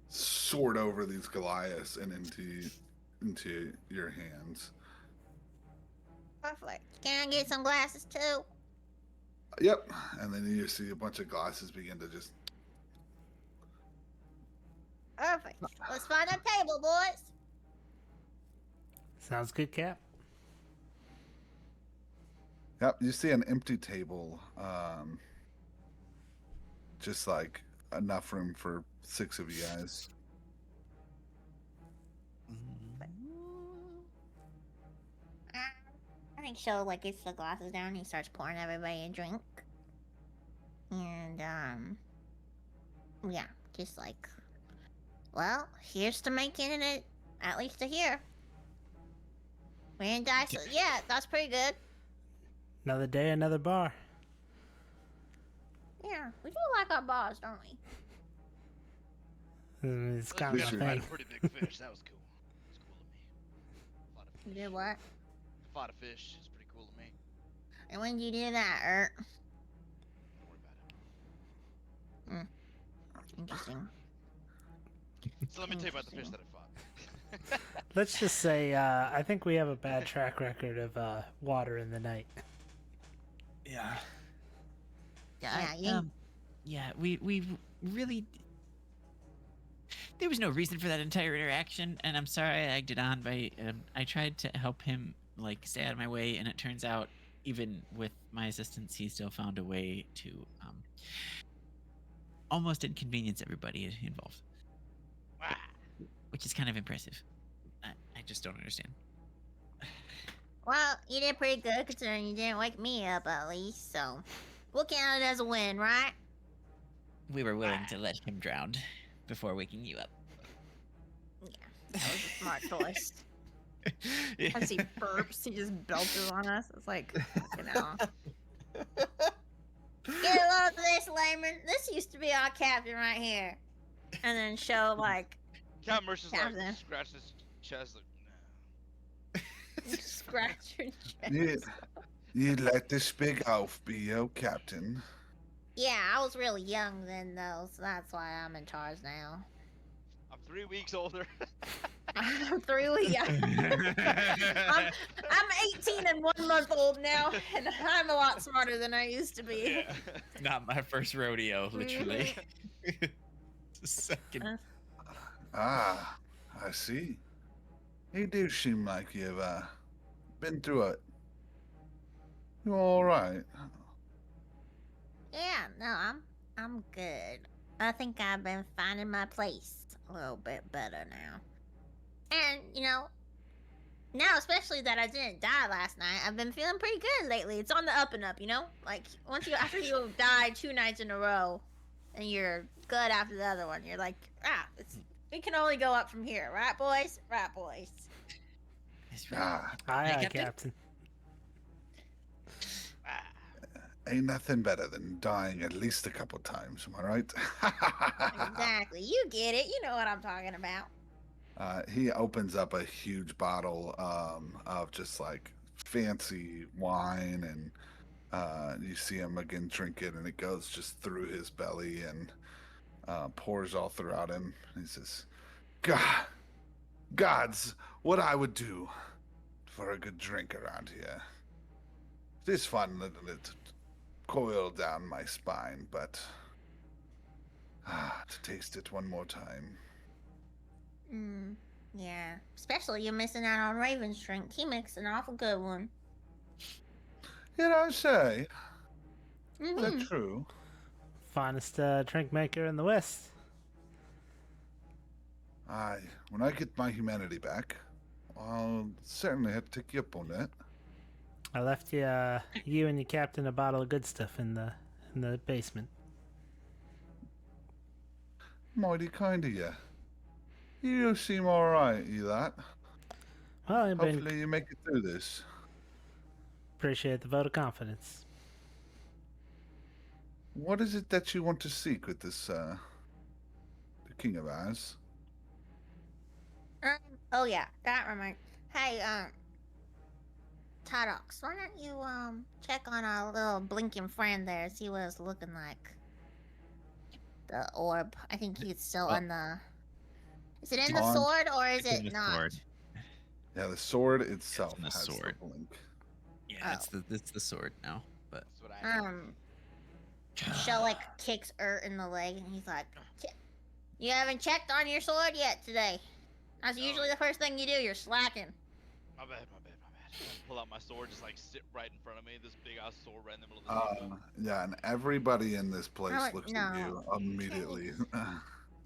soared over these Goliaths and into your hands. Perfect. Can I get some glasses too? Yep. And then you see a bunch of glasses begin to just. Perfect. Let's find a table, boys. Sounds good, Cap. Yep. You see an empty table. Just like enough room for 6 of you guys. I think she'll like gets the glasses down and he starts pouring everybody a drink. And yeah, just like, well, here's to making it at least to here. We didn't die, so yeah, that's pretty good. Another day, another bar. Yeah, we do like our bars, don't we? It's kind We of a got a thing. pretty big fish. That was cool. It was cool to me. Fought a You fish. did what? Fought a fish. It's pretty cool to me. And when did you do that, Ert? Don't worry about it. Interesting. So let me tell you about the fish that I fought. Let's just say, I think we have a bad track record of water in the night. Yeah. Yeah, We really. There was no reason for that entire interaction, and I'm sorry I egged it on by. I tried to help him like stay out of my way, and it turns out, even with my assistance, he still found a way to almost inconvenience everybody involved, Wow. which is kind of impressive. I just don't understand. Well, you did pretty good considering you didn't wake me up at least, so we'll count it as a win, right? We were willing to let him drown before waking you up. That was a smart choice. As he burps, he just belches on us. It's like, you know. Get a load of this, Layman. This used to be our captain right here. And then show like Count Mercer's like Captain. scratching his chest like, no. Scratch your chest. You let this big elf be your captain. yeah, I was really young then though, so that's why I'm in charge now. I'm 3 weeks older. I'm 3 weeks. I'm 18 and 1 month old now, and I'm a lot smarter than I used to be. Yeah. Not my first rodeo, literally. Second. Ah, I see. You do seem like you've been through it. You all right? Yeah, no, I'm good. I think I've been finding my place a little bit better now. And, you know, now especially that I didn't die last night, I've been feeling pretty good lately. It's on the up and up, you know? Like after you die 2 nights in a row and you're good after the other one, you're like, it can only go up from here, right boys? Right boys. That's right. Ah, Aye, Hey, aye, Captain. Captain. Ah. Ain't nothing better than dying at least a couple times, am I right? Exactly. You get it. You know what I'm talking about. He opens up a huge bottle of just like fancy wine, and you see him again drink it, and it goes just through his belly and pours all throughout him. He says, Gods, what I would do for a good drink around here. It is fun letting it coil down my spine, but to taste it one more time. Yeah. Especially you're missing out on Raven's drink. He makes an awful good one. You don't say. Is Mm-hmm. that true? Finest drink maker in the West. Aye. When I get my humanity back, I'll certainly have to take you up on that. I left you and your captain a bottle of good stuff in the basement. Mighty kind of you. You seem alright, you that. Well, I've been Hopefully you make it through this. appreciate the vote of confidence. What is it that you want to seek with this, the King of Oz? Oh yeah, that reminds. Hey, Todox, why don't you check on our little blinking friend there, see what it's looking like? The orb. I think he's still in the. Is it in the On- sword or is It's in it the not? sword. Yeah, the sword itself in the has sword. the blink. Yeah, it's the sword now. But That's what I know. Shell like kicks Urt in the leg and he's like, "You haven't checked on your sword yet today. That's usually the first thing you do. You're slacking." My bad. I pull out my sword, just like sit right in front of me. This big ass sword right in the middle of the table. Yeah, and everybody in this place Oh, looks no. at you immediately.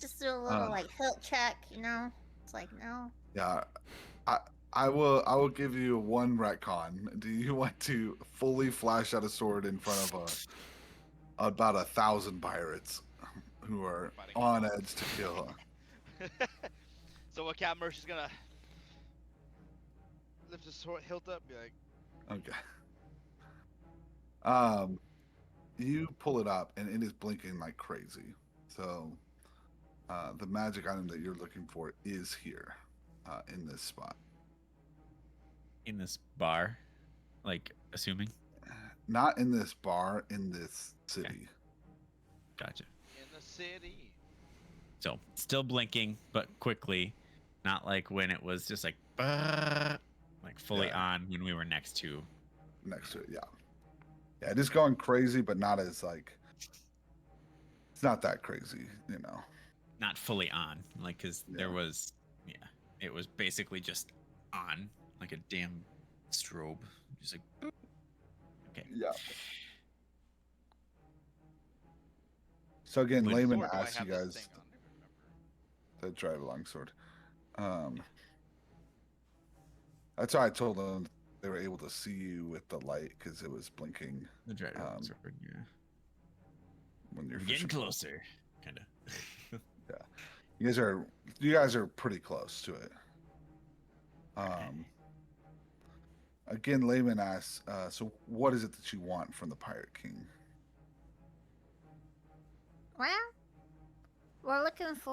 Just do a little like hilt check, you know? It's like, no. Yeah, I will give you one retcon. Do you want to fully flash out a sword in front of about 1,000 pirates who are Fighting on monsters. edge to kill? So what Cat Merch is gonna lift his sword hilt up, be like, Okay. You pull it up and it is blinking like crazy. So, the magic item that you're looking for is here, in this spot. in this bar, like assuming. Not in this bar, in this city. Gotcha. in the city. So still blinking, but quickly, not like when it was just like fully Yeah. on when we were next to. Next to it, yeah. Yeah, it is going crazy, but not as like. It's not that crazy, you know. Not fully on, like because there Yeah. was, it was basically just on, like a damn strobe, just like. boop. Okay. Yeah. So again, When Layman Sword, do I asked have you this guys thing on? I don't remember. to drive a longsword. That's why I told them they were able to see you with the light because it was blinking The dread Um, sword, yeah. when you're We're getting fishing. closer, kind of. You guys are pretty close to it. Again, Layman asks, so what is it that you want from the Pirate King? Well, we're looking for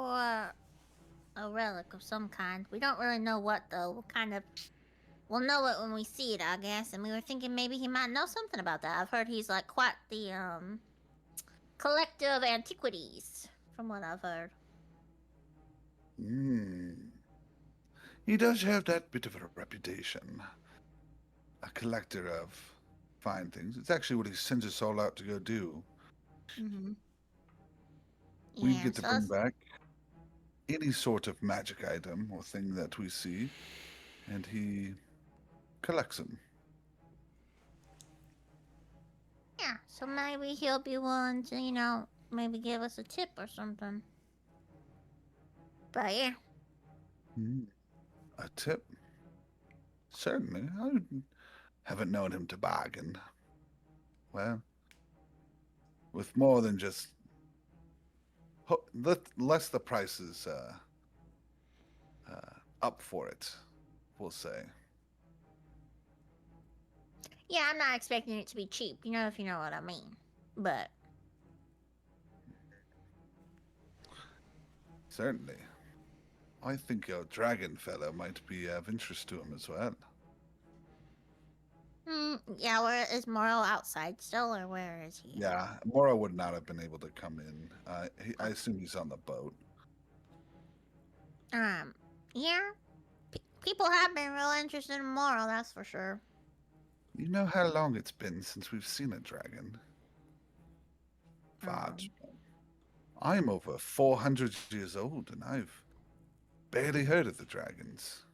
a relic of some kind. We don't really know what though. We'll know it when we see it, I guess. And we were thinking maybe he might know something about that. I've heard he's like quite the collector of antiquities, from what I've heard. He does have that bit of a reputation. A collector of fine things. It's actually what he sends us all out to go do. Mm-hmm. We get to bring back any sort of magic item or thing that we see, and he collects them. Yeah, so maybe he'll be willing to, maybe give us a tip or something. But yeah. A tip? Certainly. I haven't known him to bargain. Well, with more than just less the price is up for it, we'll say. Yeah, I'm not expecting it to be cheap, you know, if you know what I mean. But Certainly. I think your dragon fellow might be of interest to him as well. yeah, where is Morrow outside still, or where is he? Yeah, Mora would not have been able to come in. I assume he's on the boat. Yeah. People have been real interested in Morrow, that's for sure. You know how long it's been since we've seen a dragon? Far Um, too long. I'm over 400 years old, and I've barely heard of the dragons.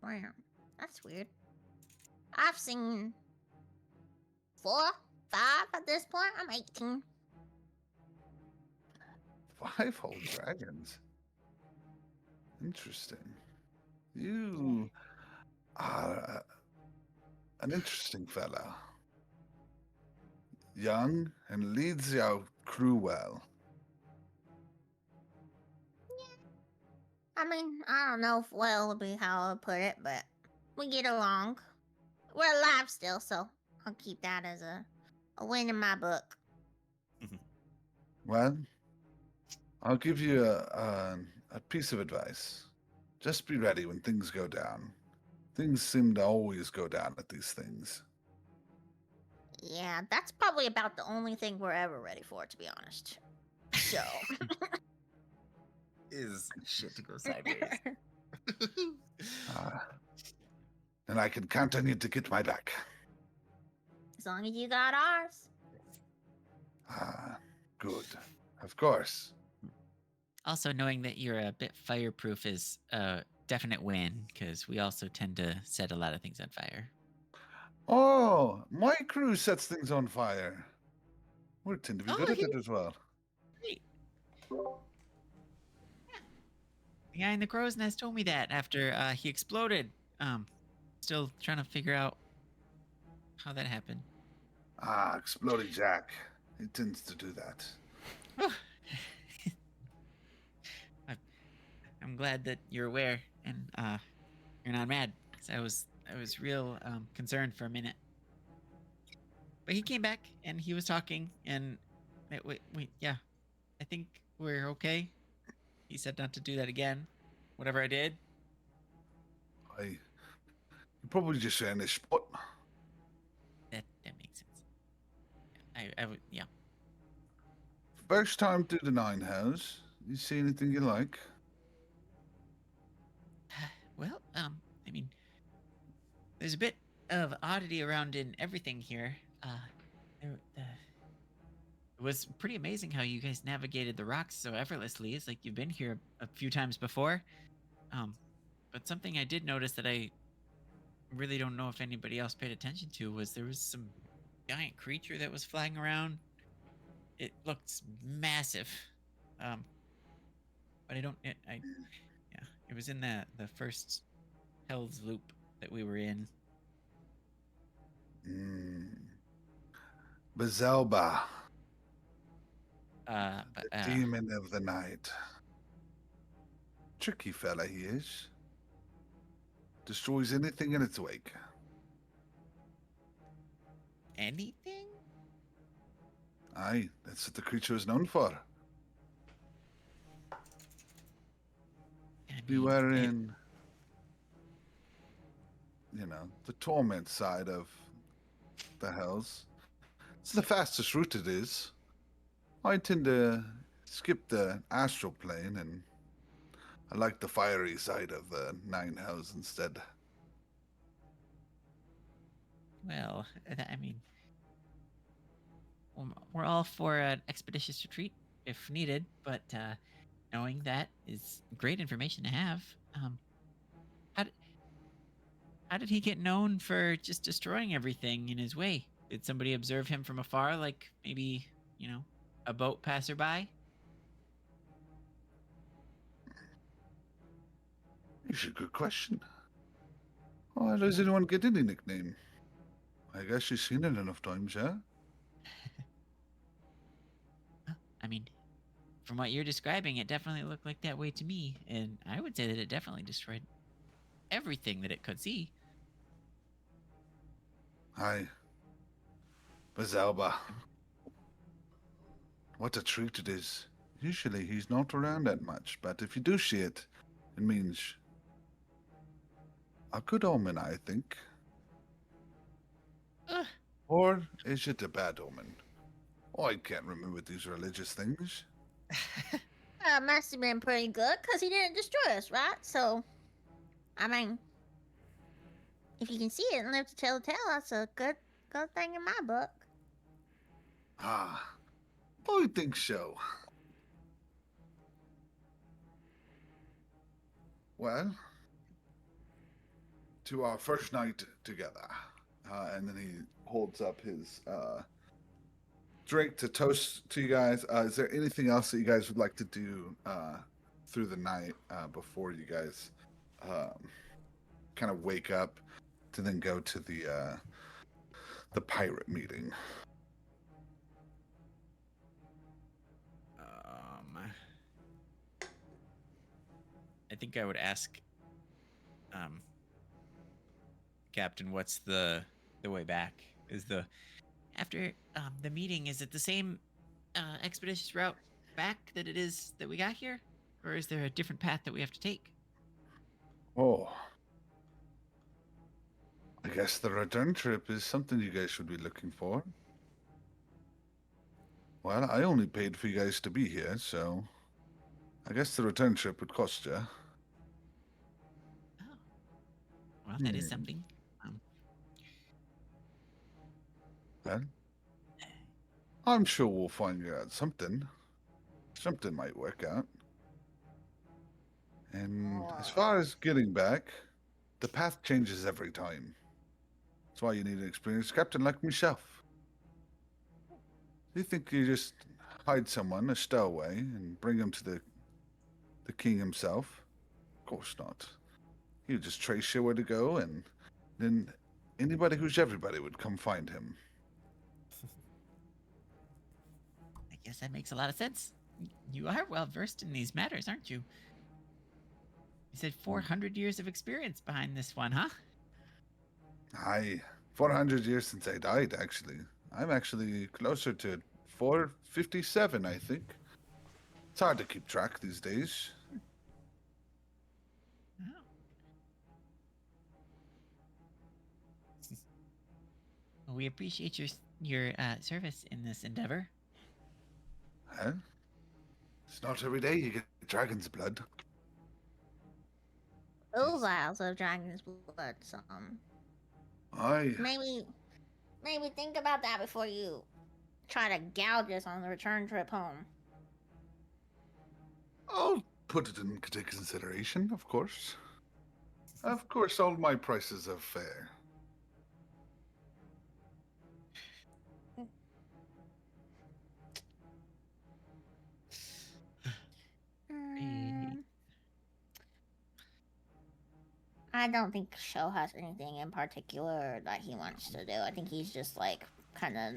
Wow, that's weird. I've seen 4, 5 at this point. I'm 18. 5 whole dragons. Interesting. You are an interesting fellow. Young and leads your crew well. I mean, I don't know if well would be how I would put it, but we get along. We're alive still, so I'll keep that as a win in my book. Well, I'll give you a piece of advice. Just be ready when things go down. Things seem to always go down at these things. Yeah, that's probably about the only thing we're ever ready for, to be honest. So. Is shit to go sideways. And I can count on you to get my back. As long as you got ours. Good. Of course. Also, knowing that you're a bit fireproof is a definite win, because we also tend to set a lot of things on fire. Oh, my crew sets things on fire. We tend to be Oh, good at he- it as well. Great. The guy in the crow's nest told me that after he exploded. Still trying to figure out how that happened. Exploding Jack. He tends to do that. I'm glad that you're aware and you're not mad, because I was real concerned for a minute. But he came back and he was talking, and yeah, I think we're okay. He said not to do that again. Whatever I did. You probably just saying this spot. That makes sense. I would, yeah. First time through the Nine Hells. You see anything you like? Well, I mean, there's a bit of oddity around in everything here. It was pretty amazing how you guys navigated the rocks so effortlessly. It's like you've been here a few times before. But something I did notice that I really don't know if anybody else paid attention to was there was some giant creature that was flying around. It looked massive. But it was in the first Hell's Loop that we were in. Bezelba, But, the demon of the night. Tricky fella he is. Destroys anything in its wake. anything? Aye, that's what the creature is known for. I We mean, were it- in, the torment side of the hells. It's the fastest route it is. I tend to skip the astral plane, and I like the fiery side of the Nine Hells instead. Well, I mean, we're all for an expeditious retreat if needed, but knowing that is great information to have. How did he get known for just destroying everything in his way? Did somebody observe him from afar, like maybe, a boat passerby? It's a good question. Why does anyone get any nickname? I guess you've seen it enough times, yeah? I mean, from what you're describing, it definitely looked like that way to me, and I would say that it definitely destroyed everything that it could see. Hi. Bazalba. What a treat it is. Usually he's not around that much, but if you do see it, it means a good omen, I think. Ugh. Or is it a bad omen? Oh, I can't remember these religious things. Must have been pretty good because he didn't destroy us, right? So, I mean, if you can see it and live to tell the tale, that's a good thing in my book. Ah, I think so. Well, to our first night together. And then he holds up his drink to toast to you guys. Is there anything else that you guys would like to do through the night before you guys kind of wake up to then go to the pirate meeting? I think I would ask, Captain, what's the way back? Is the After the meeting, is it the same expeditious route back that it is that we got here? Or is there a different path that we have to take? Oh, I guess the return trip is something you guys should be looking for. Well, I only paid for you guys to be here, so I guess the return trip would cost you. Oh. Well, that is Hmm. something. Well, I'm sure we'll find out something. Something might work out. And as far as getting back, the path changes every time. That's why you need an experienced captain like myself. You think you just hide someone, a stowaway, and bring him to the king himself? Of course not. You just trace you where to go, and then anybody who's everybody would come find him. I guess that makes a lot of sense. You are well versed in these matters, aren't you? You said 400 years of experience behind this one, huh? 400 years since I died, actually. I'm actually closer to 457, I think. It's hard to keep track these days. Oh. Well, we appreciate your service in this endeavor. Huh? It's not every day you get dragon's blood. Those vials of dragon's blood, some. Aye. Maybe think about that before you try to gouge us on the return trip home. I'll put it into consideration, of course. Of course, all my prices are fair. I don't think Sho has anything in particular that he wants to do. I think he's just like kind of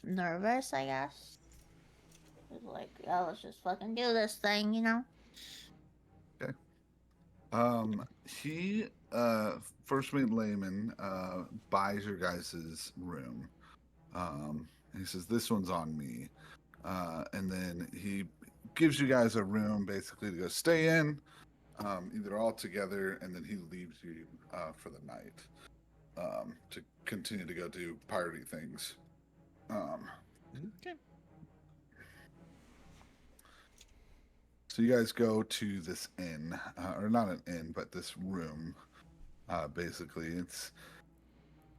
nervous, I guess. He's like, yeah, let's just fucking do this thing, you know? He, First Mate Layman, buys your guys' room. He says, this one's on me. And then he gives you guys a room basically to go stay in, either all together, and then he leaves you for the night to continue to go do piratey things. Okay. So you guys go to this inn, or not an inn, but this room. Basically, it's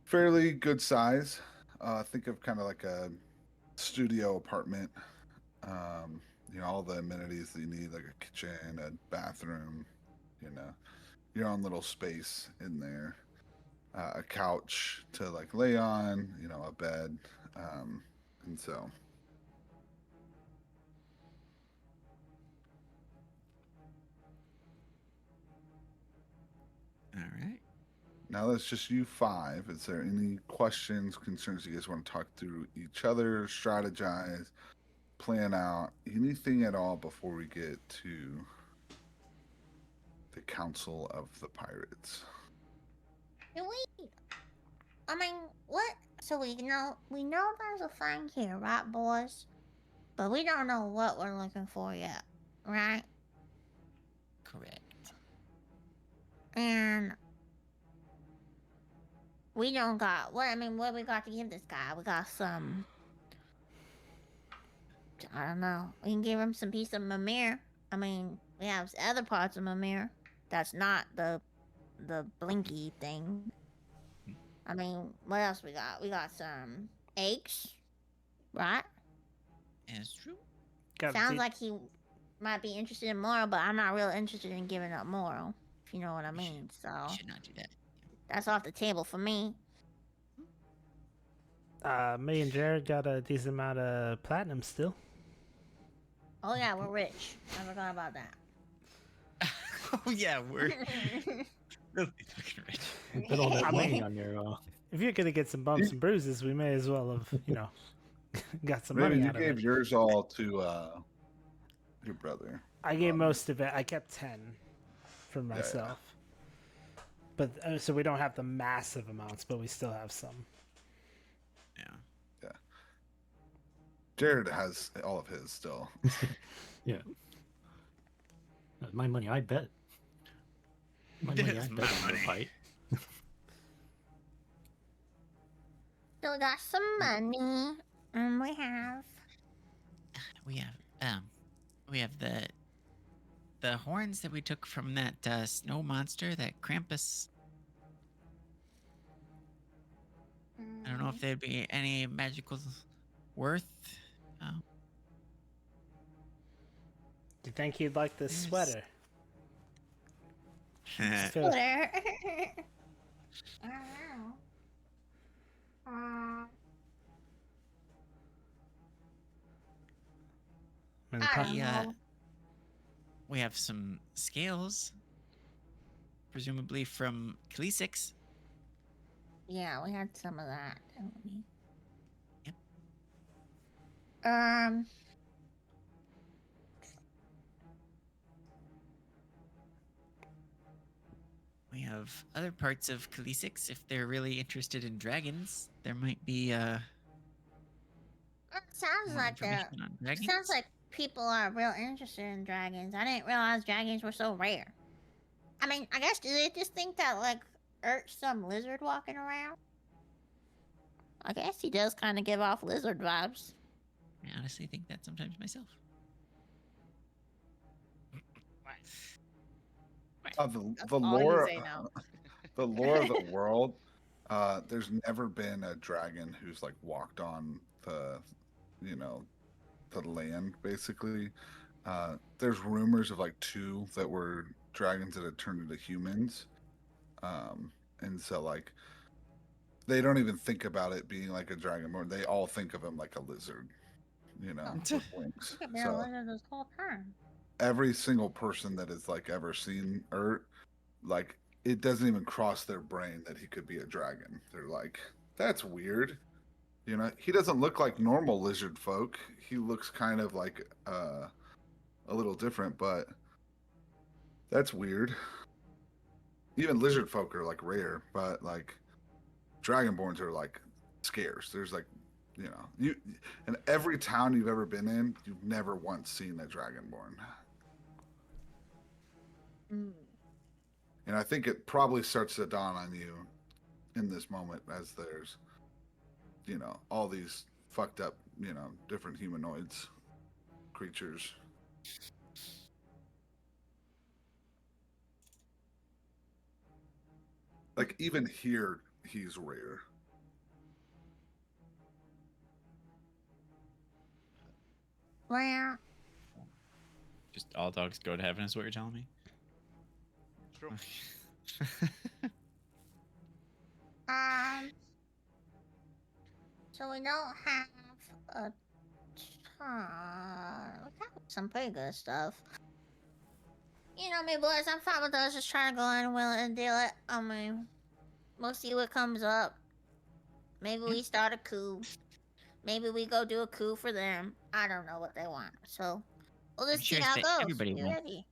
fairly good size. Think of kind of like a studio apartment. All the amenities that you need, like a kitchen, a bathroom, your own little space in there, a couch to like lay on, a bed, and so. All right. Now that's just you five. Is there any questions, concerns you guys want to talk through each other, strategize, plan out, anything at all before we get to the Council of the Pirates? Can we I mean, what? So we know there's a thing here, right, boys? But we don't know what we're looking for yet, right? Correct. And we don't got what? I mean, what we got to give this guy? We got some. I don't know. We can give him some piece of Mimir. I mean, we have other parts of Mimir. That's not the blinky thing. I mean, what else we got? We got some eggs, right? That's true. Sounds like he might be interested in Moral, but I'm not real interested in giving up Moral, if you know what I mean. So You should not do that. that's off the table for me. Me and Jared got a decent amount of platinum still. Oh yeah, we're rich. I forgot about that. Oh yeah, we're really fucking rich. You put all that I money mean- on your. If you're gonna get some bumps and bruises, we may as well have, got some Raven, money you out of gave it. yours all to your brother. I gave most of it. I kept 10 for yeah. myself. But so we don't have the massive amounts, but we still have some. Yeah. Jared has all of his still. Yeah. That's my money, I bet. My money, I That's bet my on the money. fight. Still got some money, and we have. We have the horns that we took from that snow monster, that Krampus. I don't know if there'd be any magical worth. Oh, Do you think he'd like this Yes. sweater? yeah. Feel- Twitter. I don't know. and I pro- don't Yeah. know. We have some scales, presumably from Kalisix. Yeah, we had some of that, didn't we? Yep. We have other parts of Kalisix. If they're really interested in dragons, there might be It sounds more like that. information on dragons. Sounds like people are real interested in dragons. I didn't realize dragons were so rare. I mean, I guess do they just think that like Urt's some lizard walking around? I guess he does kind of give off lizard vibes. I honestly think that sometimes myself. The all you lore, say now. the lore of the world. There's never been a dragon who's like walked on the land basically. There's rumors of like 2 that were dragons that had turned into humans, and so like they don't even think about it being like a dragonborn. They all think of him like a lizard, with wings. Look at their So lizard this whole time. every single person that has like ever seen Urt, like it doesn't even cross their brain that he could be a dragon. They're like, that's weird. He doesn't look like normal lizard folk. He looks kind of like a little different, but that's weird. Even lizard folk are like rare, but like dragonborns are like scarce. There's like, you in every town you've ever been in, you've never once seen a dragonborn. Mm. And I think it probably starts to dawn on you in this moment as there's, all these fucked up, different humanoids, creatures. Like even here, he's rare. Well, Just all dogs go to heaven is what you're telling me? True. so we don't have a ton. We have some pretty good stuff. Me boys, I'm fine with us just trying to go in and will it and deal it. I mean, we'll see what comes up. Maybe we start a coup. Maybe we go do a coup for them. I don't know what they want. So we'll I'm just see sure how it goes. everybody Be will. ready.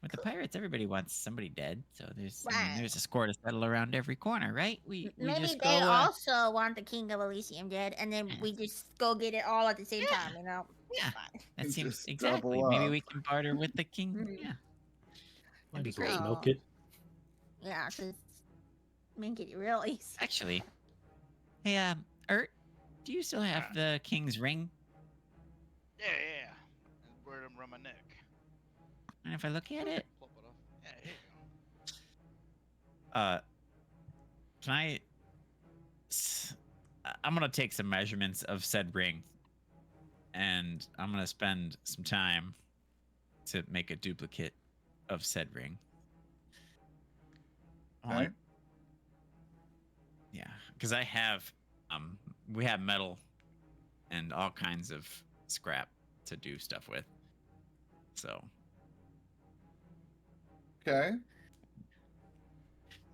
With the pirates, everybody wants somebody dead. So there's I mean, Right. there's a score to settle around every corner, right? We Maybe just they go. also want the King of Elysium dead, and then we just go get it all at the same Yeah. time, you know? Yeah, that And seems just exactly. double Maybe up. we can barter with the king. Mhm. Yeah. Might be as well great. milk it. Yeah, just make it real easy. Actually, hey, Ert, do you still have the king's ring? Yeah. And wear them around my neck. And if I look at it, Plop it off. Yeah, here you go. can I'm gonna take some measurements of said ring, and I'm gonna spend some time to make a duplicate of said ring. Okay. Yeah, because I have, we have metal and all kinds of scrap to do stuff with. So Okay.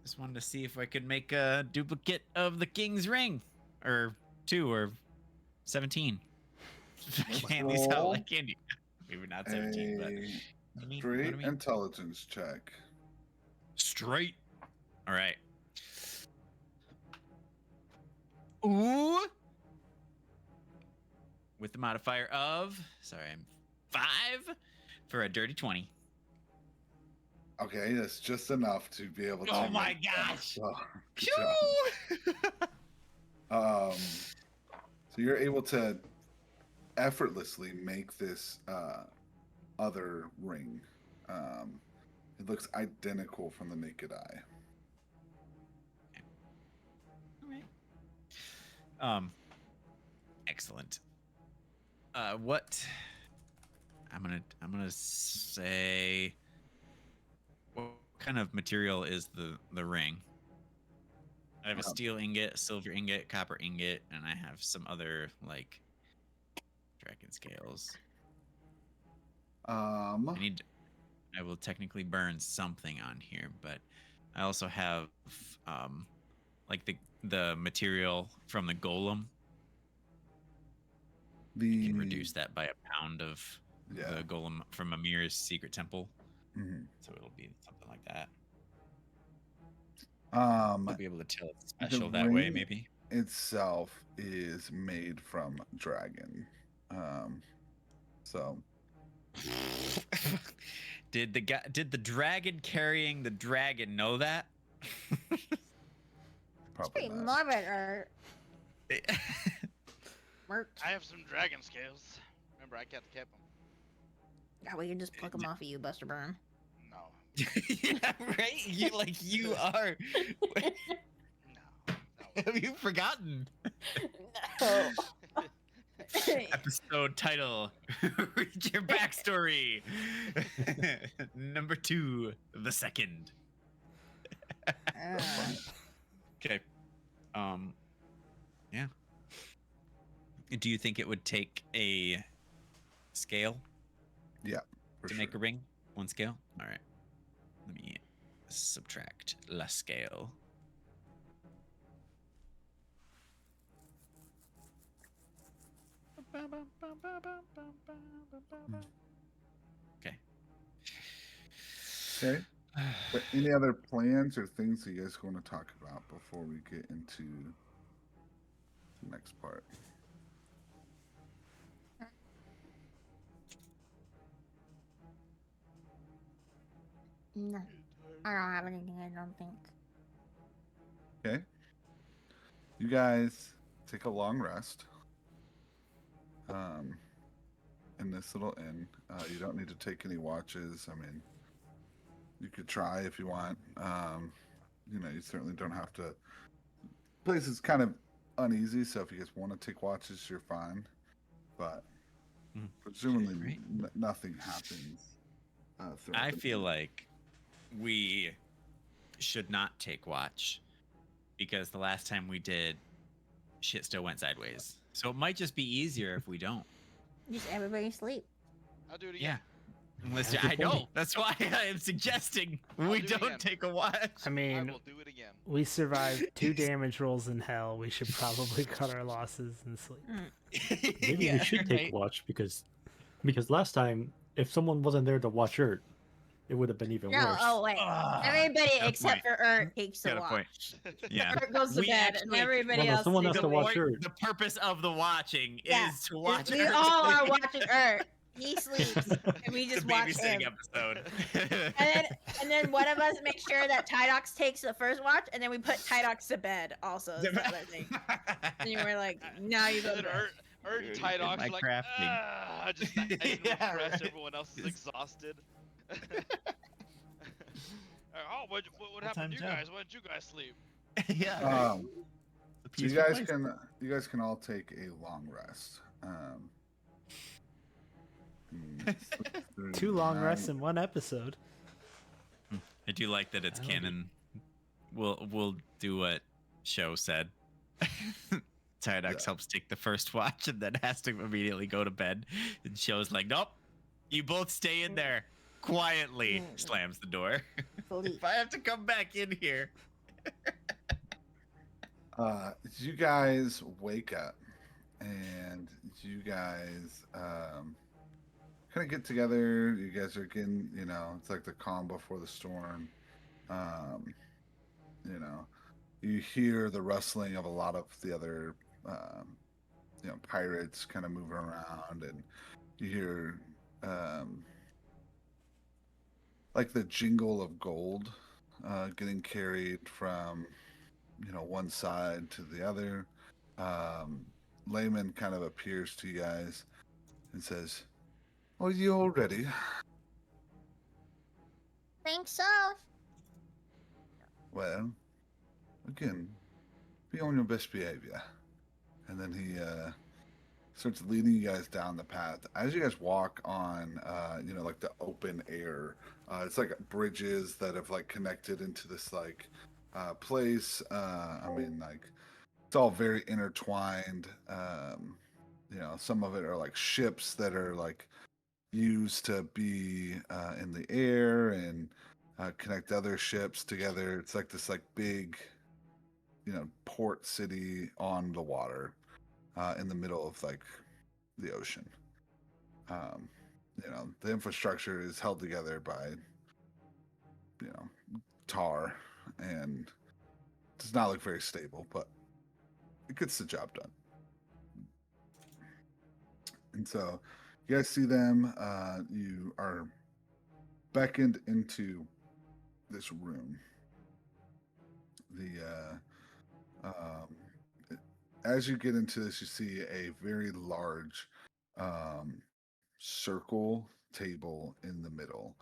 just wanted to see if I could make a duplicate of the king's ring, or 2 or 17. Candy sound roll like candy. Maybe not 17, but A what do you mean? straight What do you mean? intelligence check. Straight. All right. Ooh. With the modifier of, I'm 5 for a dirty 20. Okay, that's just enough to be able to. Oh my make that. gosh. Oh, good job. So you're able to effortlessly make this other ring. It looks identical from the naked eye. All right. Excellent. What? I'm gonna say. What kind of material is the ring? I have a steel ingot, a silver ingot, copper ingot, and I have some other like dragon scales. I will technically burn something on here, but I also have like the material from the golem. You can reduce that by a pound of the golem from Amir's secret temple. Mhm. So it'll be something like that. I'll I'll be able to tell it's special that way, maybe. Itself is made from dragon. So did the dragon carrying the dragon know that? probably Pretty not. morbid, or Mert. I have some dragon scales. Remember, I kept them. Yeah, we can just pluck them off of you, Buster Burn. No. Yeah, right. You are. No. Have you forgotten? No. Episode title: Read your backstory. Number 2, the second. Okay. Yeah. Do you think it would take a scale? Yeah, for to make a ring? 1 scale? All right. Let me subtract la scale. Okay. Okay. But any other plans or things that you guys want to talk about before we get into the next part? No, I don't have anything. I don't think. Okay. You guys take a long rest. In this little inn, you don't need to take any watches. I mean, you could try if you want. You know, you certainly don't have to. The place is kind of uneasy, so if you guys want to take watches, you're fine. But presumably, Great. nothing happens. throughout I the feel day. like we should not take watch because the last time we did, shit still went sideways. So it might just be easier if we don't. Just everybody sleep. I'll do it Yeah. again. Unless That's a I good know. point. That's why I am suggesting we do it again. don't take a watch. I I mean, will do it again. we survived 2 damage rolls in hell. We should probably cut our losses and sleep. Maybe Yeah, we should take right. watch because last time, if someone wasn't there to watch Ert, it would have been even No, worse. oh wait. Ah, Everybody got a except point. for Ert takes the Got a point. watch. Yeah. Ert goes to We bed, and actually- everybody Well, no, else. someone takes has a to watch break. her. The purpose of the watching Yeah. is to watch We Ert all are sleep. watching Ert. He sleeps, and we It's a just watch babysitting him. episode. And then one of us makes sure that Tydox takes the first watch, and then we put Tydox to bed. Also, is the other thing. And we're like, now you go to And then bed. Ert and Dude, Tide in Dogs my are like, crafting. just not getting Yeah, refreshed. right. Everyone else is Just- exhausted. Oh, what happened Full-time to you job. guys? When did you guys sleep? Yeah. So It's a you peaceful guys place. you guys can all take a long rest. Two long rests in one episode. I do like that it's I don't canon. We'll do what Show said. Tydox Yeah. helps take the first watch and then has to immediately go to bed. And Show's like, nope, you both stay in there quietly. Slams the door. If I have to come back in here. You guys wake up and you guys kind of get together. You guys are getting, it's like the calm before the storm. You hear the rustling of a lot of the other, pirates kind of moving around, and you hear like the jingle of gold getting carried from one side to the other. Layman kind of appears to you guys and says, "Are you all ready?" Think so. Well, again, be on your best behavior. And then he starts leading you guys down the path. As you guys walk on, like the open air, it's like bridges that have like connected into this like place. It's all very intertwined. Some of it are like ships that are like used to be in the air and connect other ships together. It's like this like big, port city on the water in the middle of like the ocean. The infrastructure is held together by, tar, and does not look very stable, but it gets the job done. And so you guys see them. You are beckoned into this room. As you get into this, you see a very large circle table in the middle,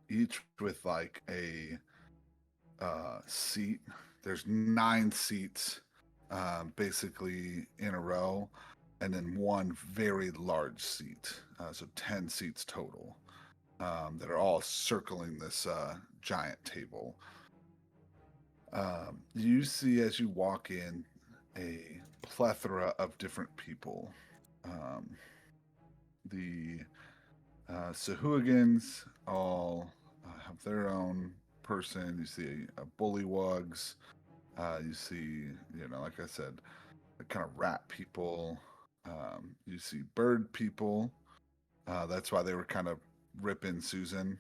each with like a seat. There's 9 seats basically in a row, and then one very large seat, so 10 seats total, that are all circling this giant table. You see as you walk in a plethora of different people. The Sahuagins all have their own person. You see bullywugs. You see, like I said, the kind of rat people. You see bird people. That's why they were kind of ripping Susan.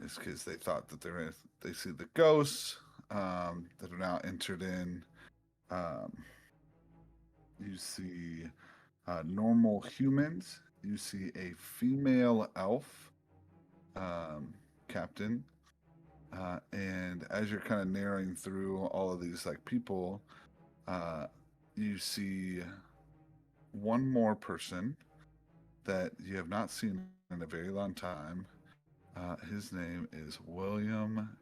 It's because they thought that they see the ghosts that are now entered in. You see normal humans. You see a female elf captain. And as you're kind of narrowing through all of these like people, you see one more person that you have not seen in a very long time. His name is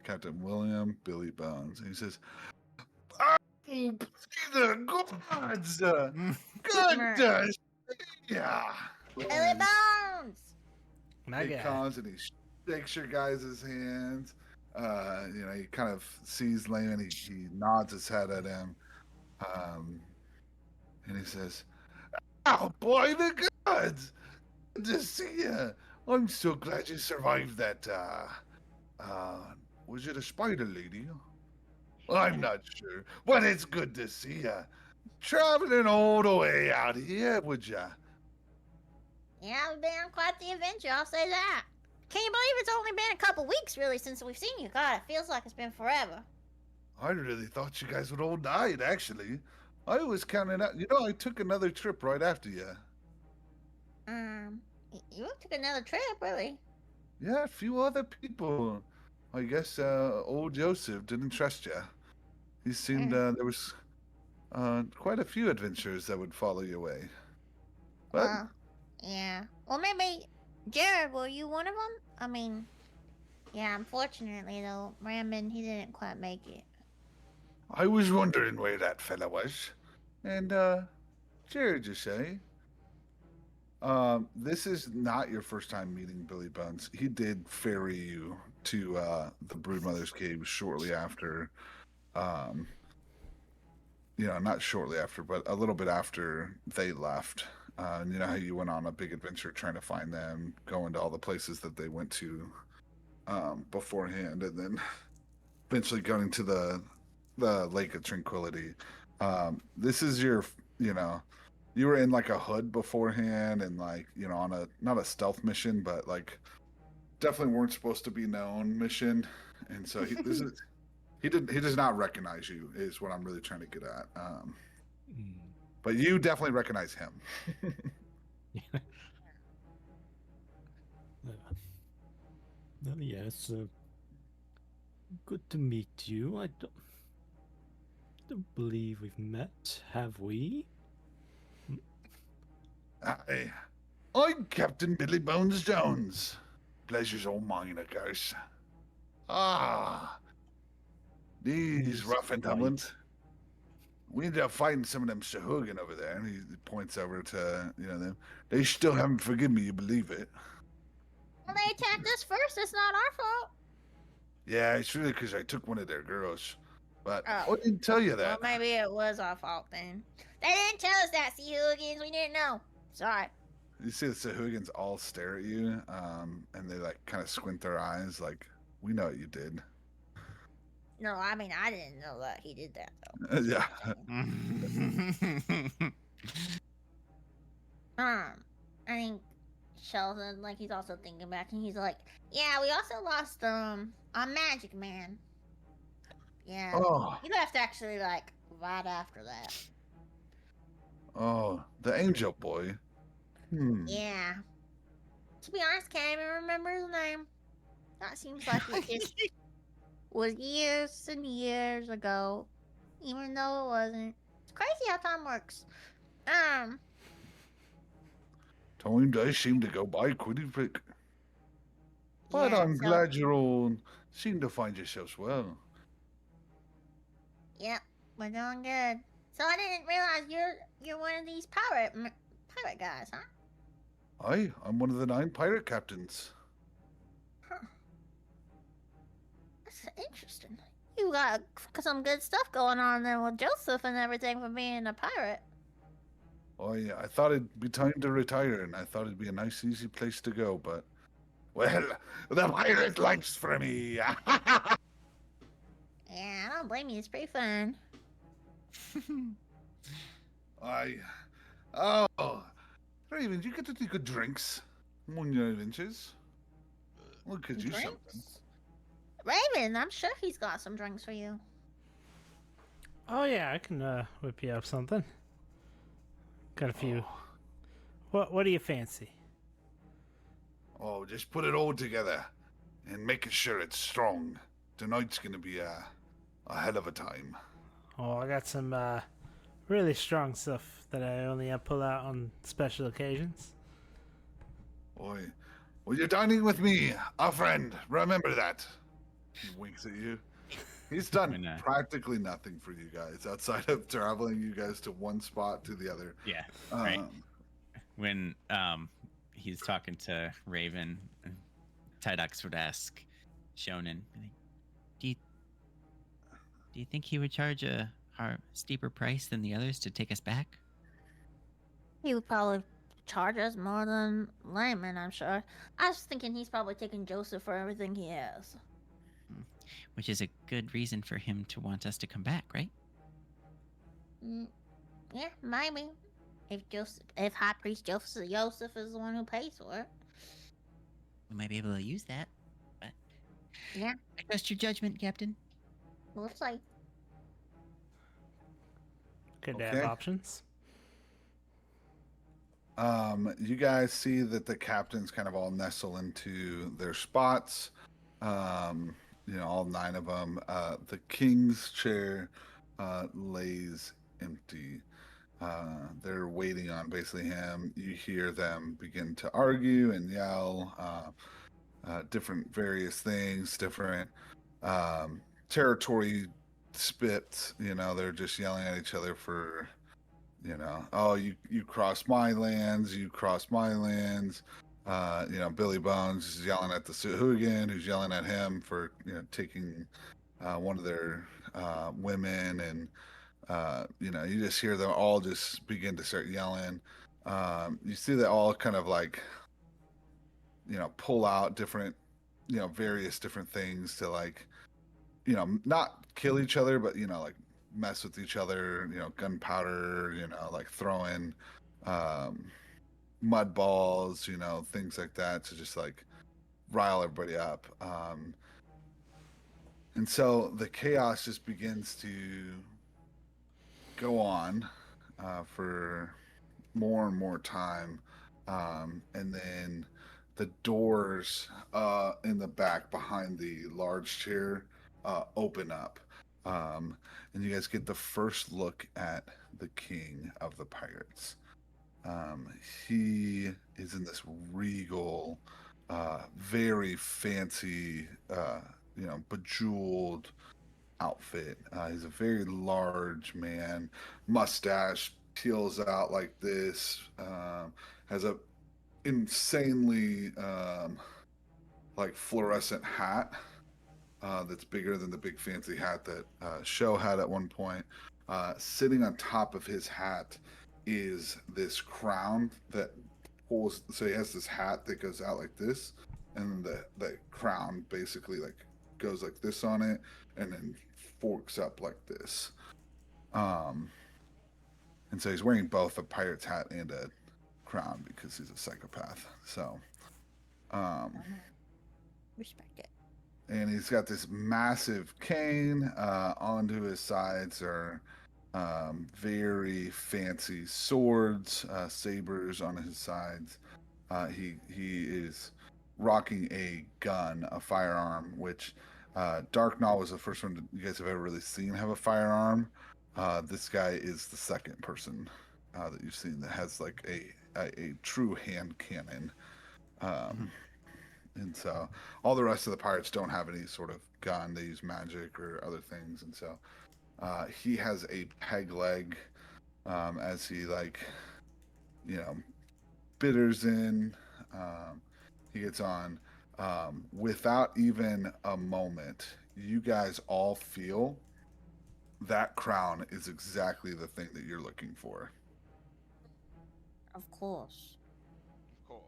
Captain William Billy Bones. And he says, "Oh, be the gods! Good yeah." Billy Bones! My He guy. comes and he shakes your guys' hands. He kind of sees Layman. He nods his head at him. And he says, "Oh boy, the gods! Good to see you. I'm so glad you survived that. Was it a spider lady? I'm not sure, but it's good to see you. Traveling all the way out here, would ya? Yeah, we've been on quite the adventure, I'll say that. Can you believe it's only been a couple weeks, really, since we've seen you? God, it feels like it's been forever. I really thought you guys would all died, actually. I was counting out. You know, I took another trip right after you. You took another trip, really? Yeah, a few other people. I guess old Joseph didn't trust you. He seemed there was quite a few adventures that would follow your way. But Yeah. Well, maybe Jared, were you one of them? I mean, yeah. Unfortunately, though, Raymond, he didn't quite make it. I was wondering where that fella was. And Jared, you say? This is not your first time meeting Billy Bones. He did ferry you to the Broodmother's Cave shortly after. You know, not shortly after, but a little bit after they left. And you know how you went on a big adventure trying to find them, going to all the places that they went to beforehand, and then eventually going to the Lake of Tranquility. This is your, you know, you were in like a hood beforehand, and like, you know, on a not a stealth mission, but like definitely weren't supposed to be known mission. And so he does not recognize you, is what I'm really trying to get at. But you definitely recognize him. Yes. Good to meet you. I don't believe we've met, have we? I'm Captain Billy Bones Jones. Pleasure's all mine, of course. These rough and tumblings. We ended up fighting some of them Sahuagin over there, and he points over to, you know, them. They still haven't forgiven me, you believe it? Well, they attacked us first. It's not our fault. Yeah, it's really because I took one of their girls. But Oh. I didn't tell you Well, that. maybe it was our fault then. They didn't tell us that, Sea Hooligans. We didn't know. Sorry. You see the Sahuagins all stare at you, and they like kind of squint their eyes, like, we know what you did. No, I mean, I didn't know that he did that, though. Yeah. I think Sheldon, like, he's also thinking back, and he's like, yeah, we also lost, a magic man. Yeah. Oh, He left, actually, like, right after that. oh, the angel boy. Yeah. To be honest, can't even remember his name. That seems like it just was years and years ago, even though it wasn't. It's crazy how time works. Time does seem to go by pretty quick. But yeah, I'm so- glad you all seem to find yourselves well. Yep, we're doing good. So I didn't realize you're one of these pirate guys, huh? I'm one of the 9 pirate captains. That's interesting. You got some good stuff going on there with Joseph and everything for being a pirate. Oh yeah, I thought it'd be time to retire, and I thought it'd be a nice, easy place to go, but well, the pirate life's for me. Yeah, I don't blame you. It's pretty fun. Raven, you get to do good drinks on your adventures. We could use something. Drinks? Raven, I'm sure he's got some drinks for you. Oh yeah, I can whip you up something. Got a few. What do you fancy? Oh, just put it all together and making sure it's strong. Tonight's gonna be a hell of a time. Oh, I got some really strong stuff that I only pull out on special occasions. Boy, well, you're dining with me, a friend. Remember that. He winks at you. He's done When, practically nothing for you guys outside of traveling you guys to one spot to the other. Yeah. Right. Um, When he's talking to Raven, Tydox would ask Shonen, do you think he would charge a steeper price than the others to take us back? He would probably charge us more than Lyman, I'm sure. I was thinking he's probably taking Joseph for everything he has. Which is a good reason for him to want us to come back, right? Yeah, maybe. if High Priest Joseph is the one who pays for it. We might be able to use that. But Yeah. I trust your judgment, Captain. We'll see. Good to Okay. have options. You guys see that the captains kind of all nestle into their spots. All 9 of them. The king's chair lays empty. They're waiting on basically him. You hear them begin to argue and yell, different various things, different territory spits. They're just yelling at each other for, oh, you cross my lands, you cross my lands. Billy Bones is yelling at the Suhugan, who's yelling at him for taking one of their women, and you just hear them all just begin to start yelling. You see that all kind of like pull out different various different things to like not kill each other, but like mess with each other, gunpowder, like throwing mud balls, things like that to just like rile everybody up. And so the chaos just begins to go on for more and more time. And then the doors in the back behind the large chair open up. And you guys get the first look at the king of the pirates. He is in this regal, very fancy, bejeweled outfit. He's a very large man, mustache peels out like this, has a insanely like fluorescent hat that's bigger than the big fancy hat that Show had at one point. Sitting on top of his hat is this crown that pulls. So he has this hat that goes out like this, and the crown basically like goes like this on it, and then forks up like this. And so he's wearing both a pirate's hat and a crown because he's a psychopath. So, Respect it. and he's got this massive cane. Onto his sides are very fancy swords, sabers on his sides. He is rocking a gun, a firearm, which Darkgnaw was the first one you guys have ever really seen have a firearm. This guy is the second person that you've seen that has like a true hand cannon. And so all the rest of the pirates don't have any sort of gun. They use magic or other things. And so he has a peg leg as he like, bitters in. He gets on without even a moment. You guys all feel that crown is exactly the thing that you're looking for. Of course. Of course.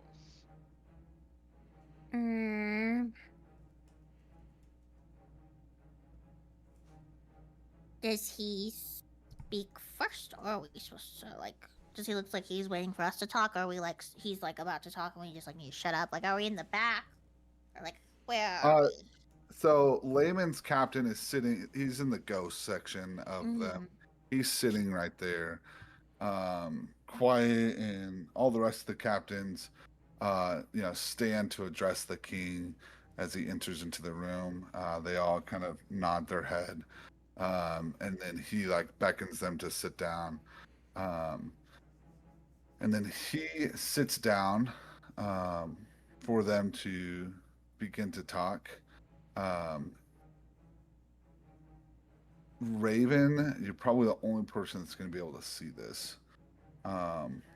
Does he speak first, or are we supposed to like? Does he look like he's waiting for us to talk? Or are we like he's like about to talk and we just like need to shut up? Like, are we in the back, or like where are we? So Layman's captain is sitting. He's in the ghost section of them. Mhm. He's sitting right there, quiet, and all the rest of the captains, stand to address the king as he enters into the room. They all kind of nod their head, and then he like beckons them to sit down, and then he sits down for them to begin to talk. Raven, you're probably the only person that's going to be able to see this,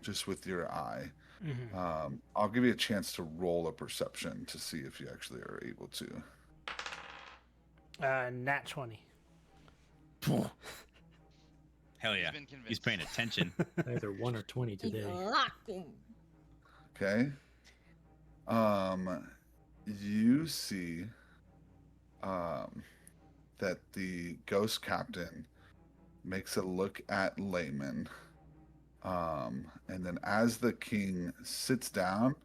just with your eye. Mhm. I'll give you a chance to roll a perception to see if you actually are able to. Nat 20. Hell yeah. He's been He's convinced. paying attention. Either 1 or 20 He's today. locked in. Okay. You see that the ghost captain makes a look at Layman, And then as the king sits down,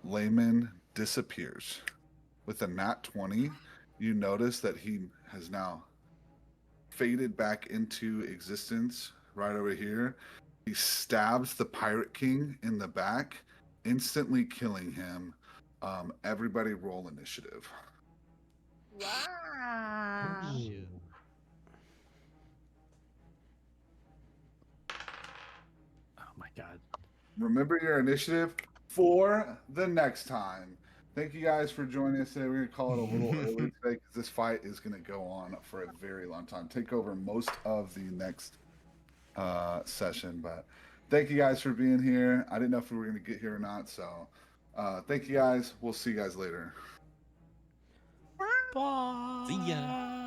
Layman disappears. With a nat 20, you notice that he has now faded back into existence right over here. He stabs the Pirate King in the back, instantly killing him. Everybody roll initiative. Wow. Shit. Oh my god. Remember your initiative for the next time. Thank you guys for joining us today. We're going to call it a little early today because this fight is going to go on for a very long time. Take over most of the next session. But thank you guys for being here. I didn't know if we were going to get here or not. So thank you guys. We'll see you guys later. Bye. See ya.